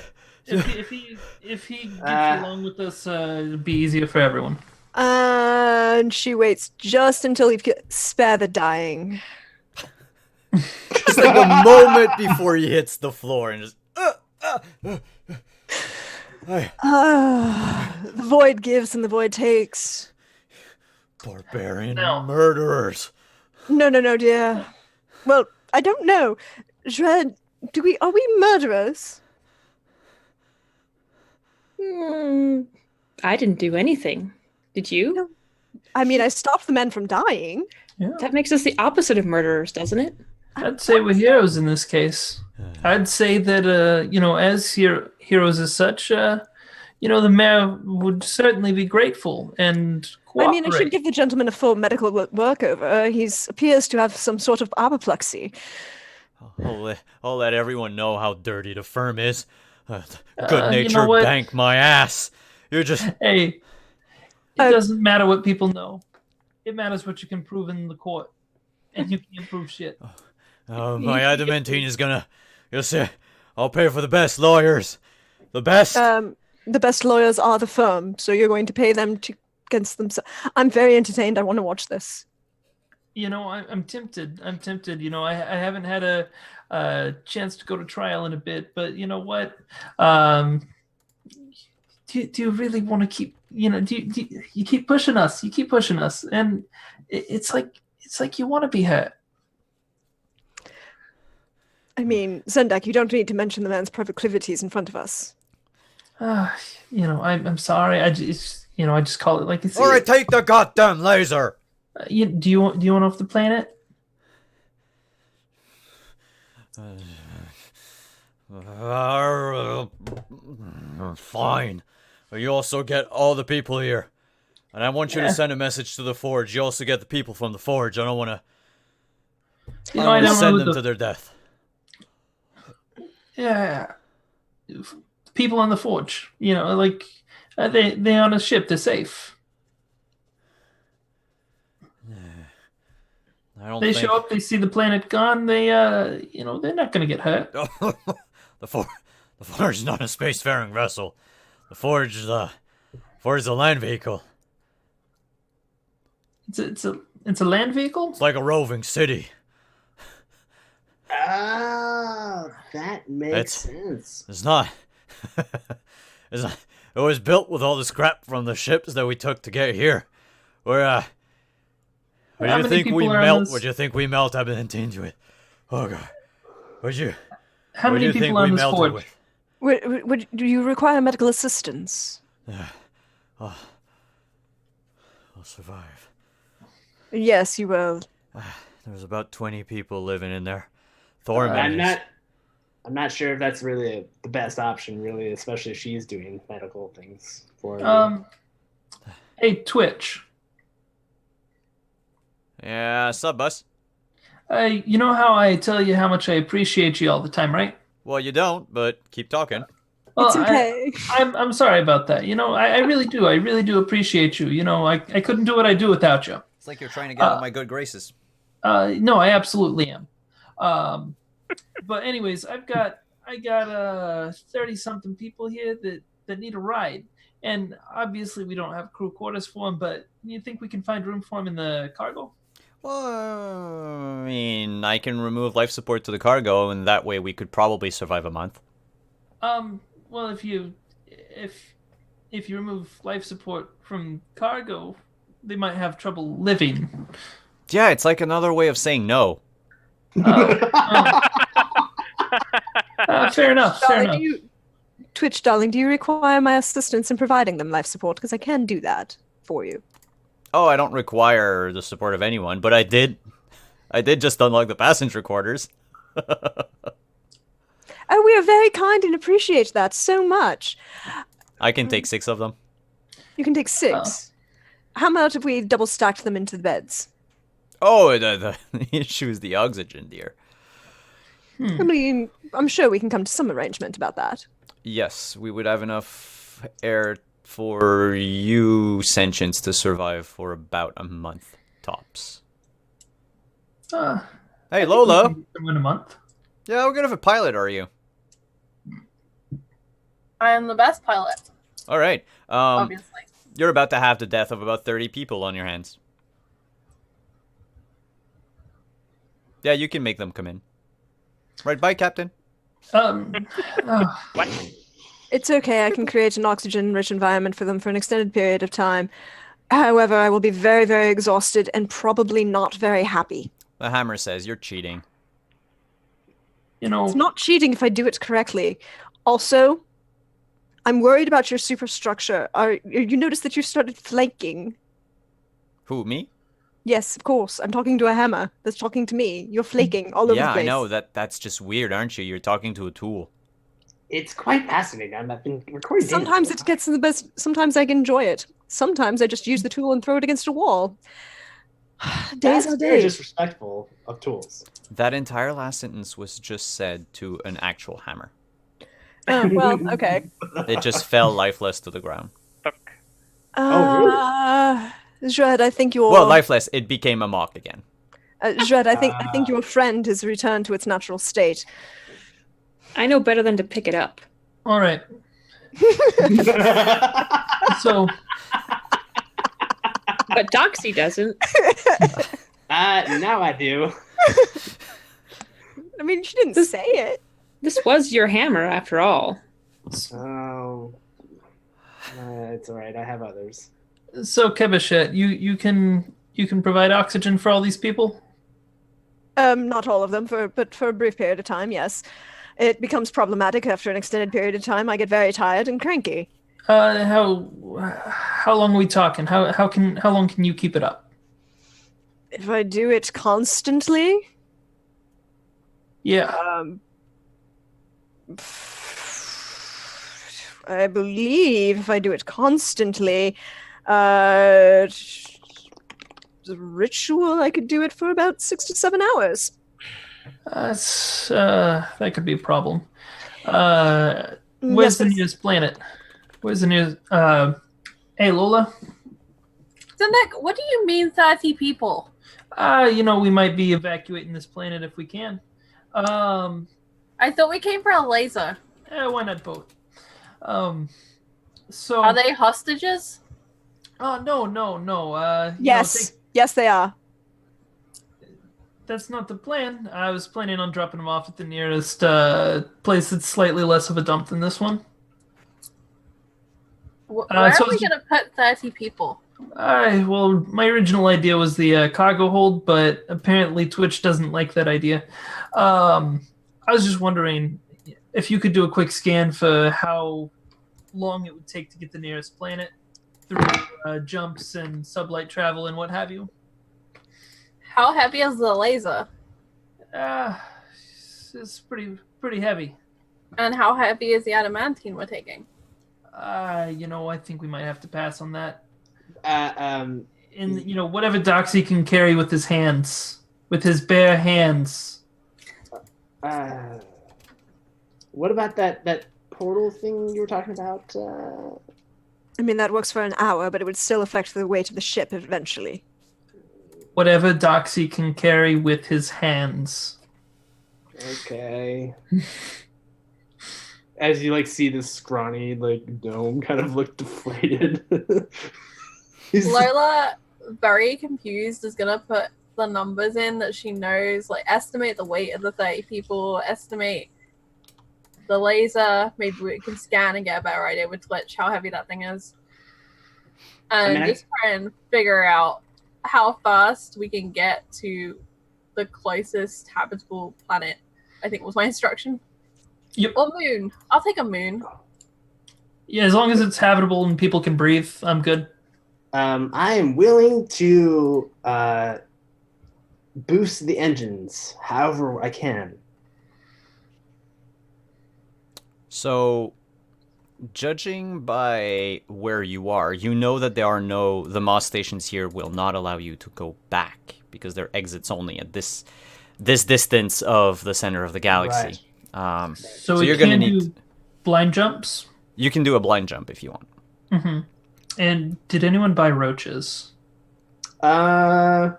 If he gets along with us, it'll be easier for everyone. And she waits just until you spare the dying. Just like a moment before he hits the floor and just. The void gives and the void takes. Barbarian No. murderers. No, dear. Well, I don't know. Dread, are we murderers? I didn't do anything. Did you? No. I mean, I stopped the men from dying. Yeah. That makes us the opposite of murderers, doesn't it? I'd say we're heroes in this case. I'd say that, as heroes as such, the mayor would certainly be grateful and cooperate. I mean, I should give the gentleman a full medical workover. He appears to have some sort of apoplexy. I'll let everyone know how dirty the firm is. you Good know nature what? bank my ass. You're just. Hey, it doesn't matter what people know. It matters what you can prove in the court. And you can't prove shit. Oh, my adamantine is gonna. You'll see. I'll pay for the best lawyers. The best. The best lawyers are the firm, so you're going to pay them against them. I'm very entertained. I want to watch this. I'm tempted. I'm tempted. I haven't had a chance to go to trial in a bit, but you know what? Do you really want to keep? You keep pushing us. You keep pushing us, and it's like you want to be hurt. I mean, Zendak, you don't need to mention the man's proclivities in front of us. I'm sorry. I just call it like it's. All right, take the goddamn laser. Do you want off the planet? Fine. You also get all the people here. And I want you to send a message to the Forge. You also get the people from the Forge. I don't want to I don't send know them to their death. Yeah. People on the Forge. They on a ship. They're safe. They show up. They see the planet gone. They're not going to get hurt. The Forge is not a spacefaring vessel. The Forge is a land vehicle. It's a land vehicle. It's like a roving city. Oh, that makes sense. It's not. It's not. It was built with all the scrap from the ships that we took to get here. What do you think we melt? What do you think we melt adamantine with? Oh god. How many people on this Forge? Do you require medical assistance? I'll survive. Yes, you will. There's about 20 people living in there. Thorman I'm not sure if that's really the best option, really, especially if she's doing medical things for Hey, Twitch. Yeah, sup, bus? You know how I tell you how much I appreciate you all the time, right? Well, you don't, but keep talking. Well, It's okay. I'm sorry about that. I really do. I really do appreciate you. I couldn't do what I do without you. It's like you're trying to get out of my good graces. No, I absolutely am. But anyways, I got 30-something people here that need a ride, and obviously we don't have crew quarters for them. But you think we can find room for them in the cargo? Well, I mean, I can remove life support to the cargo, and that way we could probably survive a month. Well, if you remove life support from cargo, they might have trouble living. Yeah, it's like another way of saying no. Fair enough. Twitch, darling, do you require my assistance in providing them life support? Because I can do that for you. Oh, I don't require the support of anyone, but I did just unlock the passenger quarters. Oh, we are very kind and appreciate that so much. I can take 6 of them. You can take 6. How about if we double stacked them into the beds? Oh, the issue is the oxygen, dear. I mean, I'm sure we can come to some arrangement about that. Yes, we would have enough air for you sentients to survive for about a month, tops. Hey, Lola. In a month. Yeah, what kind of a pilot are you? I am the best pilot, All right. obviously. You're about to have the death of about 30 people on your hands. Yeah, you can make them come in. Right, bye, Captain. What? It's okay. I can create an oxygen-rich environment for them for an extended period of time. However, I will be very, very exhausted and probably not very happy. The hammer says you're cheating. You know, It's not cheating if I do it correctly. Also, I'm worried about your superstructure. You notice that you started flanking. Who, me? Yes, of course. I'm talking to a hammer that's talking to me. You're flaking all over the Yeah, place. I know. That's just weird, aren't you? You're talking to a tool. It's quite fascinating. I've been recording. Sometimes it gets in the best. Sometimes I enjoy it. Sometimes I just use the tool and throw it against a wall. Days That's are very days. disrespectful of tools. That entire last sentence was just said to an actual hammer. Oh, well, okay. It just fell lifeless to the ground. Fuck. Zred, I think your Well, lifeless. It became a mock again. Zred, I think your friend has returned to its natural state. I know better than to pick it up. all right. So, But Doxy doesn't. Now I do. I mean, she didn't say it. This was your hammer, after all. Oh, it's all right. I have others. so Kebashet, you can provide oxygen for all these people. Not all of them, but for a brief period of time, yes. It becomes problematic after an extended period of time. I get very tired and cranky. How long are we talking? How long can you keep it up? If I do it constantly, Yeah. I believe if I do it constantly, the ritual, I could do it for about 6 to 7 hours. That's that could be a problem. Where's Yes, the but- nearest planet? Where's the nearest? Hey Lola. So Nick, what do you mean 30 people? We might be evacuating this planet if we can. I thought we came for a laser. Why not both? So. Are they hostages? Oh no. Yes, yes, they are. That's not the plan. I was planning on dropping them off at the nearest place that's slightly less of a dump than this one. Where so are we it's- going to put 30 people? Well, my original idea was the cargo hold, but apparently Twitch doesn't like that idea. I was just wondering if you could do a quick scan for how long it would take to get the nearest planet through jumps and sublight travel and what have you. How heavy is the laser? It's pretty heavy. And how heavy is the adamantine we're taking? I think we might have to pass on that. Um, And whatever Doxy can carry with his hands, with his bare hands. What about that portal thing you were talking about? I mean, that works for an hour, but it would still affect the weight of the ship eventually. Whatever Doxy can carry with his hands. Okay. As you see this scrawny dome kind of look deflated. Lola, very confused, is going to put the numbers in that she knows, estimate the weight of the 30 people, estimate the laser. Maybe we can scan and get a better idea with Twitch how heavy that thing is. And just try and figure out how fast we can get to the closest habitable planet, I think was my instruction. Yep. Or moon. I'll take a moon. Yeah, as long as it's habitable and people can breathe, I'm good. I am willing to boost the engines however I can. So, judging by where you are, you know that the Moss stations here will not allow you to go back because they're exits only at this distance of the center of the galaxy. Right. So you're we gonna can need. do blind jumps. You can do a blind jump if you want. Mm-hmm. And did anyone buy roaches? I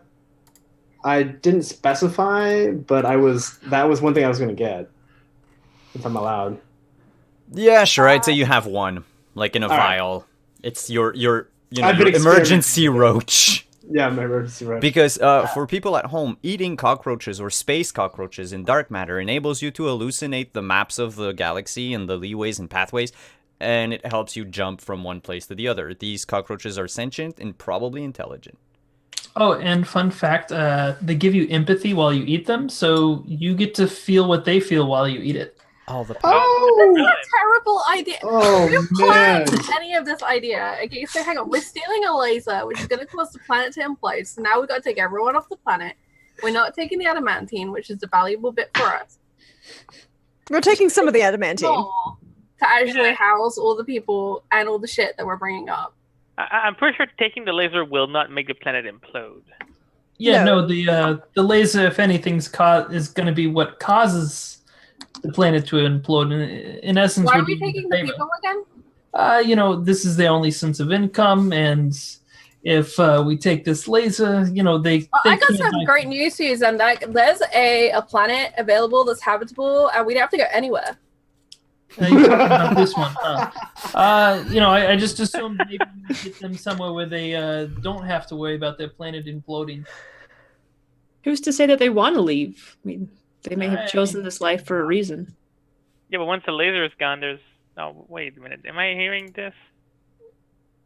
didn't specify, but that was one thing I was going to get if I'm allowed. Yeah, sure. I'd say you have one, in a All right. vial. It's your I've your been emergency roach. Yeah, my emergency roach. Because for people at home, eating cockroaches or space cockroaches in dark matter enables you to hallucinate the maps of the galaxy and the leeways and pathways, and it helps you jump from one place to the other. These cockroaches are sentient and probably intelligent. Oh, and fun fact, they give you empathy while you eat them, so you get to feel what they feel while you eat it. Oh, the Oh, that's a terrible idea. Oh, Who man. planned any of this idea? Okay, so hang on. We're stealing a laser, which is going to cause the planet to implode. So now we've got to take everyone off the planet. We're not taking the adamantine, which is a valuable bit for us. We're taking some of the adamantine. Nor to actually house all the people and all the shit that we're bringing up. I'm pretty sure taking the laser will not make the planet implode. Yeah, No. the laser, if anything, is going to be what causes the planet to implode. In essence, Why we're are we doing taking a the favor. people again? This is their only sense of income, and if we take this laser, they Well, they I got can't some buy- great news for you, Zendak. There's a planet available that's habitable, and we don't have to go anywhere. You're talking about this one, huh? I just assumed maybe we get them somewhere where they don't have to worry about their planet imploding. Who's to say that they want to leave? I mean, they may I have chosen this life for a reason. Yeah, but once the laser is gone, there's... Oh, wait a minute. Am I hearing this?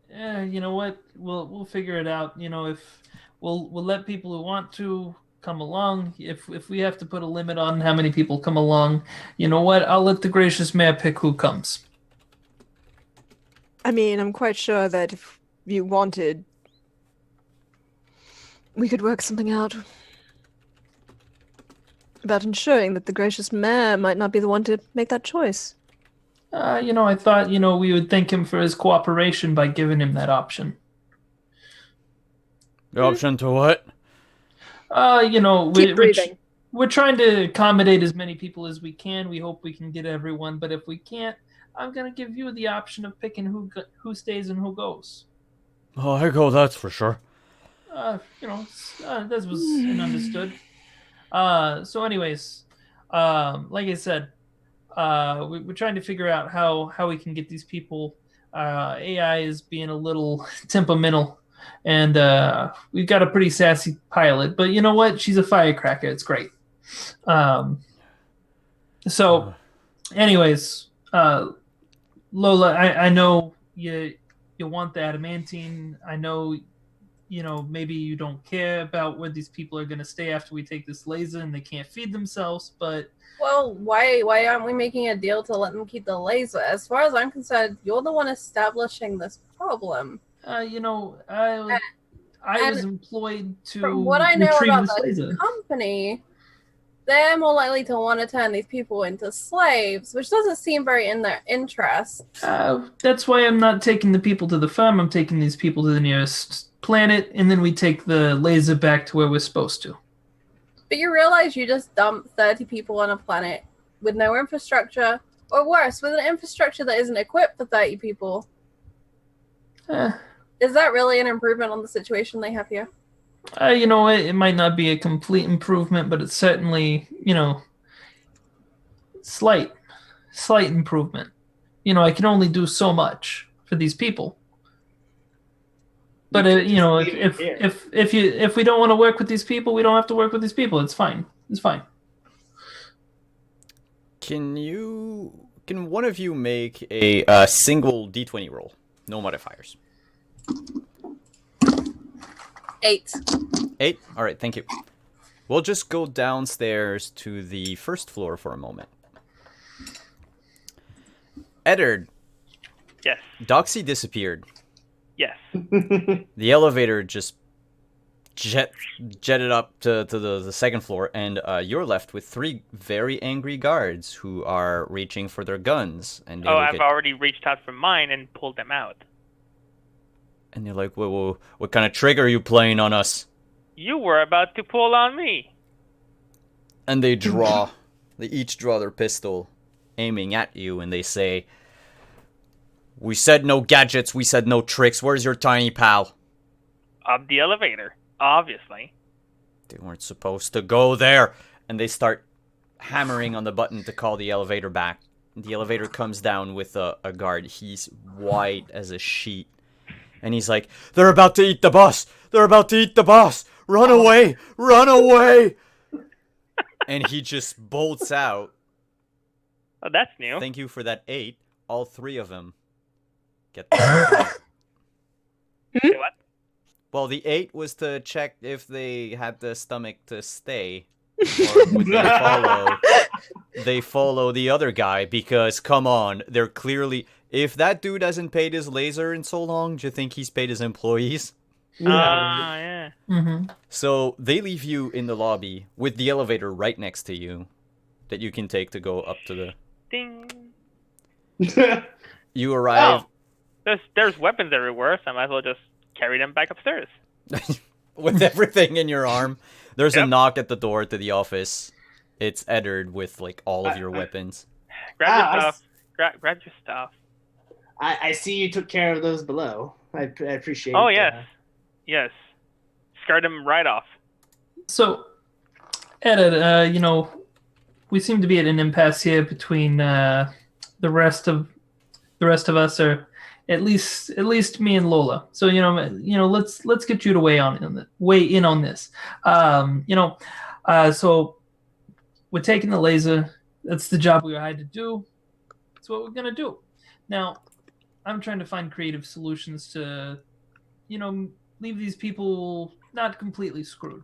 Yeah, you know what? We'll figure it out. If we'll let people who want to come along. If we have to put a limit on how many people come along, you know what? I'll let the gracious mayor pick who comes. I mean, I'm quite sure that if you wanted, we could work something out about ensuring that the gracious mayor might not be the one to make that choice. I thought, we would thank him for his cooperation by giving him that option. The option to what? Keep breathing. We're trying to accommodate as many people as we can. We hope we can get everyone, but if we can't, I'm gonna give you the option of picking who stays and who goes. Oh, I go, that's for sure. This was understood. So anyways, like I said, we're trying to figure out how we can get these people. AI is being a little temperamental, and we've got a pretty sassy pilot, but you know what? She's a firecracker. It's great. So anyways, Lola, I know you want the adamantine. I know, maybe you don't care about where these people are going to stay after we take this laser and they can't feed themselves, but... Well, why aren't we making a deal to let them keep the laser? As far as I'm concerned, you're the one establishing this problem. I was employed to From what I know retrieve about this the laser. company, they're more likely to want to turn these people into slaves, which doesn't seem very in their interest. That's why I'm not taking the people to the farm. I'm taking these people to the nearest planet, and then we take the laser back to where we're supposed to. But you realize you just dumped 30 people on a planet with no infrastructure, or worse, with an infrastructure that isn't equipped for 30 people. Is that really an improvement on the situation they have here? It might not be a complete improvement, but it's certainly, slight improvement. I can only do so much for these people. But if we don't want to work with these people, we don't have to work with these people. It's fine. It's fine. Can one of you make a single D20 roll? No modifiers. 8. 8? Alright, thank you. We'll just go downstairs to the first floor for a moment. Eddard. Yes. Doxy disappeared. Yes. The elevator just jetted up to the second floor, and you're left with 3 very angry guards who are reaching for their guns. And I've already reached out for mine and pulled them out. And they're like, whoa, what kind of trick are you playing on us? You were about to pull on me. And they each draw their pistol, aiming at you, and they say, "We said no gadgets, we said no tricks. Where's your tiny pal?" Up the elevator, obviously. They weren't supposed to go there. And they start hammering on the button to call the elevator back. The elevator comes down with a guard. He's white as a sheet. and he's like, "They're about to eat the boss! They're about to eat the boss! Run away! Run away!" And he just bolts out. Oh, that's new. Thank you for that 8. All 3 of them get the Say what? Well, the 8 was to check if they had the stomach to stay. Or would they follow the other guy? Because, come on, they're clearly... If that dude hasn't paid his laser in so long, do you think he's paid his employees? Yeah. Mm-hmm. So they leave you in the lobby with the elevator right next to you that you can take to go up to the... Ding. You arrive... There's weapons everywhere, so I might as well just carry them back upstairs. with everything in your arm. There's a Yep. knock at the door to the office. It's Eddard with like all of your weapons. Grab your stuff. Grab your stuff. I see you took care of those below. I appreciate. Oh yes, yes. Scarred them right off. So, Ed, we seem to be at an impasse here between the rest of us, or at least me and Lola. So let's get you to weigh in on this. So we're taking the laser. That's the job we were hired to do. That's what we're gonna do. Now, I'm trying to find creative solutions to, leave these people not completely screwed.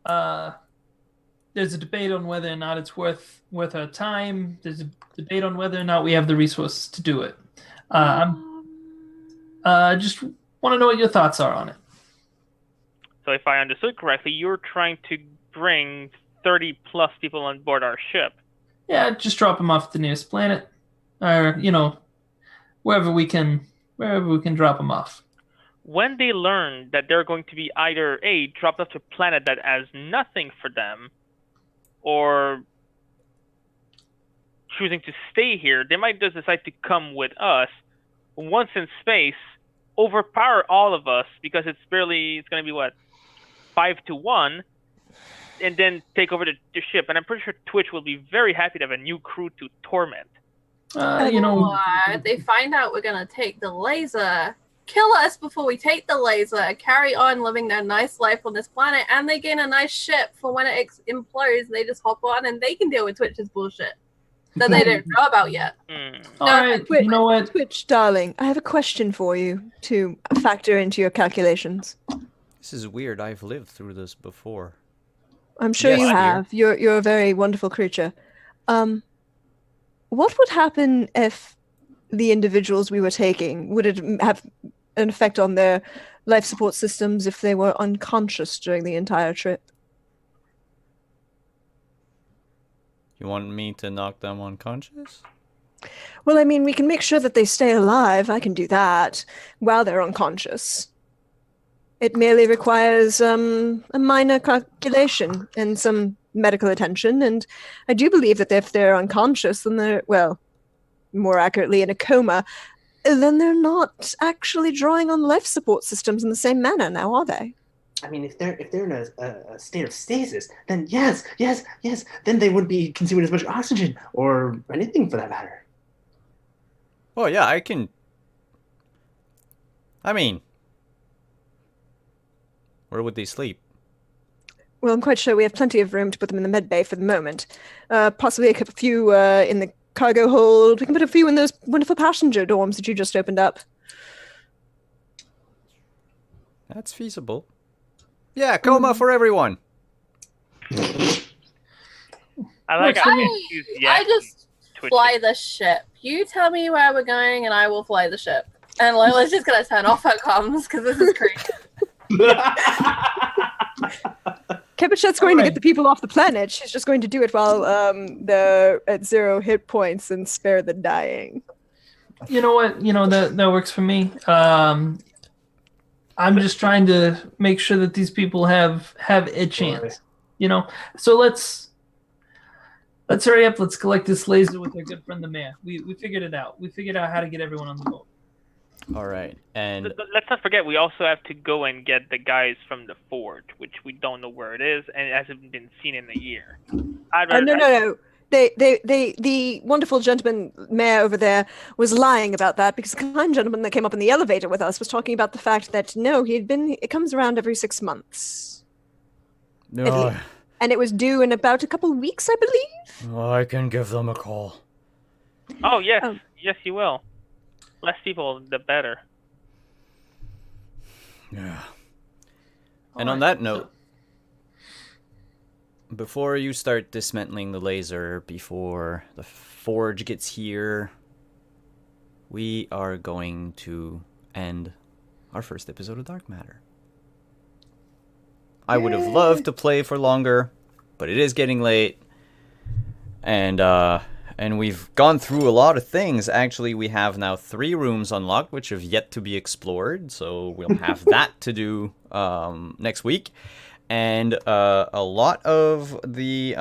There's a debate on whether or not it's worth our time. There's a debate on whether or not we have the resources to do it. I'm just want to know what your thoughts are on it. So if I understood correctly, you're trying to bring 30 plus people on board our ship. Yeah, just drop them off at the nearest planet, or wherever we can drop them off. When they learn that they're going to be either A, dropped off to a planet that has nothing for them, or choosing to stay here, they might just decide to come with us. Once in space, overpower all of us because it's going to be 5-1, and then take over the ship. And I'm pretty sure Twitch will be very happy to have a new crew to torment. They find out we're gonna take the laser, kill us before we take the laser, carry on living their nice life on this planet, and they gain a nice ship for when it implodes. They just hop on and they can deal with Twitch's bullshit that they don't know about yet. All right, you know what? Twitch, darling, I have a question for you to factor into your calculations. This is weird. I've lived through this before. I'm sure Yes, you dear. have. You're a very wonderful creature. What would happen if the individuals we were taking, would it have an effect on their life support systems if they were unconscious during the entire trip? You want me to knock them unconscious? Well, I mean, we can make sure that they stay alive. I can do that while they're unconscious. It merely requires a minor calculation and some medical attention, and I do believe that if they're unconscious, then they're, well, more accurately in a coma, then they're not actually drawing on life support systems in the same manner now, are they? I mean, if they're in a state of stasis, then yes, then they wouldn't be consuming as much oxygen or anything for that matter. Oh yeah, I can. I mean, where would they sleep? Well, I'm quite sure we have plenty of room to put them in the med bay for the moment. Possibly a few in the cargo hold. We can put a few in those wonderful passenger dorms that you just opened up. That's feasible. Yeah, coma for everyone. I like how I just fly the ship. You tell me where we're going, and I will fly the ship. And Lola's just gonna turn off her comms because this is crazy. Kepichet's going to get the people off the planet. She's just going to do it while they're at 0 hit points and spare the dying. You know what? That works for me. I'm just trying to make sure that these people have a chance. So let's hurry up. Let's collect this laser with our good friend the mayor. We figured it out. We figured out how to get everyone on the boat. All right, and let's not forget we also have to go and get the guys from the forge, which we don't know where it is, and it hasn't been seen in a year. No. the wonderful gentleman mayor over there was lying about that because the kind gentleman that came up in the elevator with us was talking about the fact that no, it comes around every 6 months. No, And it was due in about a couple weeks, I believe. I can give them a call. Oh, yes. Oh. Yes, you will. Less people, the better. Yeah. All And on right, that note, before you start dismantling the laser, before the forge gets here, we are going to end our first episode of Dark Matter. I would have loved to play for longer, but it is getting late. And we've gone through a lot of things. Actually, we have now 3 rooms unlocked, which have yet to be explored. So we'll have that to do next week. And a lot of the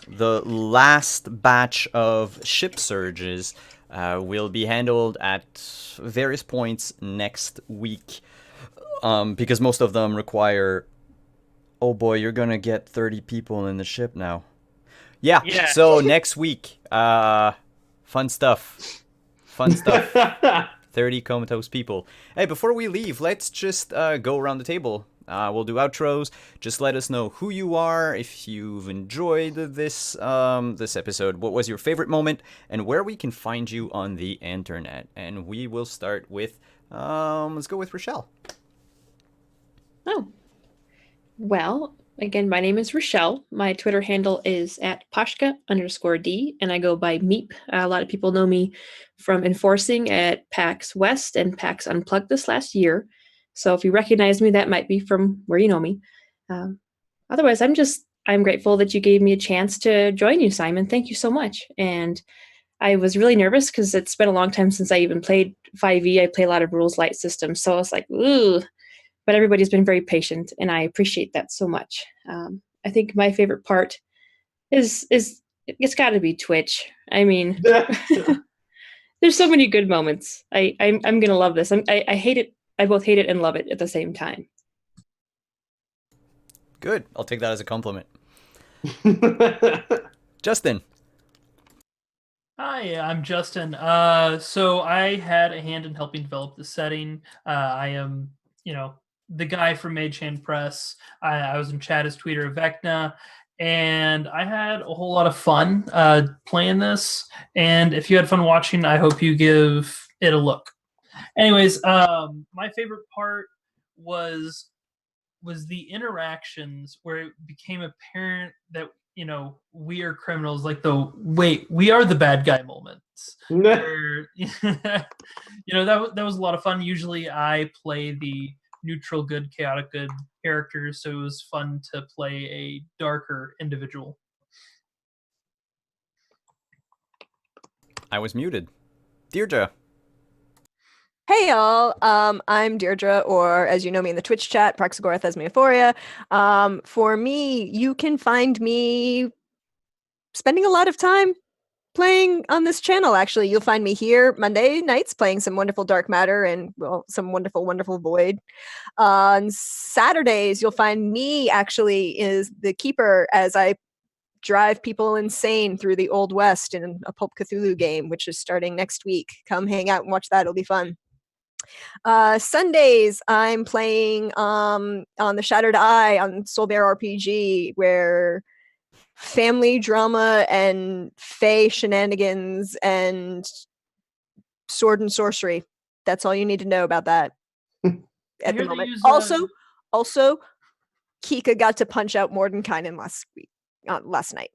last batch of ship surges will be handled at various points next week. Because most of them require... Oh boy, you're gonna get 30 people in the ship now. Yeah. So next week, fun stuff. 30 comatose people. Hey, before we leave, let's just go around the table. We'll do outros. Just let us know who you are, if you've enjoyed this this episode, what was your favorite moment, and where we can find you on the internet. And we will start with, let's go with Rochelle. Oh. Well, again, my name is Rochelle. My Twitter handle is @Pashka_D, and I go by Meep. A lot of people know me from enforcing at PAX West and PAX Unplugged this last year. So if you recognize me, that might be from where you know me. Otherwise, I'm grateful that you gave me a chance to join you, Simon. Thank you so much. And I was really nervous because it's been a long time since I even played 5e. I play a lot of rules light systems. So I was like, ooh. But everybody's been very patient, and I appreciate that so much. I think my favorite part is it's got to be Twitch. I mean, there's so many good moments. I'm gonna love this. I hate it. I both hate it and love it at the same time. Good. I'll take that as a compliment. Justin. Hi, I'm Justin. So I had a hand in helping develop the setting. I am, the guy from Mage Hand Press. I was in chat as tweeter of Vecna, and I had a whole lot of fun playing this. And if you had fun watching, I hope you give it a look. Anyways, my favorite part was the interactions where it became apparent that we are criminals. Like we are the bad guy moments. Where, that was a lot of fun. Usually, I play the neutral good, chaotic good characters, so it was fun to play a darker individual. I was muted. Deirdre. Hey y'all, I'm Deirdre, or as you know me in the Twitch chat, Praxagora Thesmophoria. For me, you can find me spending a lot of time playing on this channel. Actually, you'll find me here Monday nights playing some wonderful Dark Matter and some wonderful Void. On Saturdays, you'll find me actually is the keeper as I drive people insane through the Old West in a Pulp Cthulhu game, which is starting next week. Come hang out and watch that; it'll be fun. Sundays, I'm playing on the Shattered Eye on Soul Bear RPG, where family drama and fae shenanigans and sword and sorcery. That's all you need to know about that at the moment. Also, Kika got to punch out Mordenkainen last night.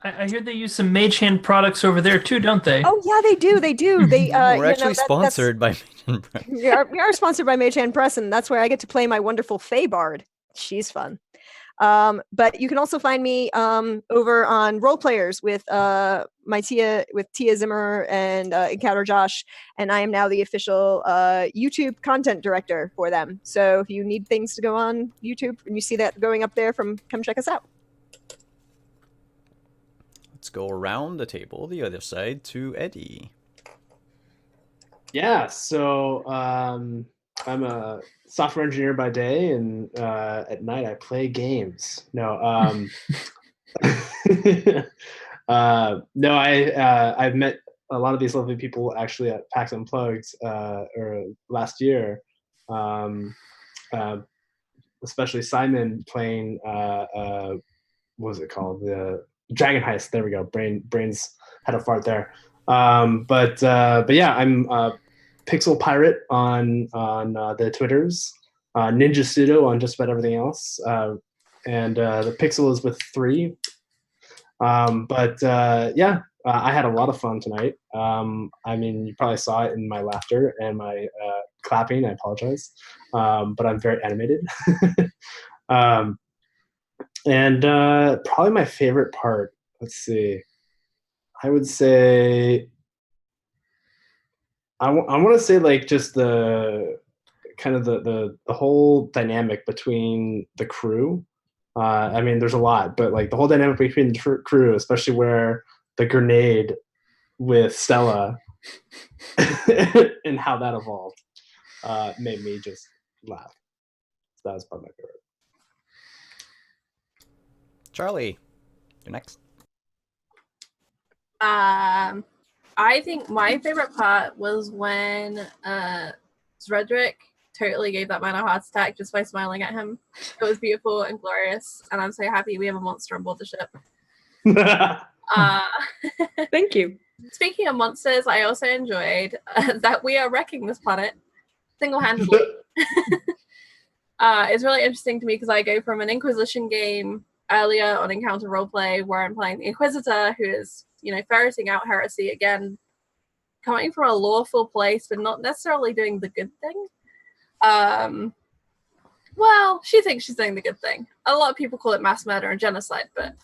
I hear they use some Mage Hand products over there too, don't they? Oh yeah, they do. They do. They we're actually sponsored by Mage Hand Press. We are sponsored by Mage Hand Press, and that's where I get to play my wonderful Fae Bard. She's fun. But you can also find me over on Role Players with Tia Zimmer and Encounter Josh, and I am now the official YouTube content director for them. So if you need things to go on YouTube and you see that going up there, come check us out. Let's go around the table, the other side, to Eddie. Yeah, so I'm a software engineer by day, and at night I play games. No, No, I've met a lot of these lovely people actually at PAX Unplugged or last year. Especially Simon playing what was it called? The Dragon Heist. There we go. Brains had a fart there. But yeah, I'm Pixel Pirate on the Twitters, Ninja Pseudo on just about everything else, and the Pixel is with 3. Yeah, I had a lot of fun tonight. I mean, you probably saw it in my laughter and my clapping. I apologize, but I'm very animated. And probably my favorite part. Let's see. I would say I want to say like just the kind of the whole dynamic between the crew. I mean, there's a lot, but like the whole dynamic between the crew, especially where the grenade with Stella and how that evolved, made me just laugh. So that was probably my favorite. Charlie, you're next. I think my favorite part was when Zredrick totally gave that man a heart attack just by smiling at him. It was beautiful and glorious, and I'm so happy we have a monster on board the ship. Thank you. Speaking of monsters, I also enjoyed that we are wrecking this planet single-handedly. It's really interesting to me because I go from an Inquisition game earlier on Encounter Roleplay where I'm playing the Inquisitor, who is, ferreting out heresy again, coming from a lawful place, but not necessarily doing the good thing. Well, she thinks she's doing the good thing. A lot of people call it mass murder and genocide, but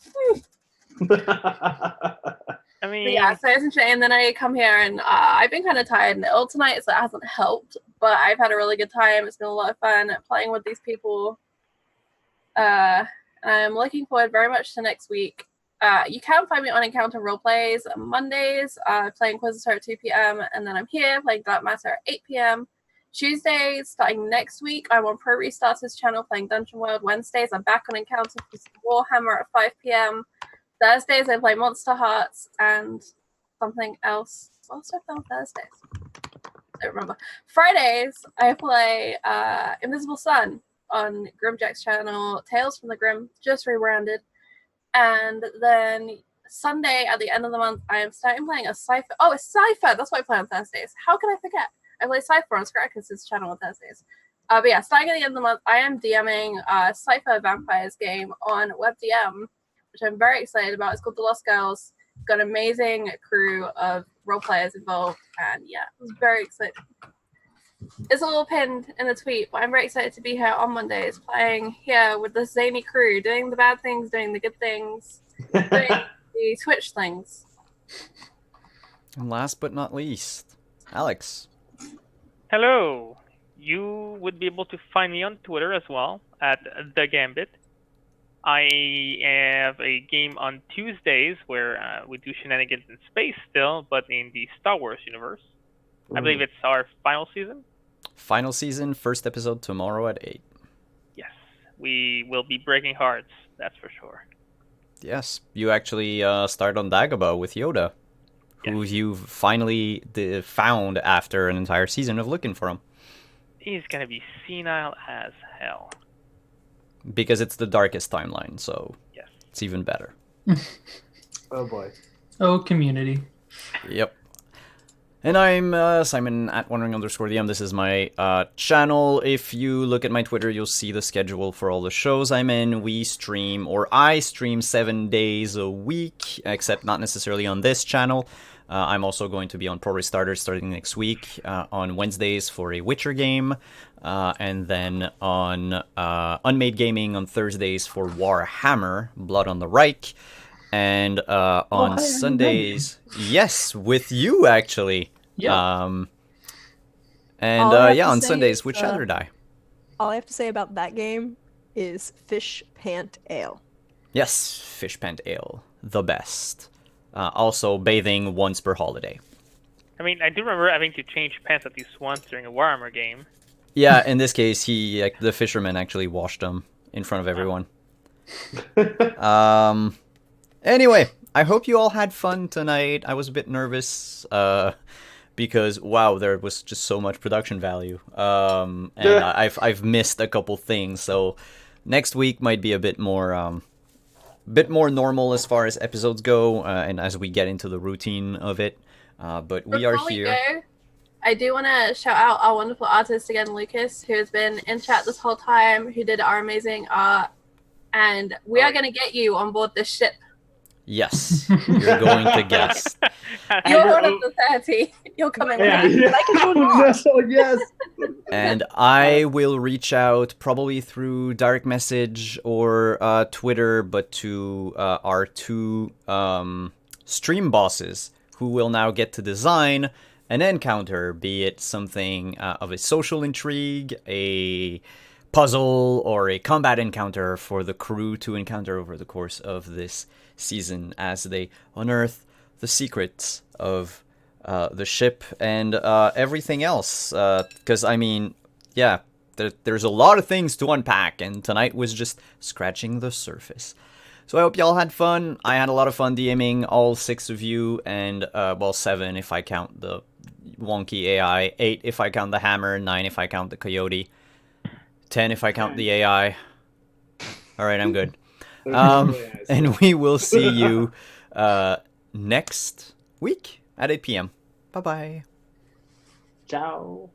I mean, but yeah, so it's interesting. And then I come here and I've been kind of tired and ill tonight, so it hasn't helped. But I've had a really good time. It's been a lot of fun playing with these people. And I'm looking forward very much to next week. You can find me on Encounter Roleplays on Mondays, playing Inquisitor at 2 p.m. And then I'm here playing Dark Matter at 8 p.m. Tuesdays, starting next week, I'm on Pro Restarter's channel playing Dungeon World. Wednesdays, I'm back on Encounter for Warhammer at 5 p.m. Thursdays, I play Monster Hearts and something else. What else do I play on Thursdays? I don't remember. Fridays, I play Invisible Sun on Grimjack's channel. Tales from the Grim, just rebranded. And then Sunday, at the end of the month, I am starting playing a Cypher. Oh, it's Cypher! That's what I play on Thursdays. How can I forget? I play Cypher on Scraticus' channel on Thursdays. But yeah, starting at the end of the month, I am DMing a Cypher Vampires game on WebDM, which I'm very excited about. It's called The Lost Girls. Got an amazing crew of role players involved, and yeah, it was very exciting. It's all pinned in the tweet, but I'm very excited to be here on Mondays, playing here with the zany crew, doing the bad things, doing the good things, doing the Twitch things. And last but not least, Alex. hello. You would be able to find me on Twitter as well at The Gambit. I have a game on Tuesdays where we do shenanigans in space still, but in the Star Wars universe. I believe it's our final season. Final season, first episode tomorrow at 8. Yes, we will be breaking hearts, that's for sure. Yes, you actually start on Dagobah with Yoda, who you finally found after an entire season of looking for him. He's gonna be senile as hell. Because it's the darkest timeline, so it's even better. Oh boy. Oh, community. Yep. And I'm Simon at @wondering_DM. This is my channel. If you look at my Twitter, you'll see the schedule for all the shows I'm in. We stream, or I stream 7 days a week, except not necessarily on this channel. I'm also going to be on Pro Restarter starting next week on Wednesdays for a Witcher game, and then on Unmade Gaming on Thursdays for Warhammer, Blood on the Reich. And on Sundays, yes, with you actually. Yeah. On say Sundays with is, Shatter Die. All I have to say about that game is Fish Pant Ale. Yes, Fish Pant Ale, the best. Also, bathing once per holiday. I mean, I do remember having to change pants at least once during a Warhammer game. Yeah, in this case, the fisherman actually washed them in front of everyone. Anyway, I hope you all had fun tonight. I was a bit nervous because wow, there was just so much production value. And I've missed a couple things, so next week might be a bit more normal as far as episodes go, and as we get into the routine of it. But we are Before we here. go, I do want to shout out our wonderful artist again, Lucas, who has been in chat this whole time, who did our amazing art. And we are going to get you on board this ship. Yes, you're going to guess. You're one of the 30. You're coming Yeah, with me. yeah. I can do Oh, it. no, yes. And I will reach out probably through direct message or Twitter, but to our two stream bosses who will now get to design an encounter, be it something of a social intrigue, a puzzle, or a combat encounter for the crew to encounter over the course of this season as they unearth the secrets of the ship and everything else. Because, I mean, yeah, there's a lot of things to unpack, and tonight was just scratching the surface. So I hope y'all had fun. I had a lot of fun DMing all 6 of you, and, well, 7 if I count the wonky AI, 8 if I count the hammer, 9 if I count the coyote, 10 if I count the AI. Alright, I'm good. And we will see you next week at 8 p.m. Bye-bye. Ciao.